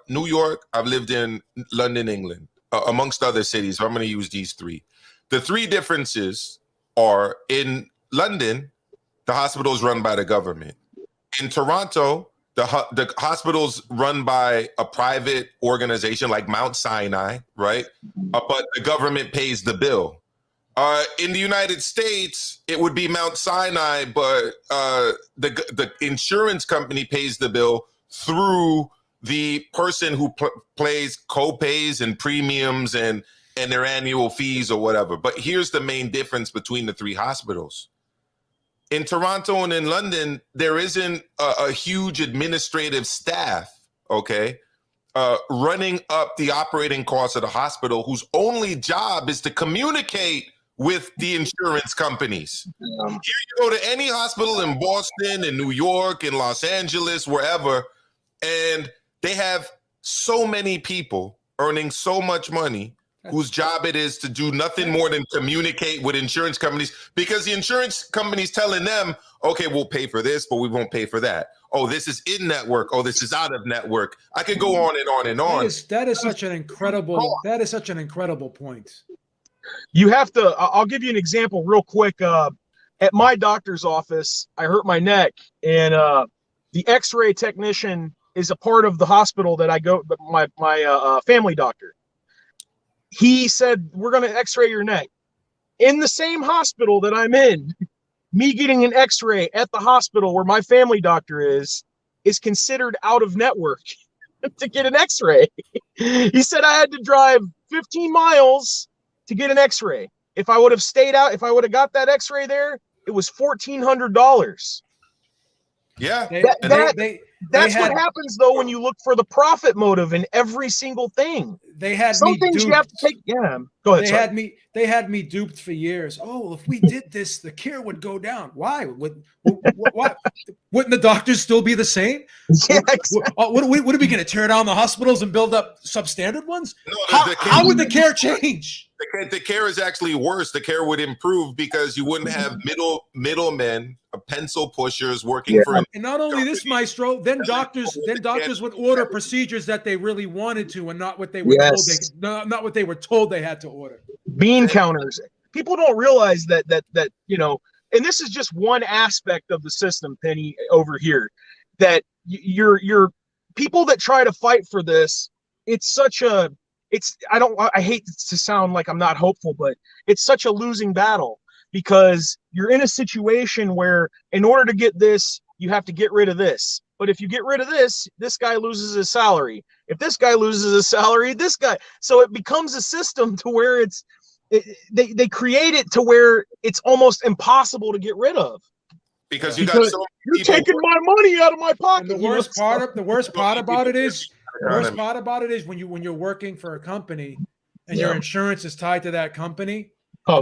New York. I've lived in London, England, amongst other cities. I'm going to use these three. The three differences are: in London, the hospital is run by the government. In Toronto, the hospital's run by a private organization like Mount Sinai, right? But the government pays the bill. In the United States, it would be Mount Sinai, but the insurance company pays the bill through the person who pays co-pays and premiums and their annual fees or whatever. But here's the main difference between the three hospitals. In Toronto and in London, there isn't a huge administrative staff, okay, running up the operating costs of the hospital, whose only job is to communicate with the insurance companies. Here you go to any hospital in Boston, in New York, in Los Angeles, wherever, and they have so many people earning so much money whose job it is to do nothing more than communicate with insurance companies, because the insurance company's telling them, okay, we'll pay for this, but we won't pay for that. Oh, this is in network. Oh, this is out of network. I could go on and on and on. That is such an incredible point. You have to, I'll give you an example real quick. At my doctor's office, I hurt my neck, and the x-ray technician is a part of the hospital that I go, my family doctor. He said, we're going to x-ray your neck. In the same hospital that I'm in, me getting an x-ray at the hospital where my family doctor is considered out of network to get an x-ray. He said I had to drive 15 miles to get an x-ray. If I would have stayed out, if I would have got that x-ray there, it was $1,400. Yeah. That's what happens though when you look for the profit motive in every single thing. They had some me things duped. You have to take. Yeah, go ahead. They had me duped for years. Oh, if we did this, the care would go down. Why? Wouldn't the doctors still be the same? Yeah, exactly. What are we going to tear down the hospitals and build up substandard ones? No, how would the care change? The care is actually worse. The care would improve because you wouldn't have middlemen, pencil pushers working for. And not only this, Maestro, then doctors would order procedures that they really wanted to, and not what they were told not what they were told they had to order. Bean counters. People don't realize that and this is just one aspect of the system, Penny, over here. That you're people that try to fight for this. I hate to sound like I'm not hopeful, but it's such a losing battle because you're in a situation where in order to get this, you have to get rid of this. But if you get rid of this, this guy loses his salary. If this guy loses his salary, this guy. So it becomes a system to where they create it to where it's almost impossible to get rid of. Because you're taking my money out of my pocket. And the worst part about it is when you're working for a company and your insurance is tied to that company.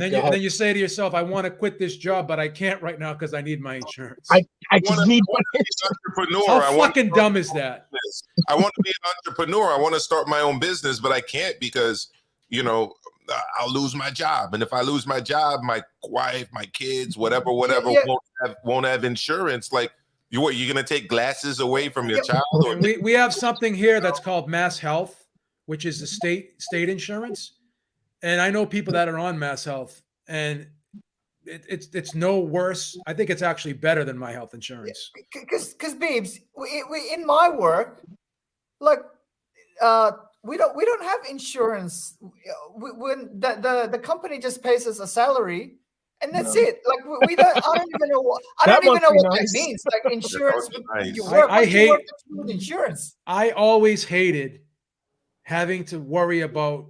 Then you say to yourself, I want to quit this job, but I can't right now because I need my insurance. I just need an entrepreneur. How fucking dumb is that? I want to be an entrepreneur. I want to start my own business, but I can't because, I'll lose my job. And if I lose my job, my wife, my kids, whatever, won't have insurance. Like, you're going to take glasses away from your child? Or we have something here that's called Mass Health, which is the state insurance. And I know people that are on Mass Health, and it's no worse. I think it's actually better than my health insurance. Because Beebs, we in my work, like we don't have insurance. When the company just pays us a salary, and that's it. Like we don't. I don't even know what that means. Like insurance. I hate insurance. I always hated having to worry about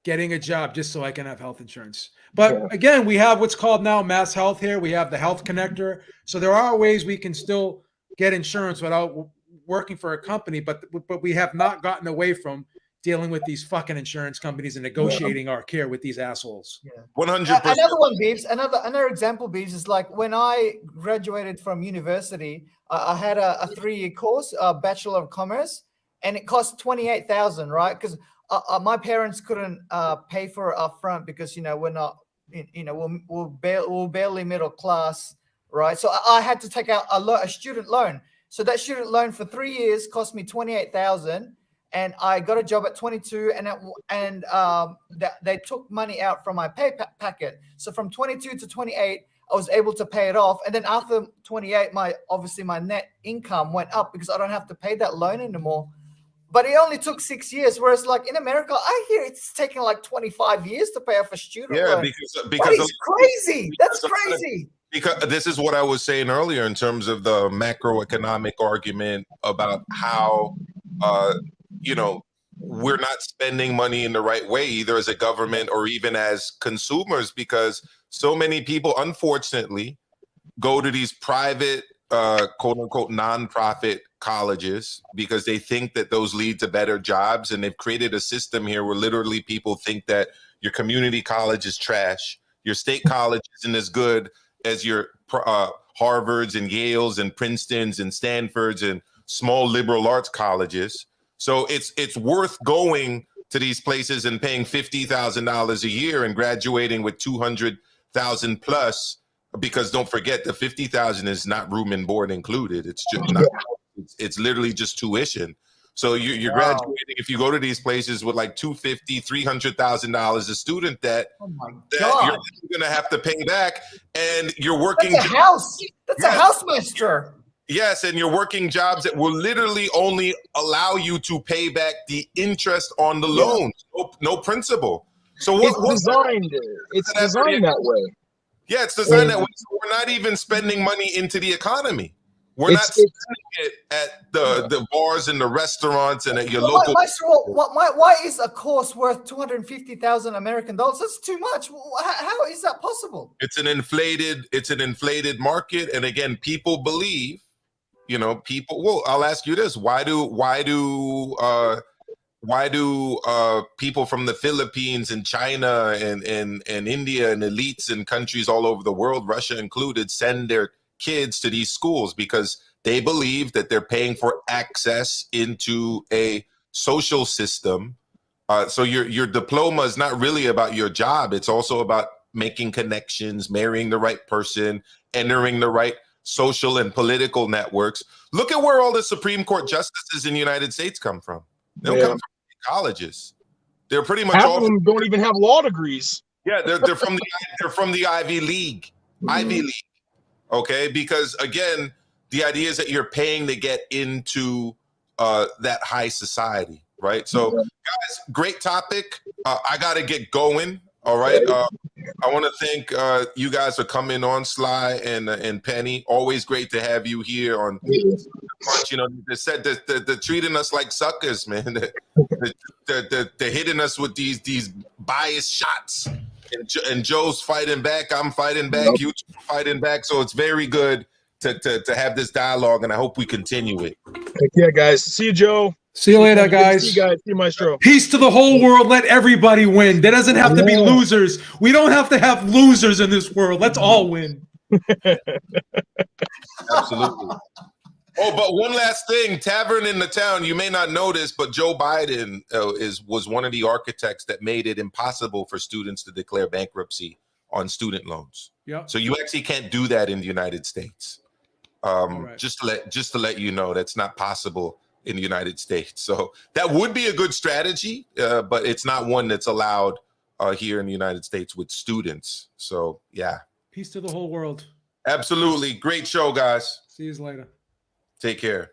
getting a job just so I can have health insurance. But again, we have what's called now Mass Health here. We have the Health Connector. So there are ways we can still get insurance without working for a company, but we have not gotten away from dealing with these fucking insurance companies and negotiating our care with these assholes. 100%. Another one, Beeves. Another example, Beeves, is like when I graduated from university, I had a 3-year course, a Bachelor of Commerce, and it cost $28,000, right? Because my parents couldn't pay for it up front because we're not, we're barely middle class, right? So I had to take out a student loan. So that student loan for 3 years cost me $28,000. And I got a job at 22, and they took money out from my pay packet. So from 22 to 28, I was able to pay it off. And then after 28, my net income went up because I don't have to pay that loan anymore. But it only took 6 years. Whereas like in America, I hear it's taking like 25 years to pay off a student loan. Because that is crazy. That's crazy. Because this is what I was saying earlier in terms of the macroeconomic argument about how, we're not spending money in the right way, either as a government or even as consumers, because so many people, unfortunately, go to these private, quote unquote, nonprofit colleges because they think that those lead to better jobs. And they've created a system here where literally people think that your community college is trash. Your state college isn't as good as your Harvards and Yales and Princetons and Stanfords and small liberal arts colleges. So it's worth going to these places and paying $50,000 a year and graduating with $200,000 plus, because don't forget the $50,000 is not room and board included. It's just not. It's literally just tuition. So you're graduating if you go to these places with like $250,000, $300,000 a student debt that you're going to have to pay back, and you're working. That's a house. That's a house master. Yes, and you're working jobs that will literally only allow you to pay back the interest on the loans, no principal. So it's designed that way. Yeah, it's designed that way. So we're not even spending money into the economy. We're not spending it at the bars and the restaurants and at your local. Why is a course worth $250,000 American dollars? That's too much. How is that possible? It's an inflated market, and again, people believe. Well, I'll ask you this: why do people from the Philippines and China and India and elites and countries all over the world, Russia included, send their kids to these schools? Because they believe that they're paying for access into a social system. So your diploma is not really about your job. It's also about making connections, marrying the right person, entering the right social and political networks. Look at where all the Supreme Court justices in the United States come from. They don't come from colleges. They're pretty much half of them don't even have law degrees. Yeah, they're from the Ivy League. Ivy League. Okay, because again, the idea is that you're paying to get into that high society, right? So, guys, great topic. I got to get going. All right. I want to thank you guys for coming on, Sly and Penny. Always great to have you here on Punch. They said that they're treating us like suckers, man. They're hitting us with these biased shots. And Joe's fighting back. I'm fighting back. You fighting back. So it's very good to have this dialogue, and I hope we continue it. Heck yeah, guys. See you, Joe. See you later, guys. See you guys. See you, Maestro. Peace to the whole world. Let everybody win. There doesn't have to be losers. We don't have to have losers in this world. Let's all win. Absolutely. Oh, but one last thing. Tavern in the Town, you may not know this, but Joe Biden was one of the architects that made it impossible for students to declare bankruptcy on student loans. Yeah. So you actually can't do that in the United States. Right. Just to let you know, that's not possible in the United States. So that would be a good strategy, but it's not one that's allowed here in the United States with students. So yeah. Peace to the whole world. Absolutely. Great show, guys. See you later. Take care.